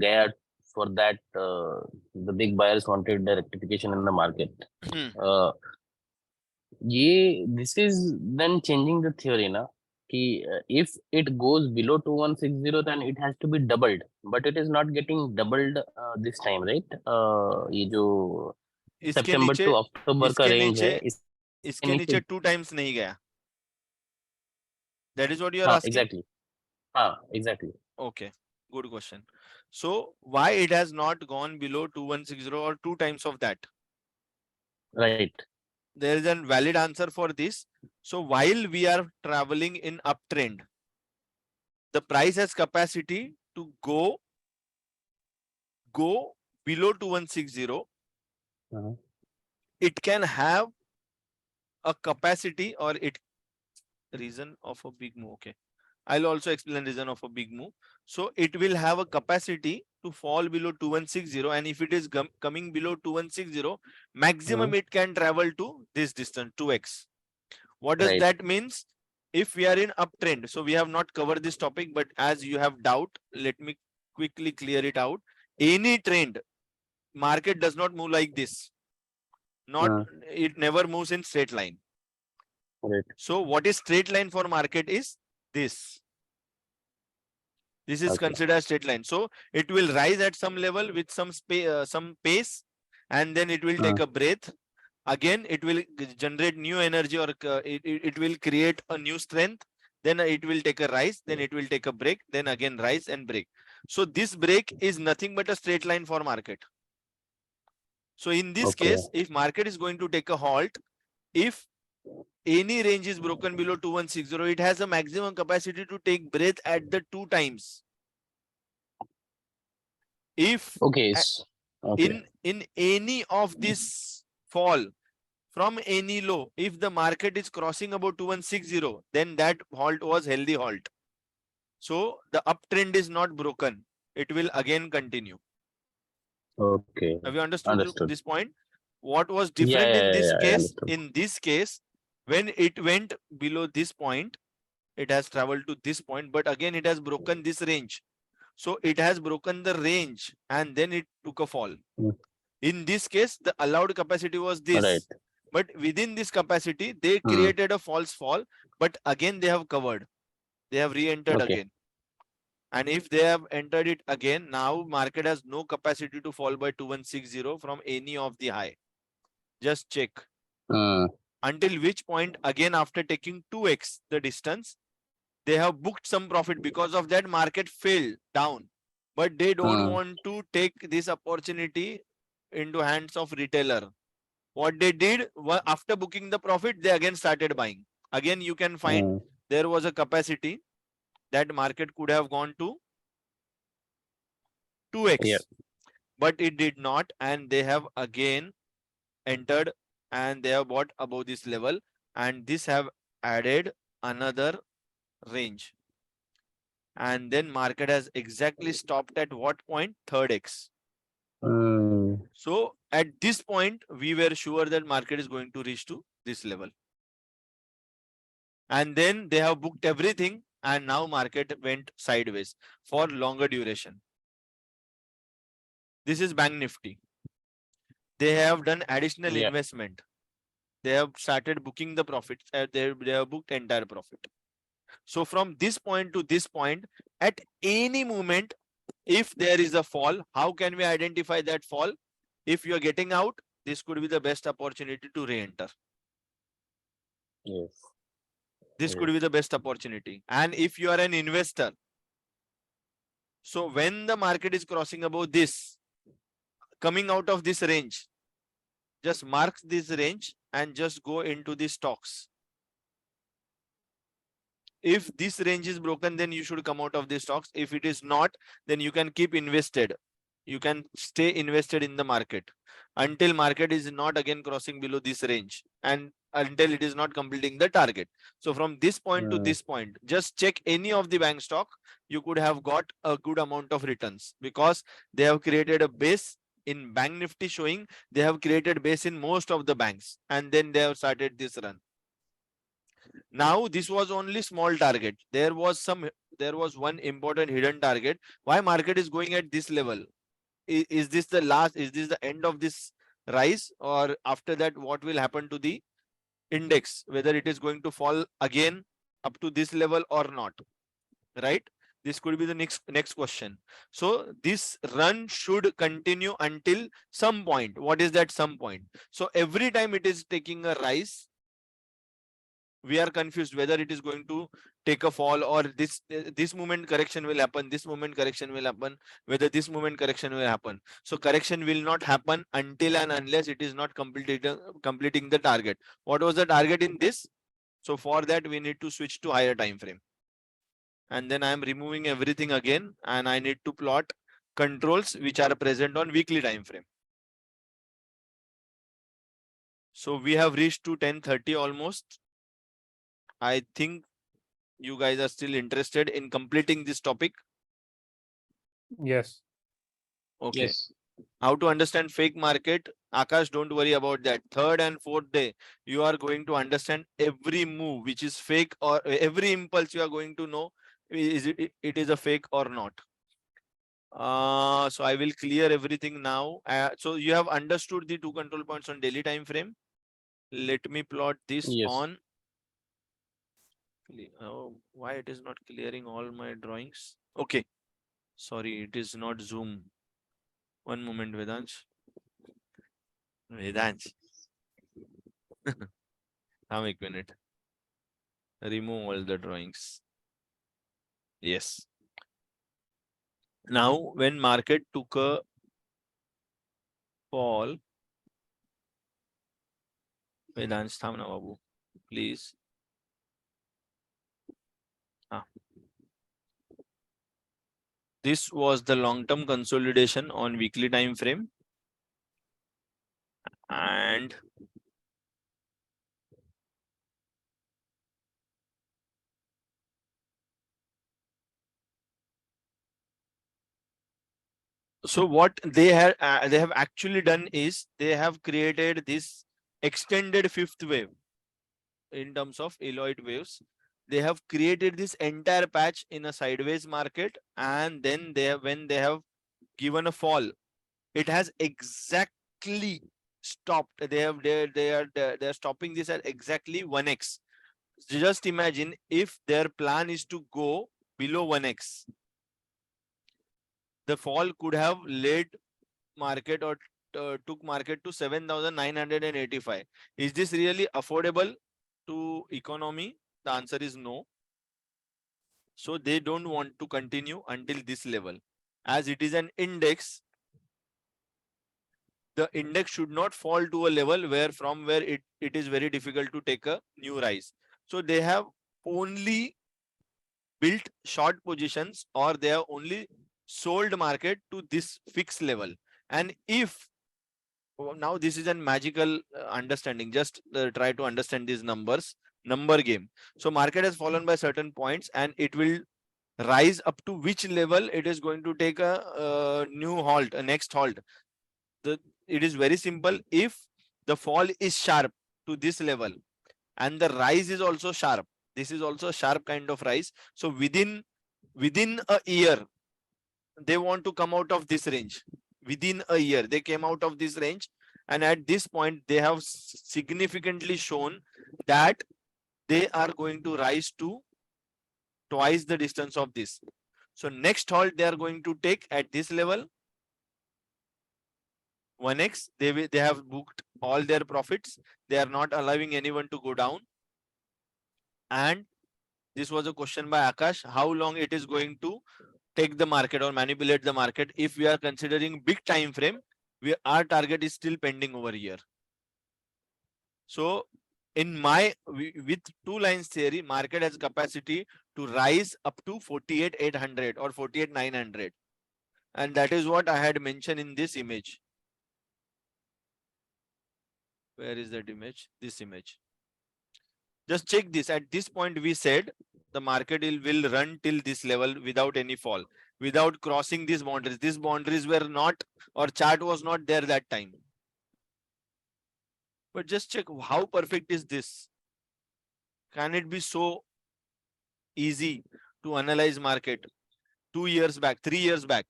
S8: गया, for that the big buyers wanted the rectification in the market. ये this is then changing the theory ना, कि if it goes below 2160 then it has to be doubled, but it is not getting doubled this time, right? ये जो September to October का range है,
S2: इसके नीचे 2 times नहीं गया. That is what you are asking?
S8: Exactly. Exactly.
S2: Okay, good question. So why it has not gone below 2160 or 2 times of that?
S8: Right.
S2: There is a valid answer for this. So while we are traveling in uptrend, the price has capacity to go below 2160. It can have a capacity, or reason of a big move. Okay, I'll also explain reason of a big move. So it will have a capacity to fall below 2160, and if it is coming below 2160, maximum it can travel to this distance, 2x. What does that means? If we are in uptrend, so we have not covered this topic, but as you have doubt, let me quickly clear it out. Any trend, market does not move like this. It never moves in straight line.
S8: Right.
S2: So what is straight line for market is this. This is considered straight line. So it will rise at some level with some pace, and then it will take a breath. Again, it will generate new energy, or it will create a new strength. Then it will take a rise. Then it will take a break. Then again rise and break. So this break is nothing but a straight line for market. So in this case, if market is going to take a halt, if any range is broken below 2160, it has a maximum capacity to take breath at the 2 times. If in any of this fall from any low, if the market is crossing about 2160, then that halt was healthy halt. So the uptrend is not broken. It will again continue.
S8: Okay.
S2: Have you understood this point? What was different in this case? In this case, when it went below this point, it has traveled to this point, but again it has broken this range. So it has broken the range and then it took a fall. In this case, the allowed capacity was this. But within this capacity, they created a false fall, but again they have covered. They have re-entered again. And if they have entered it again, now market has no capacity to fall by 2160 from any of the high. Just check. Until which point, again after taking 2x the distance, they have booked some profit. Because of that, market fell down. But they don't want to take this opportunity into hands of retailer. What they did, after booking the profit, they again started buying. Again, you can find there was a capacity that market could have gone to 2x, but it did not, and they have again entered and they have bought above this level, and this have added another range. And then market has exactly stopped at what point? 3x. So at this point, we were sure that market is going to reach to this level. And then they have booked everything, and now market went sideways for longer duration. This is Bank Nifty. They have done additional investment. They have started booking the profits. They have booked entire profit. So from this point to this point, at any moment, if there is a fall, how can we identify that fall? If you are getting out, this could be the best opportunity to re-enter.
S8: Yes.
S2: This could be the best opportunity. And if you are an investor, so when the market is crossing above this, coming out of this range, just mark this range and just go into the stocks. If this range is broken, then you should come out of the stocks. If it is not, then you can keep invested. You can stay invested in the market until market is not again crossing below this range and until it is not completing the target. So from this point to this point, just check any of the bank stock. You could have got a good amount of returns because they have created a base in Bank Nifty showing they have created base in most of the banks, and then they have started this run. Now this was only small target. There was one important hidden target. Why market is going at this level? Is this the last? Is this the end of this rise, or after that what will happen to the index? Whether it is going to fall again up to this level or not, right? This could be the next question. So this run should continue until some point. What is that some point? So every time it is taking a rise, we are confused whether it is going to take a fall or this moment correction will happen, this moment correction will happen, whether this moment correction will happen. So correction will not happen until and unless it is not completing the target. What was the target in this? So for that we need to switch to higher time frame. And then I am removing everything again, and I need to plot controls which are present on weekly time frame. So we have reached to 10:30 almost. I think you guys are still interested in completing this topic.
S5: Yes.
S2: Okay. Yes. How to understand fake market? Akash, don't worry about that. Third and fourth day, you are going to understand every move which is fake, or every impulse you are going to know is it is a fake or not. So I will clear everything now. So you have understood the two control points on daily time frame. Let me plot this on. Oh, why it is not clearing all my drawings? Okay. Sorry, it is not Zoom. One moment, Vedansh. Vedansh. Have a minute. Remove all the drawings. Yes. Now, when market took a fall, Vedansh, thamna babu, please. This was the long-term consolidation on weekly time frame, and so what they have actually done is they have created this extended fifth wave in terms of Elliott waves. They have created this entire patch in a sideways market, and then when they have given a fall, it has exactly stopped. They are stopping this at exactly 1x. Just imagine if their plan is to go below 1x. the fall could have led market or took market to 7,985. Is this really affordable to economy? The answer is no. So they don't want to continue until this level. As it is an index, the index should not fall to a level from where it is very difficult to take a new rise. So they have only built short positions, or they have only sold market to this fixed level. And if now this is a magical understanding, just try to understand these numbers, number game. So market has fallen by certain points and it will rise up to which level it is going to take a new halt, a next halt. It is very simple. If the fall is sharp to this level and the rise is also sharp, this is also a sharp kind of rise. So within a year, they want to come out of this range. Within a year, they came out of this range. And at this point, they have significantly shown that they are going to rise to twice the distance of this. So next halt they are going to take at this level, 1x. They have booked all their profits. They are not allowing anyone to go down. And this was a question by Akash, how long it is going to take the market or manipulate the market. If we are considering big time frame, our target is still pending over here. So with two lines theory, market has capacity to rise up to 48,800 or 48,900. And that is what I had mentioned in this image. Where is that image? This image. Just check this. At this point, we said the market will run till this level without any fall, without crossing these boundaries. These boundaries were not, or chart was not there that time. But just check how perfect is this. Can it be so easy to analyze market 2 years back, 3 years back?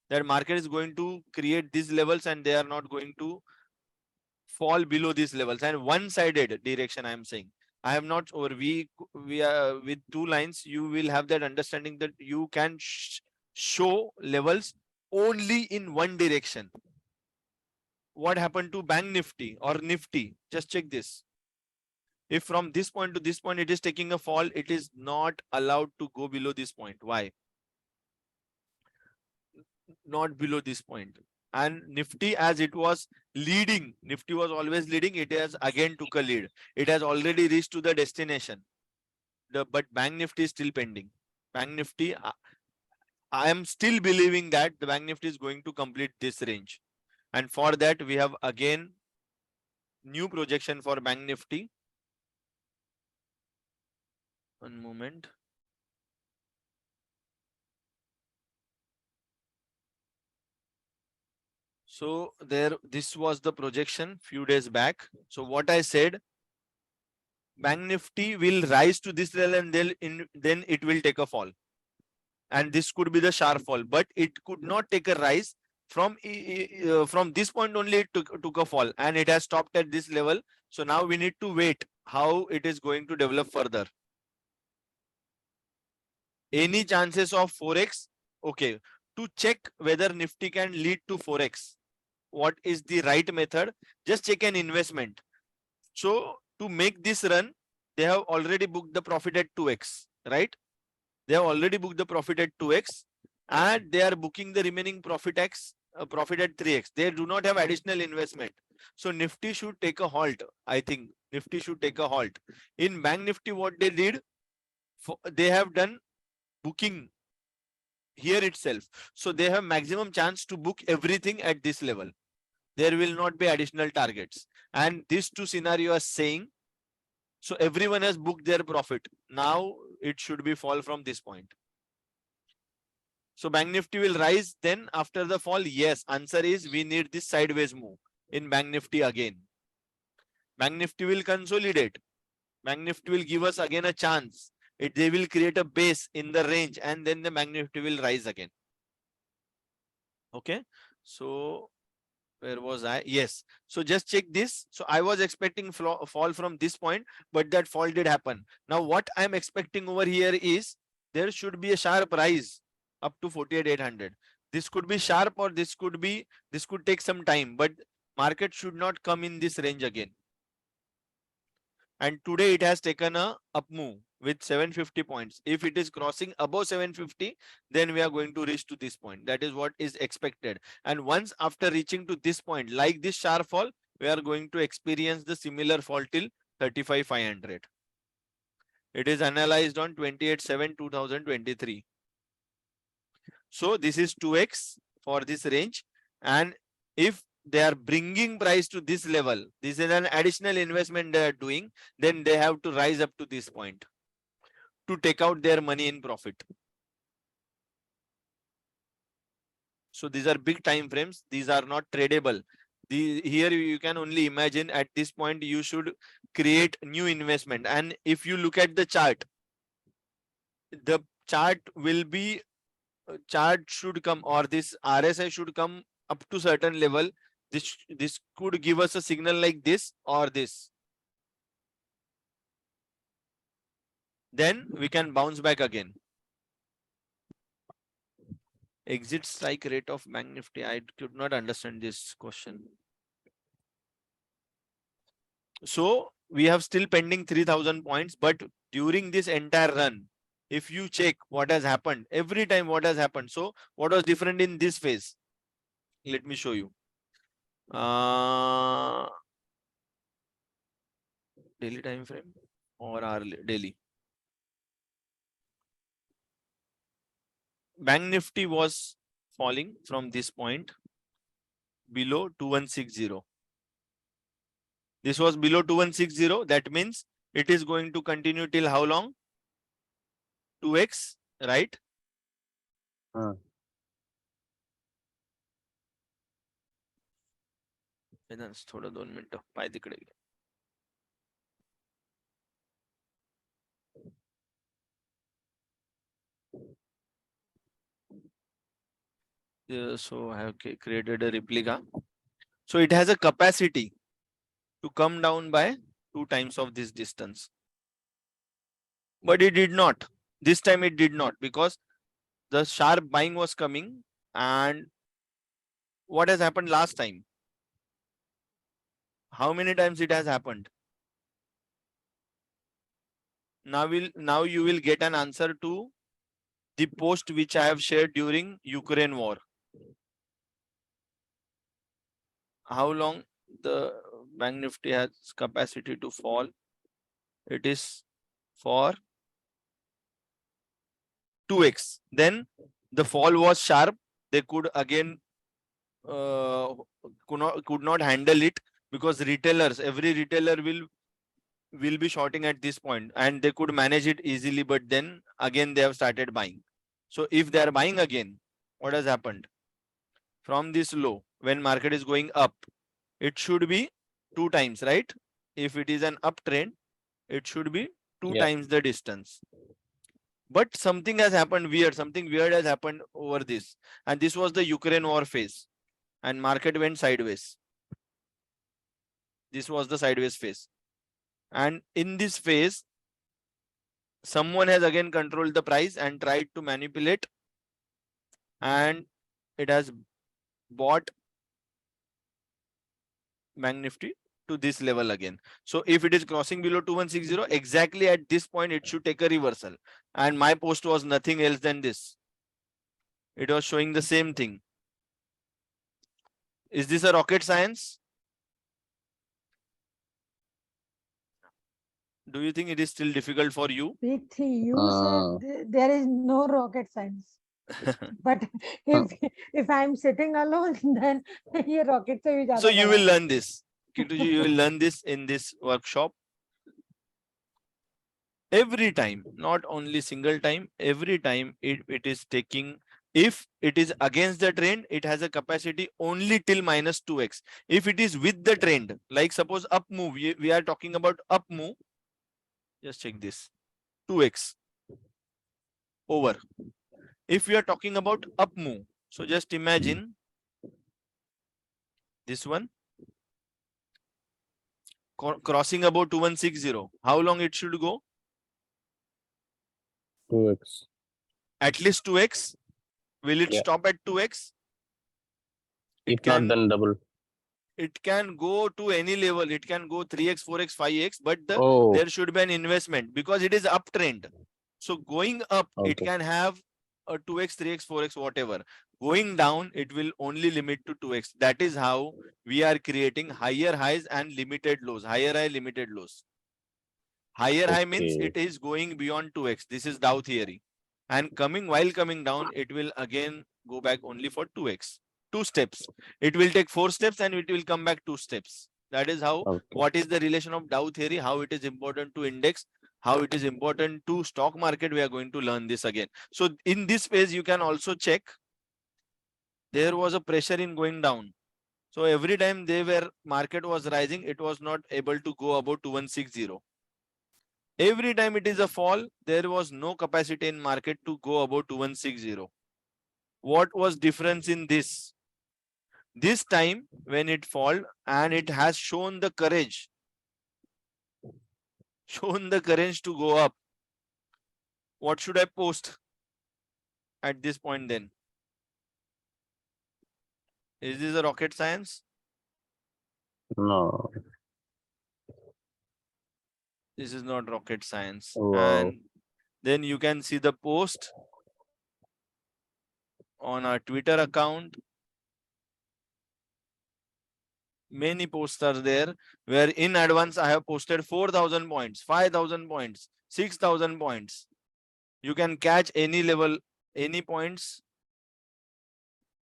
S2: That market is going to create these levels and they are not going to fall below these levels, and one-sided direction. I am saying, I have not, or we are with two lines, you will have that understanding that you can show levels only in one direction. What happened to Bank Nifty or Nifty? Just check this. If from this point to this point it is taking a fall, it is not allowed to go below this point. Why? Not below this point. And Nifty, as it was leading, Nifty was always leading, it has again took a lead. It has already reached to the destination. But Bank Nifty is still pending. Bank Nifty, I am still believing that the Bank Nifty is going to complete this range. And for that, we have again new projection for Bank Nifty. One moment. So this was the projection few days back. So what I said, Bank Nifty will rise to this level and then it will take a fall. And this could be the sharp fall, but it could not take a rise. From this point only it took a fall and it has stopped at this level. So now we need to wait how it is going to develop further. Any chances of 4x? Okay. To check whether Nifty can lead to 4x, what is the right method? Just check an investment. So to make this run, they have already booked the profit at 2x, right? They have already booked the profit at 2x and they are booking the remaining profit at 3x. They do not have additional investment. So Nifty should take a halt. I think Nifty should take a halt. In Bank Nifty, what they did, they have done booking here itself. So they have maximum chance to book everything at this level. There will not be additional targets. And these two scenarios are saying, so everyone has booked their profit. Now it should be fall from this point. So Bank Nifty will rise then after the fall. Yes, answer is we need this sideways move in Bank Nifty again. Bank Nifty will consolidate. Bank Nifty will give us again a chance. They will create a base in the range and then the Bank Nifty will rise again. Okay. So where was I? Yes. So just check this. So I was expecting fall from this point, but that fall did happen. Now what I'm expecting over here is there should be a sharp rise up to 48,800. This could be sharp or this could take some time, but market should not come in this range again. And today it has taken a up move with 750 points. If it is crossing above 750, then we are going to reach to this point. That is what is expected. And once after reaching to this point, like this sharp fall, we are going to experience the similar fall till 35,500. It is analyzed on 28/7/2023. So this is 2x for this range. And if they are bringing price to this level, this is an additional investment they are doing, then they have to rise up to this point to take out their money in profit. So these are big time frames. These are not tradable. Here you can only imagine at this point you should create new investment. And if you look at the chart, the chart will be, chart should come, or this RSI should come up to certain level. This could give us a signal like this or this. Then we can bounce back again. Exit strike rate of Bank Nifty. I could not understand this question. So we have still pending 3,000 points, but during this entire run, if you check what has happened, every time what has happened. So what was different in this phase? Let me show you. Daily time frame or hourly? Daily. Bank Nifty was falling from this point below 2160. This was below 2160. That means it is going to continue till how long? 2x, right? थोडं 2 मिनिटं पाय तिकडे. So I have created a replica. So it has a capacity to come down by 2 times of this distance. But it did not. This time it did not, because the sharp buying was coming. And what has happened last time? How many times it has happened? Now you will get an answer to the post which I have shared during Ukraine war. How long the Bank Nifty has capacity to fall? It is for 2x. Then the fall was sharp. They could again could not handle it, because retailers, every retailer will be shorting at this point, and they could manage it easily, but then again they have started buying. So if they are buying again, what has happened? From this low, when market is going up, it should be 2 times, right? If it is an uptrend, it should be 2 times the distance. But something has happened weird. Something weird has happened over this. And this was the Ukraine war phase. And market went sideways. This was the sideways phase. And in this phase, someone has again controlled the price and tried to manipulate. And it has bought Bank Nifty to this level again. So if it is crossing below 2160, exactly at this point, it should take a reversal. And my post was nothing else than this. It was showing the same thing. Is this a rocket science? Do you think it is still difficult for you?
S1: You said there is no rocket science. But if I'm sitting alone, then ये rocket से भी ज़्यादा
S2: So you
S1: बड़ा
S2: will
S1: है.
S2: learn this. Kituji, you will learn this in this workshop. Every time, not only single time, every time it is taking, if it is against the trend, it has a capacity only till minus 2x. If it is with the trend, like suppose up move, we are talking about up move. Just check this, 2x over. If we are talking about up move, so just imagine this one crossing about 2160. How long it should go?
S8: 2x.
S2: At least 2x. will it
S8: Yeah.
S2: stop at 2x? It
S8: If not,
S2: can,
S8: then double.
S2: it can go to any level. It can go 3x, 4x, 5x, but
S8: Oh,
S2: there should be an investment because it is uptrend. So going up, it
S8: okay.
S2: can have a 2x, 3x, 4x, whatever. Going down, it will only limit to 2x. That is how we are creating higher highs and limited lows. Higher high, limited lows. Higher high means
S8: Okay.
S2: it is going beyond 2x. This is Dow theory. And while coming down, it will again go back only for 2x. 2 steps. It will take 4 steps and it will come back 2 steps. That is how,
S8: Okay.
S2: what is the relation of Dow theory, how it is important to index, how it is important to stock market. We are going to learn this again. So in this phase, you can also check. There was a pressure in going down. So every time market was rising, it was not able to go above 2160. Every time it is a fall, there was no capacity in market to go above 2160. What was difference in this? This time when it fall and it has shown the courage to go up, what should I post at this point then? Is this a rocket science?
S8: No.
S2: This is not rocket science.
S8: Wow.
S2: And then you can see the post on our Twitter account. Many posts are there where in advance I have posted 4,000 points, 5,000 points, 6,000 points. You can catch any level, any points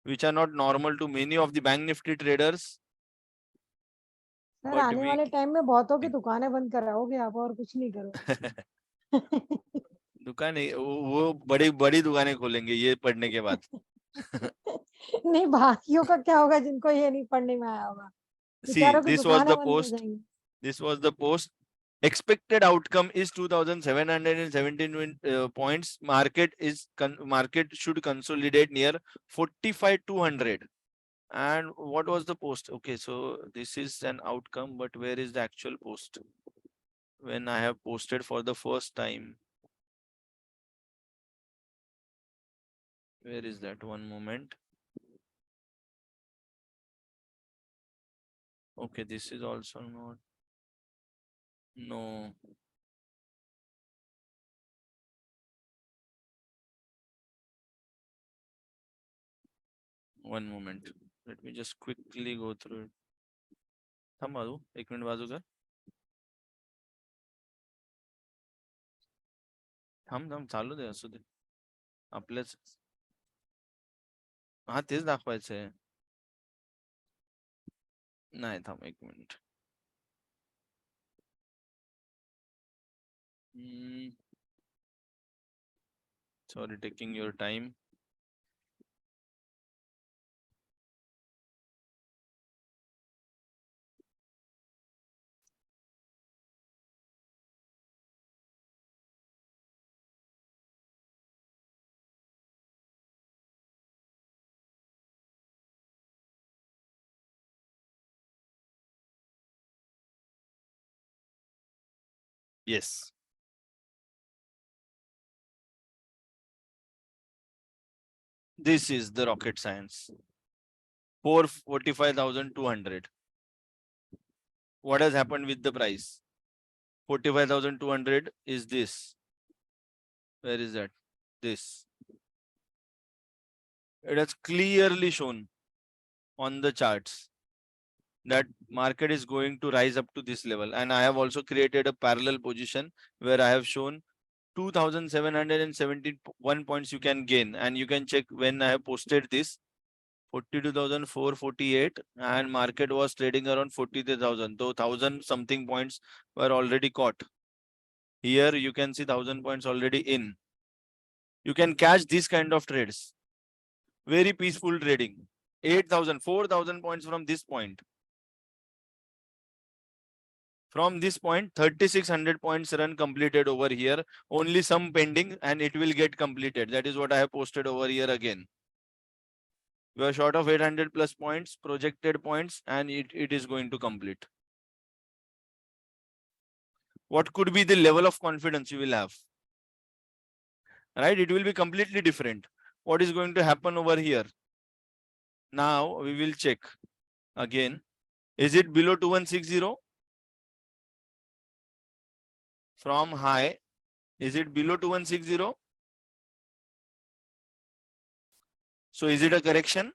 S2: which are not normal to many of the bank nifty traders.
S1: Sir
S2: But
S1: आने
S2: we
S1: वाले time में बहुतों की दुकानें बंद कराओगे आप और कुछ नहीं करोगे।
S2: दुकानें वो बड़ी दुकानें खोलेंगे ये पढ़ने के बाद।
S1: नहीं बाकियों का क्या होगा जिनको ये नहीं पढ़ने में आया होगा,
S2: See,
S1: बेचारों की
S2: this was
S1: दुकानें
S2: the
S1: बंद हो
S2: post.
S1: जाएंगी।
S2: This was the post. Expected outcome is 2,717 points. Market should consolidate near 45,200. And what was the post? Okay, so this is an outcome, but where is the actual post? When I have posted for the first time. Where is that? One moment. Okay, this is also not. No. One moment. Let me just quickly go through it. थांब बाजू 1 minute बाजू कर. थांब चालू दे असू दे आपल्याच. हा तेच दाखवायचंय. नाही थांब 1 minute. Sorry, taking your time. Yes. This is the rocket science. 445,200. What has happened with the price? 45,200 is this. Where is that? This. It has clearly shown on the charts that market is going to rise up to this level. And I have also created a parallel position where I have shown 2,771 points you can gain. And you can check when I have posted this. 42,448 and market was trading around 43,000. So 1,000 something points were already caught. Here you can see 1,000 points already in. You can catch these kind of trades. Very peaceful trading. 8,000, 4,000 points from this point. From this point, 3,600 points run completed over here. Only some pending and it will get completed. That is what I have posted over here again. We are short of 800 plus points, projected points, and it is going to complete. What could be the level of confidence you will have? Right? It will be completely different. what is going to happen over here? Now we will check again. Is it below 2160? From high, is it below 2160? So is it a correction?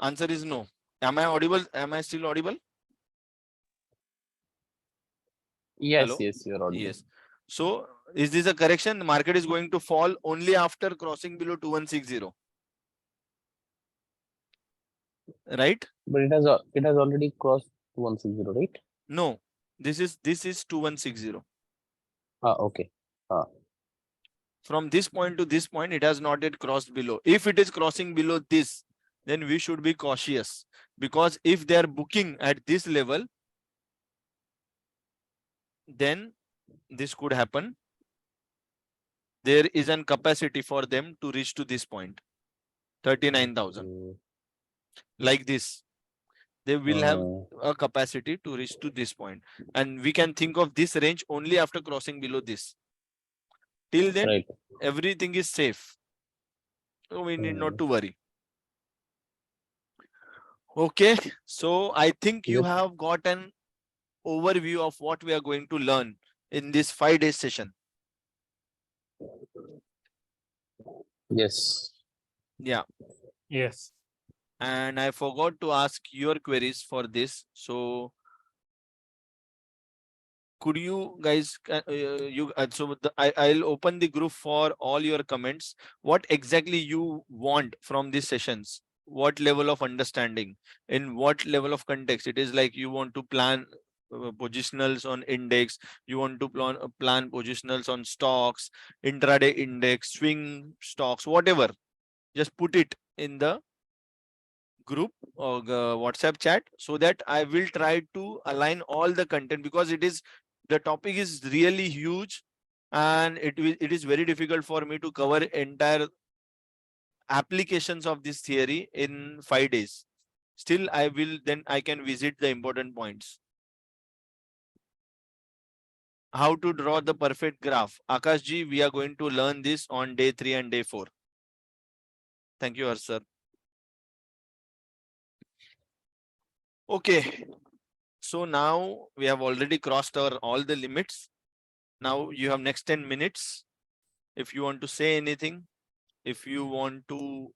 S2: Answer is no. Am I audible? Am I still audible?
S8: Yes,
S2: Hello?
S8: yes, you're audible.
S2: Yes. So is this a correction? The market is going to fall only after crossing below 2160. Right?
S8: But it has already crossed 160, right?
S2: No. This is 2160.
S8: Okay.
S2: From this point to this point, it has not yet crossed below. If it is crossing below this, then we should be cautious, because if they are booking at this level, then this could happen. There is an capacity for them to reach to this point, 39,000. Like this, they will have a capacity to reach to this point, and we can think of this range only after crossing below this. Till then,
S8: Right.
S2: everything is safe, so we need not to worry. Okay, so I think you have got an overview of what we are going to learn in this 5-day session.
S8: Yes.
S2: Yeah.
S5: Yes.
S2: And I forgot to ask your queries for this. So could you guys, I'll open the group for all your comments. What exactly you want from these sessions? What level of understanding, in what level of context? It is like you want to plan positionals on index, you want to plan positionals on stocks, intraday index, swing stocks, whatever. Just put it in the group or WhatsApp chat, so that I will try to align all the content, because the topic is really huge, and it is very difficult for me to cover entire applications of this theory in 5 days. Still, I can visit the important points. How to draw the perfect graph. Akash ji, we are going to learn this on day 3 and day 4. Thank you, Harsh sir. Okay. So now we have already crossed all the limits. Now you have next 10 minutes. If you want to say anything, if you want to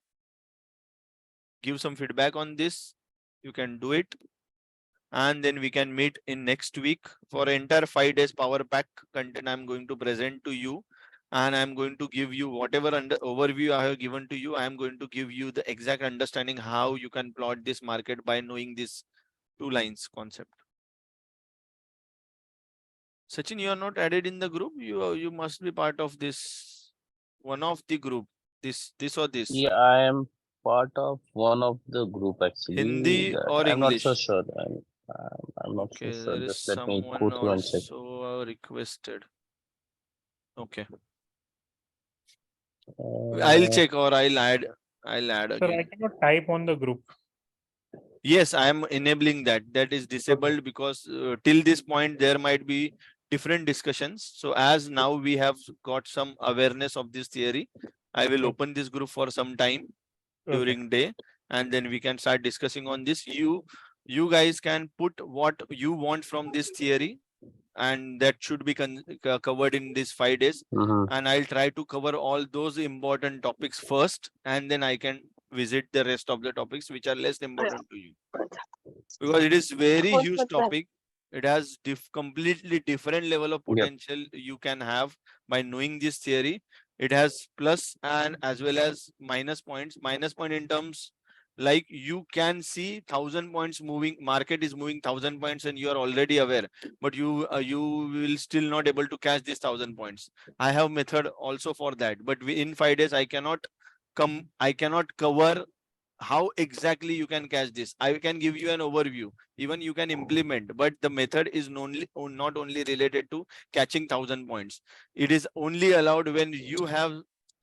S2: give some feedback on this, you can do it. And then we can meet in next week for entire 5 days power pack content. I'm going to present to you, and I'm going to give you whatever overview I have given to you. I'm going to give you the exact understanding how you can plot this market by knowing this 2 lines concept. Sachin, you are not added in the group. You must be part of this, one of the group. This or this.
S8: Yeah, I am part of one of the group actually.
S2: Hindi or
S8: I'm
S2: English?
S8: not so sure. I'm not so
S2: Okay,
S8: sure.
S2: there is
S8: Just let me
S2: someone
S8: go through and check.
S2: also requested. Okay, I'll
S8: Uh,
S2: check, or I'll add
S5: Sir,
S2: again.
S5: I cannot type on the group.
S2: Yes, I am enabling that. That is disabled because till this point there might be different discussions. So as now we have got some awareness of this theory, I will open this group for some time during day, and then we can start discussing on this. You guys can put what you want from this theory, and that should be covered in these 5 days. And I'll try to cover all those important topics first, and then I can visit the rest of the topics which are less important to you, because it is very huge topic. It has completely different level of potential you can have by knowing this theory. It has plus and as well as minus points. Minus point in terms like you can see 1,000 points moving, market is moving 1,000 points and you are already aware, but you will still not able to catch this 1,000 points. I have method also for that, but in 5 days I cannot cover how exactly you can catch this. I can give you an overview, even you can implement, but the method is not only related to catching 1,000 points. It is only allowed when you have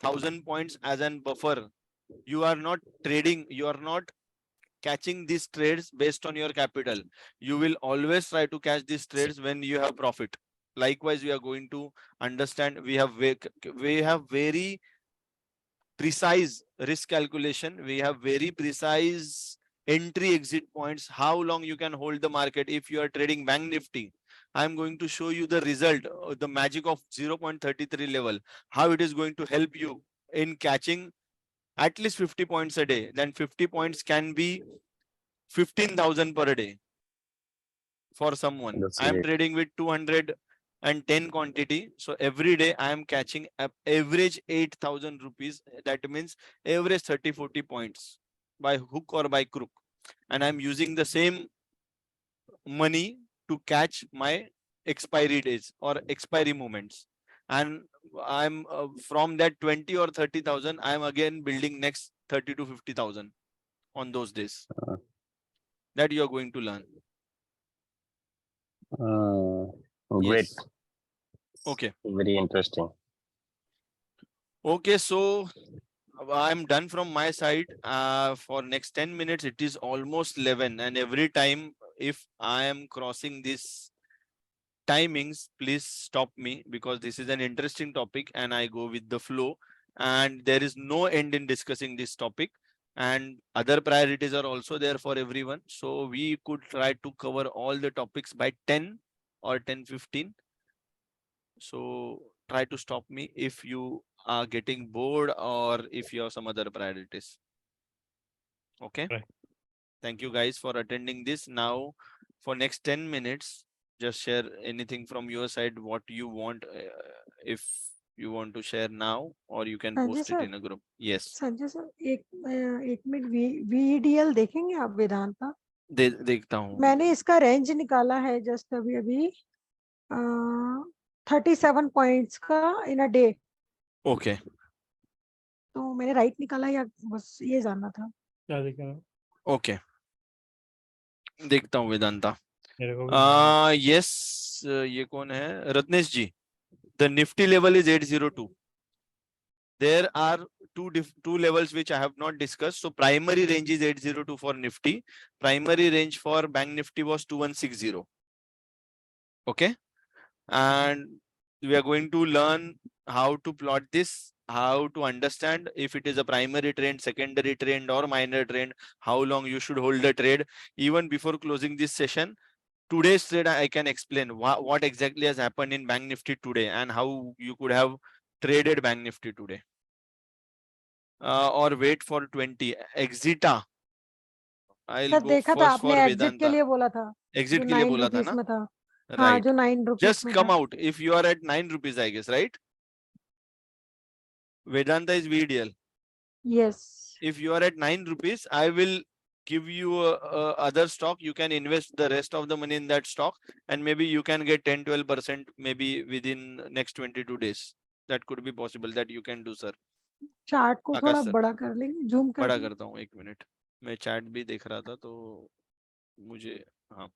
S2: 1,000 points as an buffer. You are not trading, you are not catching these trades based on your capital. You will always try to catch these trades when you have profit. likewise we are going to understand. We have very precise risk calculation. We have very precise entry exit points, how long you can hold the market if you are trading bank nifty. I'm going to show you the result, the magic of 0.33 level, how it is going to help you in catching at least 50 points a day. Then 50 points can be 15,000 per day for someone.
S8: That's
S2: I am
S8: great.
S2: trading with 210 quantity. So every day I am catching average 8,000 rupees. That means average 30-40 points by hook or by crook. And I'm using the same money to catch my expiry days or expiry moments. And I'm from that 20 or 30,000, I'm again building next 30 to 50,000 on those days. That you are going to learn.
S8: Great.
S2: Yes. Okay.
S8: Very interesting.
S2: Okay, so I'm done from my side. For next 10 minutes, it is almost 11. And every time, if I am crossing this timings, please stop me, because this is an interesting topic and I go with the flow. And there is no end in discussing this topic. And other priorities are also there for everyone. So we could try to cover all the topics by 10 or 10:15. So try to stop me if you are getting bored or if you have some other priorities. Okay.
S9: Right.
S2: Thank you guys for attending this. Now for next 10 minutes, just share anything from your side, what you want. If you want to share now, or you can
S1: Sanjay
S2: post it
S1: sir,
S2: in a group. Yes.
S1: Sanjay sir एक minute VDL देखेंगे आप वेदांता?
S2: देखता हूँ.
S1: मैंने इसका range निकाला है just अभी 37 पॉइंट्स का इन अ डे.
S2: ओके.
S1: तो मैंने राइट निकाला या बस ये जानना था?
S5: क्या देखा?
S2: ओके, देखता हूँ वेदांता.
S5: मेरे को भी
S2: यस, ये कौन है? रत्नेश जी. The Nifty level is 802. There are two levels which I have not discussed. So primary range is 802 for Nifty. Primary range for Bank Nifty was 2160. Okay. And we are going to learn how to plot this, how to understand if it is a primary trend, secondary trend, or minor trend, how long you should hold the trade. Even before closing this session, today's trade I can explain what exactly has happened in Bank Nifty today and how you could have traded Bank Nifty today. Or wait for 20 exita. I'll go
S1: देखा था
S2: first for
S1: आपने exit के
S2: Vedanta.
S1: लिए बोला था,
S2: Exit
S1: जो
S2: के लिए
S1: 9
S2: बोला था
S1: रुपीस
S2: ना?
S1: में था. हाँ,
S2: Right.
S1: जो 9 रुपीस
S2: Just
S1: में
S2: come
S1: था.
S2: out if you are at 9 rupees, I guess, right? Vedanta is VDL.
S1: Yes.
S2: If you are at 9 rupees, I will give you other stock. You can invest the rest of the money in that stock, and maybe you can get 10-12% maybe within next 22 days. That could be possible that you can do, sir.
S1: Chart को
S2: आकाश
S1: थोड़ा
S2: sir.
S1: बड़ा कर लेंगे, zoom कर
S2: बड़ा
S1: लेंगे.
S2: करता हूँ, एक मिनट. मैं चैट भी देख रहा था तो मुझे. हाँ.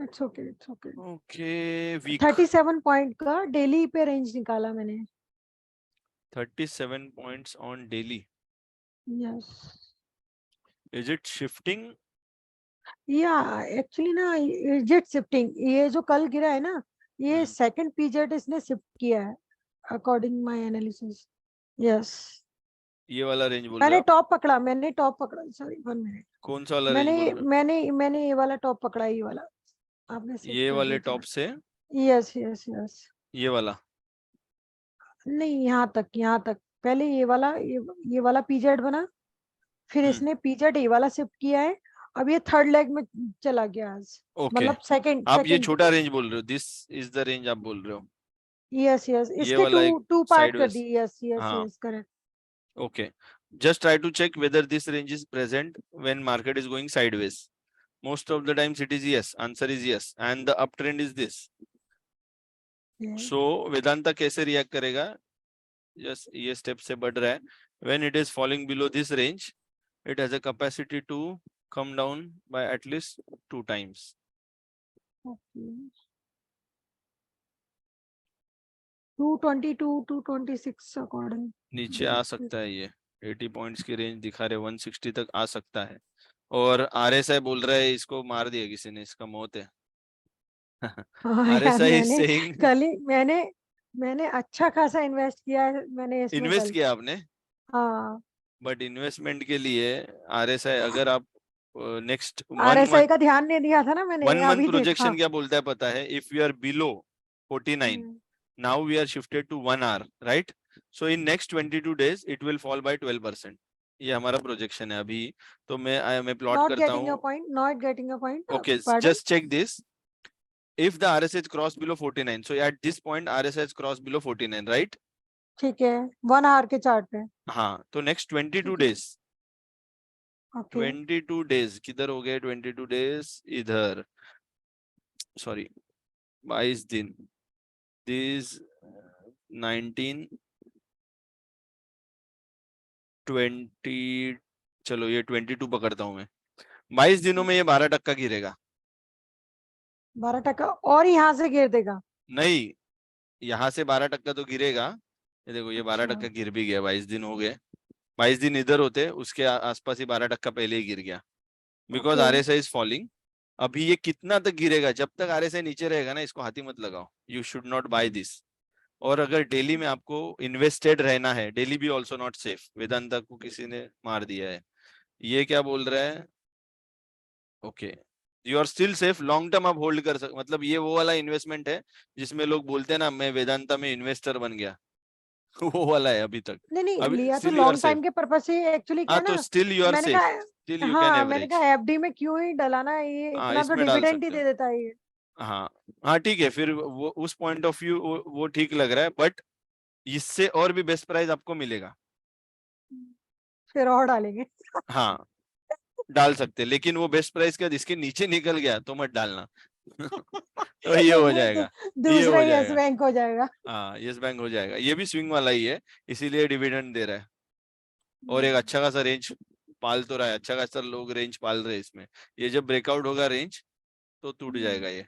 S1: It's okay, it's okay.
S2: Okay. Week
S1: 37 point का डेली पे रेंज निकाला मैंने.
S2: 37 points on daily.
S1: Yes.
S2: Is it shifting?
S1: या एक्चुअली ना इट शिफ्टिंग. ये जो कल गिरा है ना, ये सेकंड पीरियड इसने शिफ्ट किया है अकॉर्डिंग माय एनालिसिस. यस.
S2: ये वाला रेंज बोल रहे
S1: मैंने
S2: हो?
S1: टॉप पकड़ा, मैंने टॉप पकड़ा. Sorry 1 minute.
S2: कौन सा वाला रेंज बोल रहे हो?
S1: मैंने ये वाला टॉप पकड़ा, ये वाला आपने
S2: ये वाले टॉप से
S1: यस यस यस.
S2: ये वाला
S1: नहीं, यहाँ तक पहले ये वाला पीरियड बना, फिर इसने पीरियड ये वाला शिफ्ट किया है. अब ये थर्ड लेग में चला गया आज.
S2: ओके.
S1: मतलब सेकंड.
S2: आप ये छोटा रेंज बोल रहे हो? दिस इज द रेंज आप बोल रहे हो?
S1: Yes yes.
S2: ये
S1: इसके
S2: वाला एक
S1: टू पार्ट कर
S2: sideways.
S1: दी. यस यस
S2: हाँ.
S1: Yes, correct.
S2: Okay, just try to check whether this range is present when market is going sideways. Most of the times it is yes. Answer is yes, and the uptrend is this. So Vedanta कैसे react करेगा? Just ये step से बढ़ रहा है. When it is falling below this range, it has a capacity to come down by at least 2 times.
S1: Okay. 222 226 according.
S2: नीचे आ सकता है ये. 80 पॉइंट्स की रेंज दिखा रहे, 160 तक आ सकता है. और RSI बोल रहा है इसको मार दिया किसी ने, इसका मौत है.
S1: हाँ यार,
S2: RSI is
S1: मैंने
S2: saying
S1: कल ही मैंने अच्छा खासा इन्वेस्ट किया है मैंने इसमें
S2: इन्वेस्ट
S1: कल।
S2: किया आपने,
S1: हाँ,
S2: बट इन्वेस्टमेंट के लिए RSI अगर आप नेक्स्ट 1
S1: RSI का ध्यान नहीं दिया था ना मैंने,
S2: 1 मंथ
S1: अभी
S2: प्रोजेक्शन
S1: देखा।
S2: क्या बोलता है पता है? If we are below 49,
S1: hmm,
S2: now we are shifted to 1 hour, right? So in next 22 days it will fall by 12%. ये हमारा प्रोजेक्शन है अभी। तो मैं प्लॉट
S1: not
S2: करता
S1: getting your
S2: हूँ।
S1: point, not getting your point.
S2: Okay,
S1: Pardon?
S2: just check this. If the RSI is crossed below 49, so at this point RSI is crossed below 49, right?
S1: ठीक है, 1 hour के chart पे।
S2: हाँ, तो next 22
S1: ठीक है।
S2: डेज,
S1: ओके
S2: 22 डेज किधर हो गए? 22 डेज इधर, सॉरी 22 दिन, दिस 19 20, चलो ये 22 पकड़ता हूं मैं। 22 दिनों में ये 12% गिरेगा।
S1: 12% और यहाँ से गिर देगा?
S2: नहीं, यहाँ से 12% तो गिरेगा। ये देखो ये 12%
S1: अच्छा,
S2: गिर भी गया, 22 दिन हो गए। 22 दिन इधर होते उसके आसपास ही 12% पहले ही गिर गया, because
S1: okay
S2: RSI is falling. अभी ये कितना तक गिरेगा? जब तक RSI नीचे रहेगा ना, इसको हाथी मत लगाओ, you should not buy this. और अगर डेली में आपको इन्वेस्टेड रहना है, डेली भी ऑल्सो नॉट सेफ। वेदांता को किसी ने मार दिया है। ये क्या बोल रहा है? Okay, you are still safe, long term आप होल्ड कर सकते। मतलब ये वो वाला इन्वेस्टमेंट है जिसमें लोग बोलते हैं ना, मैं वेदांता में इन्वेस्टर बन गया। वो वाला है अभी तक।
S1: नहीं
S2: अभी
S1: लिया तो
S2: still you are
S1: long
S2: safe.
S1: Time के पर्पज से एक्चुअली क्या
S2: हाँ,
S1: है
S2: तो
S1: ना,
S2: स्टिल यू आर
S1: मैंने
S2: सेफ,
S1: कहा,
S2: स्टिल यू कैन
S1: हाँ मैंने
S2: एवरेज।
S1: कहा FD में क्यों ही डलाना, ये
S2: हाँ,
S1: इतना तो
S2: इसमें डाल
S1: डिविडेंड ही
S2: सकते
S1: दे
S2: हो।
S1: देता है ये।
S2: हाँ हाँ, ठीक है, फिर वो उस पॉइंट ऑफ व्यू वो ठीक लग रहा है, बट इससे और भी बेस्ट प्राइस आपको मिलेगा।
S1: फिर और डालेंगे।
S2: हाँ, डाल सकते, लेकिन वो बेस्ट प्राइस के बाद इसके नीचे निकल गया तो मत डालना। तो ये हो जाएगा, ये
S1: दूसरा
S2: हो
S1: यस
S2: जाएगा।
S1: बैंक हो जाएगा।
S2: हाँ, यस बैंक हो जाएगा। ये भी स्विंग वाला ही है, इसीलिए डिविडेंड दे रहा है। और एक अच्छा खासा रेंज पाल तो रहा है, अच्छा खासा लोग रेंज पाल रहे हैं इसमें। ये जब ब्रेकआउट होगा रेंज तो टूट जाएगा ये,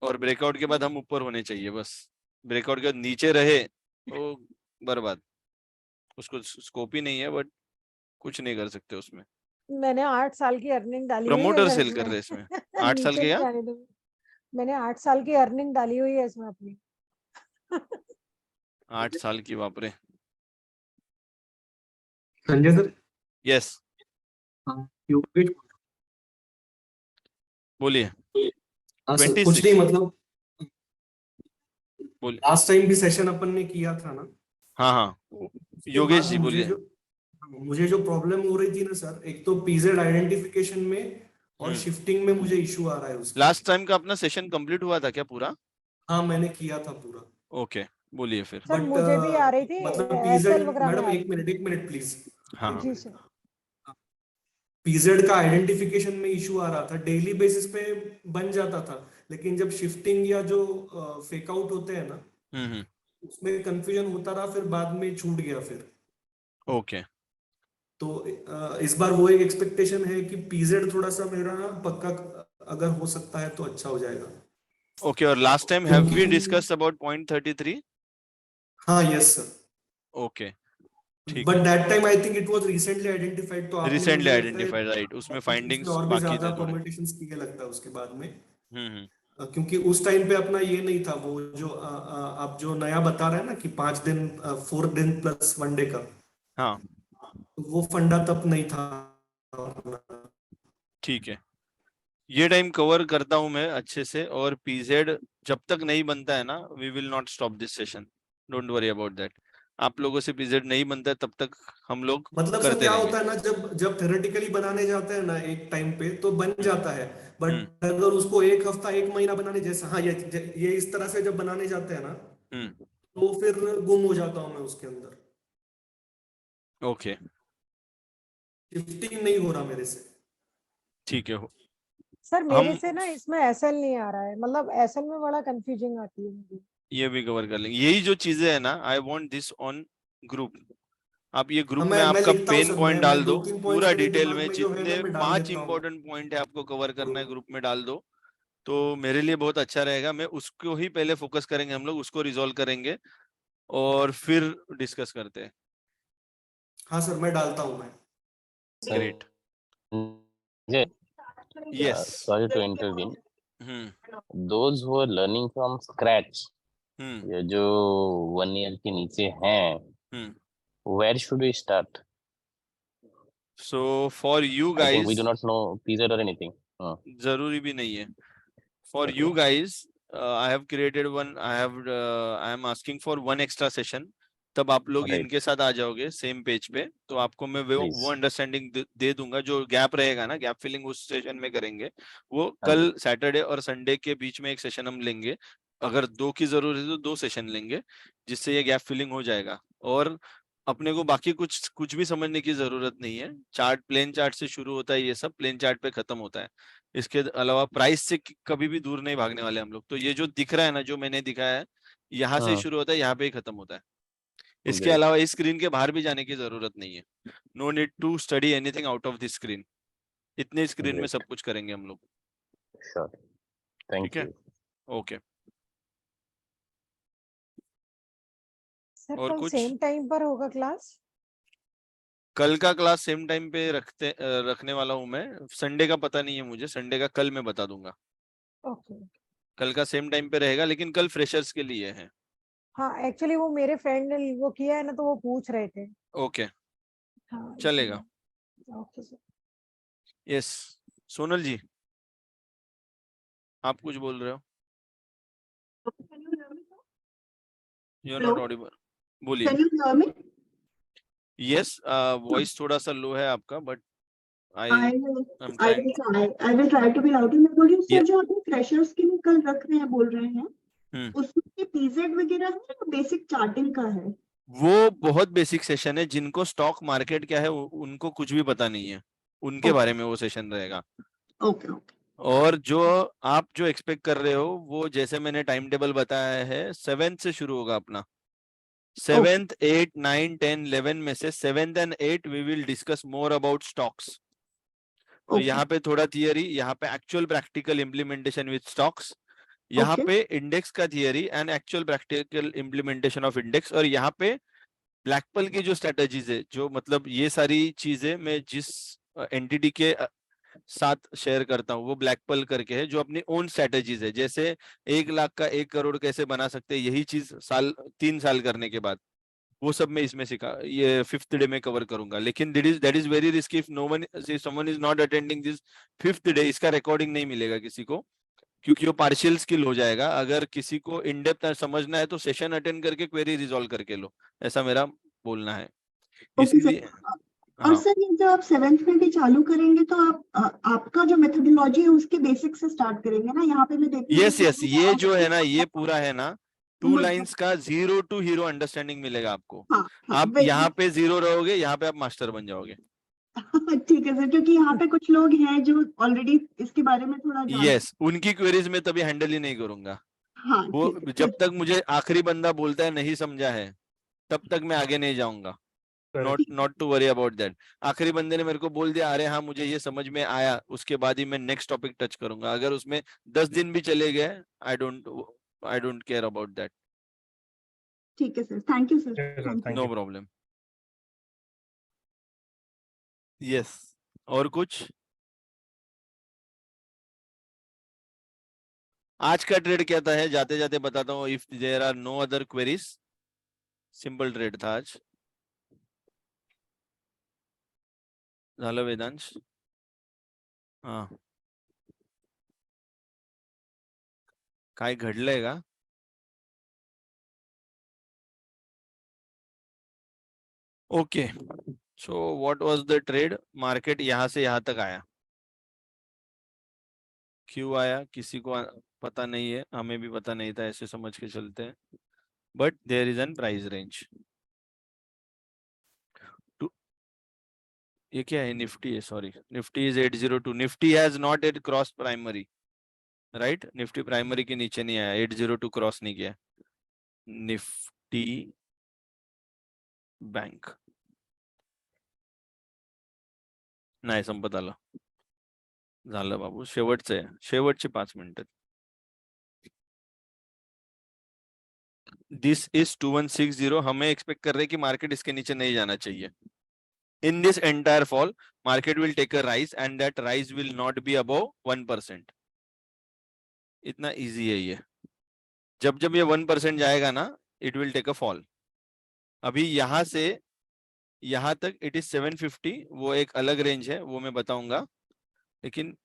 S2: और ब्रेकआउट के बाद हम ऊपर होने चाहिए बस। ब्रेकआउट के बाद नीचे रहे तो बर्बाद, उसको स्कोप ही नहीं है, बट कुछ नहीं कर सकते उसमें।
S1: मैंने 8 साल की अर्निंग डाली हुई
S2: प्रमोटर
S1: है
S2: सेल कर
S1: इसमें।
S2: रहे हैं इसमें। 8 साल
S1: नीचे
S2: के
S1: नहीं
S2: क्या?
S1: जाने दूंगी। मैंने 8 साल की अर्निंग डाली हुई है इसमें अपनी।
S2: 8 साल की, बाप रे।
S6: संजय सर,
S2: यस, बोलिए।
S6: हाँ सर,
S2: 26
S6: कुछ नहीं, मतलब
S2: बोलिए।
S6: लास्ट टाइम भी सेशन अपन ने किया था ना,
S2: हाँ हाँ,
S6: उसके
S2: योगेश
S6: बाद
S2: जी बोलिए।
S6: मुझे जो प्रॉब्लम हो रही थी ना सर, एक तो पीजेड आइडेंटिफिकेशन में और शिफ्टिंग में मुझे इशू आ रहा है उसका।
S2: लास्ट टाइम का अपना सेशन कंप्लीट हुआ था क्या पूरा?
S6: हाँ, मैंने किया था पूरा।
S2: ओके, बोलिए फिर।
S1: सर
S6: बट
S1: मुझे भी आ रही थी,
S6: मतलब
S1: एसएल
S6: पीजेड,
S1: वगैरह में
S6: मैडम
S1: आ
S6: एक
S1: रही
S6: मिनट प्लीज।
S2: हाँ
S1: थी।
S2: हाँ,
S1: जी सर।
S6: पीजेड का आइडेंटिफिकेशन में इशू आ रहा था, डेली बेसिस पे बन जाता था, लेकिन जब शिफ्टिंग या जो फेक आउट होते हैं ना, उसमें कंफ्यूजन होता रहा, फिर बाद में छूट गया फिर।
S2: ओके।
S6: तो इस बार वो एक एक्सपेक्टेशन है कि पीजेड थोड़ा सा मेरा पक्का अगर हो सकता है तो अच्छा हो जाएगा।
S2: ओके, और last time have we discussed about 0.33?
S6: हाँ, यस सर।
S2: ओके, ठीक
S6: बट
S2: है।
S6: That time I think it was recently identified, तो आपने
S2: रिसेंटली
S6: मुझे लगता है
S2: आइडेंटिफाइड, राइट, उसमें
S6: उसमें
S2: फाइंडिंग्स
S6: और भी
S2: बाकी
S6: ज्यादा
S2: थे थोड़े।
S6: परमिटेशंस किए लगता है उसके बाद में।
S2: हम्म।
S6: क्योंकि उस टाइम पे अपना ये नहीं था, वो जो आप जो नया बता रहे हैं ना कि 5 दिन 4 दिन प्लस 1 डे का,
S2: हाँ,
S6: तो वो फंडा तब नहीं था।
S2: ठीक है, ये टाइम कवर करता हूं मैं अच्छे से। और पीजेड जब तक नहीं बनता है ना, we will not stop this session, don't worry about that. आप लोगों से पीजेड नहीं बनता है तब तक हम लोग
S6: मतलब सर
S2: करते
S6: क्या
S2: रहेंगे।
S6: होता है ना, जब जब थ्योरेटिकली बनाने जाते हैं ना एक टाइम पे तो बन जाता है,
S2: हम्म
S6: बट अगर उसको एक हफ्ता 1 महीना बनाने जैसा, हाँ ये इस तरह से जब बनाने जाते हैं ना,
S2: हम्म।
S6: तो फिर गुम हो जाता हूँ मैं उसके अंदर,
S2: ओके,
S6: शिफ्टिंग नहीं हो रहा मेरे से।
S2: ठीक है।
S1: सर मेरे
S2: हम
S1: से ना इसमें एसएल नहीं आ रहा है, मतलब एसएल में बड़ा कंफ्यूजिंग आती है मुझे।
S2: ये भी कवर कर लेंगे। यही जो चीजें है ना, I want this on group. आप ये
S6: हाँ,
S2: ग्रुप में
S6: मैं
S2: आपका
S6: लिखता हूँ
S2: पेन
S6: सर,
S2: पॉइंट
S6: मैं
S2: डाल दो,
S6: 2-3 पॉइंट्स
S2: पूरा
S6: मेरे
S2: डिटेल
S6: दिमाग
S2: में
S6: में जो है ना,
S2: जितने
S6: मैं डाल
S2: 5
S6: देता हूँ
S2: इंपॉर्टेंट पॉइंट है आपको कवर करना है,
S6: ग्रुप।
S2: ग्रुप में डाल दो। तो मेरे लिए बहुत अच्छा रहेगा। मैं उसको ही पहले फोकस करेंगे, हम लोग उसको रिजॉल्व करेंगे और फिर डिस्कस करते हैं।
S6: हाँ सर, मैं डालता हूँ मैं।
S2: Great.
S8: Sanjay
S2: Yes.
S8: Sorry to intervene. Those who are learning from scratch, ये जो 1 year के नीचे हैं, where should we start?
S2: So for you
S8: I think we
S2: guys,
S8: do not know teaser or anything.
S2: जरूरी भी नहीं है. For you guys, I have created one. I am asking for one extra session. तब आप लोग इनके साथ आ जाओगे सेम पेज पे, तो आपको मैं वो अंडरस्टैंडिंग दे दूंगा. जो गैप रहेगा ना, गैप फिलिंग उस सेशन में करेंगे. वो कल सैटरडे और संडे के बीच में एक सेशन हम लेंगे. अगर 2 की जरूरत है तो 2 सेशन लेंगे, जिससे ये गैप फिलिंग हो जाएगा. और अपने को बाकी कुछ भी समझने की जरूरत नहीं है. चार्ट, प्लेन चार्ट से शुरू होता है, ये सब प्लेन चार्ट पे खत्म होता है. इसके अलावा प्राइस से कभी भी दूर नहीं भागने वाले हम लोग. तो ये जो दिख रहा है ना, जो मैंने दिखाया है, यहाँ से शुरू होता है, यहाँ पे ही खत्म होता है. इसके अलावा इस स्क्रीन के बाहर भी जाने की जरूरत नहीं है. No need to study anything out of this screen. इतने स्क्रीन में सब कुछ करेंगे हम लोग.
S8: Thank you.
S2: ओके.
S1: सर
S2: और
S1: कल
S2: कुछ?
S1: सेम टाइम पर होगा क्लास?
S2: कल का क्लास सेम टाइम पे रखने वाला हूँ मैं. संडे का पता नहीं है मुझे. संडे का कल मैं बता दूंगा.
S1: ओके.
S2: कल का सेम टाइम पे रहेगा, लेकिन कल फ्रेशर्स के लिए है.
S1: हाँ, एक्चुअली वो मेरे फ्रेंड ने वो किया है ना, तो वो पूछ रहे थे.
S2: ओके.
S1: हाँ,
S2: चलेगा.
S1: Okay sir.
S2: Yes. Sonal ji, आप कुछ बोल रहे हो? You are not audible. बोलिए. यस, वॉइस थोड़ा सा लो है आपका, but I will try to be louder. मैं बोल रही हूँ सर, जो आपने फ्रेशर्स के लिए कल रख रहे हैं, बोल रहे हैं, उसमें पीजेड वगैरह है या बेसिक चार्टिंग का है? वो बहुत बेसिक सेशन है. जिनको स्टॉक मार्केट क्या है उनको कुछ भी पता नहीं है, उनके बारे में वो सेशन रहेगा. ओके. और जो एक्सपेक्ट कर रहे हो, वो जैसे मैंने टाइम टेबल बताया है, 7th से शुरू होगा अपना. 7th, 8, 9, 10, 11 में से 7th and 8 we will discuss more about stocks. तो यहाँ पे थोड़ा थियरी, यहाँ पे actual practical implementation with stocks, यहाँ पे इंडेक्स का theory and actual practical implementation of index. और यहाँ पे ब्लैकपल की जो स्ट्रेटजीज है, जो मतलब ये सारी चीजें मैं जिस एंटिटी के साथ शेयर करता हूँ, वो ब्लैकपल करके है, जो अपनी ओन स्ट्रेटजीज है. जैसे 1 लाख का 1 करोड़ कैसे बना सकते हैं, यही चीज 3 साल करने के बाद, वो सब मैं इसमें सिखा, ये 5th डे में कवर करूंगा. लेकिन that is very risky if someone is not attending this 5th day. इसका रिकॉर्डिंग नहीं मिलेगा किसी को, क्योंकि वो पार्शियल स्किल हो जाएगा. अगर किसी को इन डेप्थ समझना है तो सेशन अटेंड करके क्वेरी रिजॉल्व करके लो, ऐसा मेरा बोलना है. इसलिए
S10: और सर, ये जो आप 7th में भी चालू करेंगे, तो आप आपका जो मेथोडोलॉजी है उसके बेसिक से स्टार्ट करेंगे ना? यहाँ पे मैं देख रही हूँ.
S2: यस, ये जो है ना, ये पूरा है ना, 2 लाइन्स का 0 to हीरो अंडरस्टैंडिंग मिलेगा आपको. आप यहाँ पे 0 रहोगे, यहाँ पे आप मास्टर बन जाओगे.
S10: ठीक है सर, क्योंकि यहाँ पे कुछ लोग हैं जो ऑलरेडी इसके बारे में थोड़ा
S2: यस, उनकी क्वेरीज में तभी हैंडल ही नहीं करूंगा. वो जब तक मुझे आखिरी बंदा बोलता है नहीं समझा है, तब तक मैं आगे नहीं जाऊंगा. Not to worry about that. आखिरी बंदे ने मेरे को बोल दिया, अरे हाँ मुझे ये समझ में आया, उसके बाद ही मैं नेक्स्ट टॉपिक टच करूंगा. अगर उसमें 10 दिन भी चले गए, I don't care about that.
S10: ठीक है sir. Thank you sir.
S2: No problem. Yes. और कुछ? आज का ट्रेड क्या था है, जाते जाते बताता हूँ. If there are no other queries, simple trade था आज. झालं वेदांश? हाँ, काय घडलंय का? Okay. So what was the trade? Market यहां से यहां तक आया. क्यों आया किसी को पता नहीं है, हमें भी पता नहीं था, ऐसे समझ के चलते हैं. But there is an price range. ये क्या है? निफ्टी है, sorry. Nifty is 802. Nifty has not at cross primary, right? Nifty primary के नीचे नहीं आया, 802 क्रॉस नहीं किया. निफ्टी बैंक नाही संपत आलं. झालं बाबू, शेवटचं आहे, शेवटचे 5 मिनिटं. This is 2160. हमें एक्सपेक्ट कर रहे हैं कि मार्केट इसके नीचे नहीं जाना चाहिए. In this entire fall, market will take a rise and that rise will not be above 1%. इतना easy है ये. जब जब ये 1% जाएगा ना, it will take a fall. अभी यहाँ से यहाँ तक it is 750, वो एक अलग रेंज है, वो मैं बताऊंगा. लेकिन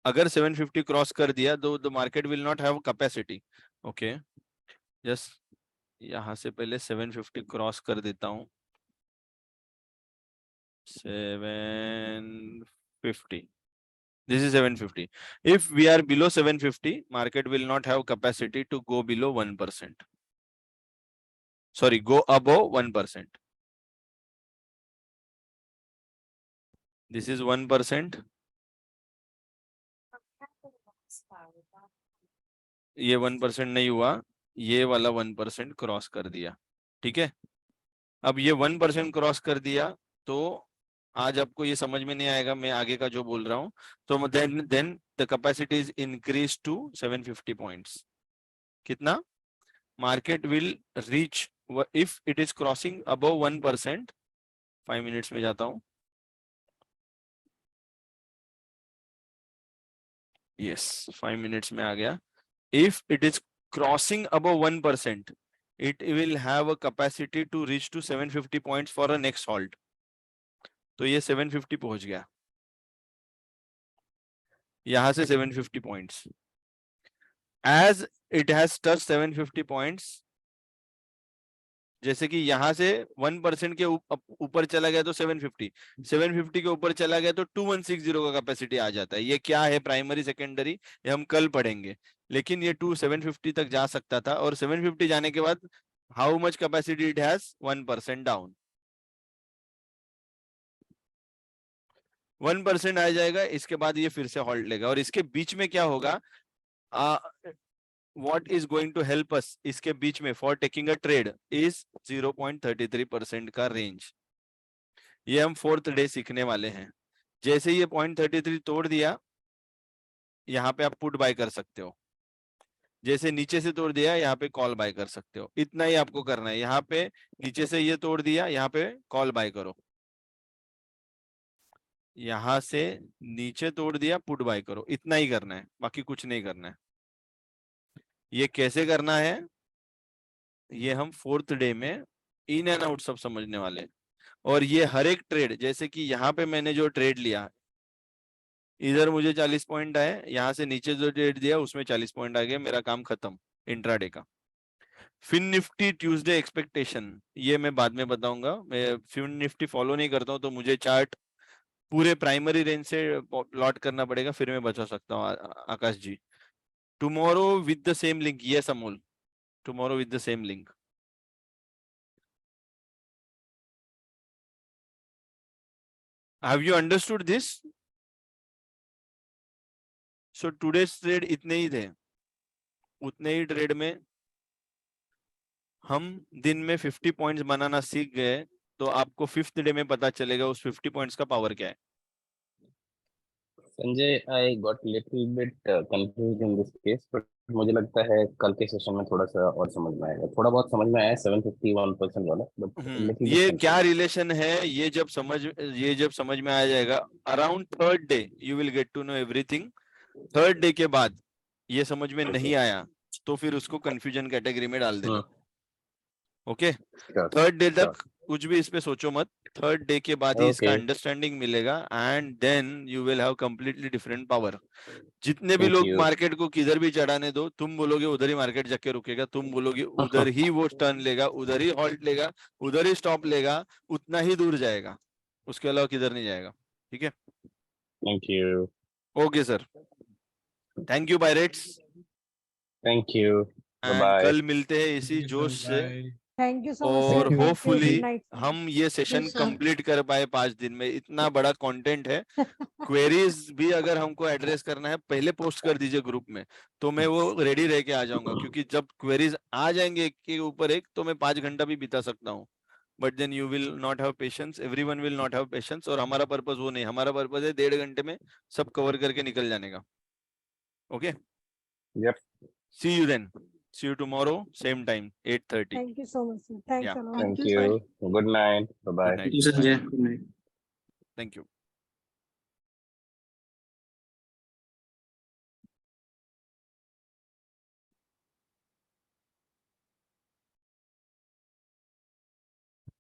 S2: अगर 750 क्रॉस कर दिया तो the market will not have capacity. Okay, just यहाँ से पहले 750 क्रॉस कर देता हूँ. 750. This is 750. If we are below 750, market will not have capacity to go below 1%. Sorry, go above 1%. This is 1%. ये 1% नहीं हुआ, ये वाला 1% क्रॉस कर दिया. ठीक है, अब ये 1% क्रॉस कर दिया तो आज आपको ये समझ में नहीं आएगा मैं आगे का जो बोल रहा हूँ. तो then the capacity is increased to 750 points. कितना? Market will reach if it is crossing above 1%. 5 minutes में जाता हूँ. Yes, 5 minutes में आ गया. If it is crossing above 1%, it will have a capacity to reach to 750 points for a next halt. तो ये 750 पहुंच गया. यहाँ से 750 points. As it has touched 750 points, जैसे कि यहाँ से 1% के ऊपर चला गया तो 750 के ऊपर चला गया तो 2160 का कैपेसिटी आ जाता है. ये क्या है प्राइमरी सेकेंडरी ये हम कल पढ़ेंगे. लेकिन ये 750 तक जा सकता था और 750 जाने के बाद how much capacity it has 1% down. 1% आ जाएगा. इसके बाद ये फिर से हॉल्ट लेगा और इसके बीच में क्या होगा, what is going to help us इसके बीच में for taking a trade is 0.33% का रेंज. ये हम 4th डे सीखने वाले हैं. जैसे ये 0.33 तोड़ दिया, यहाँ पे आप पुट बाय कर सकते हो. जैसे नीचे से तोड़ दिया, यहाँ पे कॉल बाय कर सकते हो. इतना ही आपको करना है. यहाँ पे नीचे से ये तोड़ दिया, यहाँ पे कॉल बाय करो. यहाँ से नीचे तोड़ दिया, पुट बाय करो. इतना ही करना है, बाकी कुछ नहीं करना है. ये कैसे करना है ये हम 4th डे में इन एंड आउट सब समझने वाले हैं. और ये हर एक ट्रेड, जैसे कि यहाँ पे मैंने जो ट्रेड लिया, इधर मुझे 40 पॉइंट आए, यहाँ से नीचे जो ट्रेड दिया उसमें 40 पॉइंट आ गए, मेरा काम खत्म इंट्राडे का. फिन निफ्टी ट्यूसडे एक्सपेक्टेशन ये मैं बाद में बताऊंगा. मैं फिन निफ्टी फॉलो नहीं करता हूँ तो मुझे चार्ट पूरे प्राइमरी रेंज से प्लॉट करना पड़ेगा, फिर मैं बचा सकता हूँ. Akash ji, tomorrow with the same link. Yes Amol, tomorrow with the same link. Have you understood this? So today's trade इतने ही थे. उतने ही ट्रेड में हम दिन में 50 पॉइंट्स बनाना सीख गए. तो आपको 5th डे में पता चलेगा उस 50 पॉइंट्स का पावर क्या है.
S8: Sanjay, I got little bit confused in this case, but मुझे लगता है कल के सेशन में थोड़ा सा और समझ में आएगा. थोड़ा बहुत समझ में आया 751% वाला, बट
S2: ये क्या रिलेशन है ये जब समझ में आ जाएगा, around 3rd day you will get to know everything. 3rd day के बाद ये समझ में नहीं आया तो फिर उसको कंफ्यूजन कैटेगरी में डाल देना. ओके, 3rd डे तक कुछ भी इस पे सोचो मत. 3rd डे के बाद ही इसका अंडरस्टैंडिंग मिलेगा and then you will have completely different power. जितने भी लोग मार्केट को किधर भी चढ़ाने दो, तुम बोलोगे उधर ही मार्केट जाके रुकेगा, तुम बोलोगे उधर ही वो टर्न लेगा, उधर ही हॉल्ट लेगा, उधर ही स्टॉप लेगा, उतना ही दूर जाएगा, उसके अलावा किधर नहीं जाएगा. ठीक है,
S8: thank you.
S2: Okay sir, thank you pirates.
S8: Thank you,
S2: bye. कल मिलते हैं इसी जोश से.
S1: थैंक यू सो
S2: और
S1: मच.
S2: होपफुली हम ये सेशन कंप्लीट कर पाए 5 दिन में. इतना बड़ा कंटेंट है. क्वेरीज भी अगर हमको एड्रेस करना है पहले पोस्ट कर दीजिए ग्रुप में, तो मैं वो रेडी रह के आ जाऊंगा. क्योंकि जब क्वेरीज आ जाएंगे एक के ऊपर एक तो मैं 5 घंटा भी बिता सकता हूँ. But then you will not have patience, everyone will not have patience. और हमारा पर्पस वो नहीं, हमारा पर्पस है 1.5 घंटे में सब कवर करके निकल जाने का. Okay,
S8: yup,
S2: see you then. See you tomorrow, same time, 8:30.
S1: Thank you so much, sir. Thanks
S2: Yeah.
S1: a lot.
S8: Thank you. Good night. Bye bye.
S2: Good night.
S3: Thank you, Sanjay. Good night.
S2: Thank you.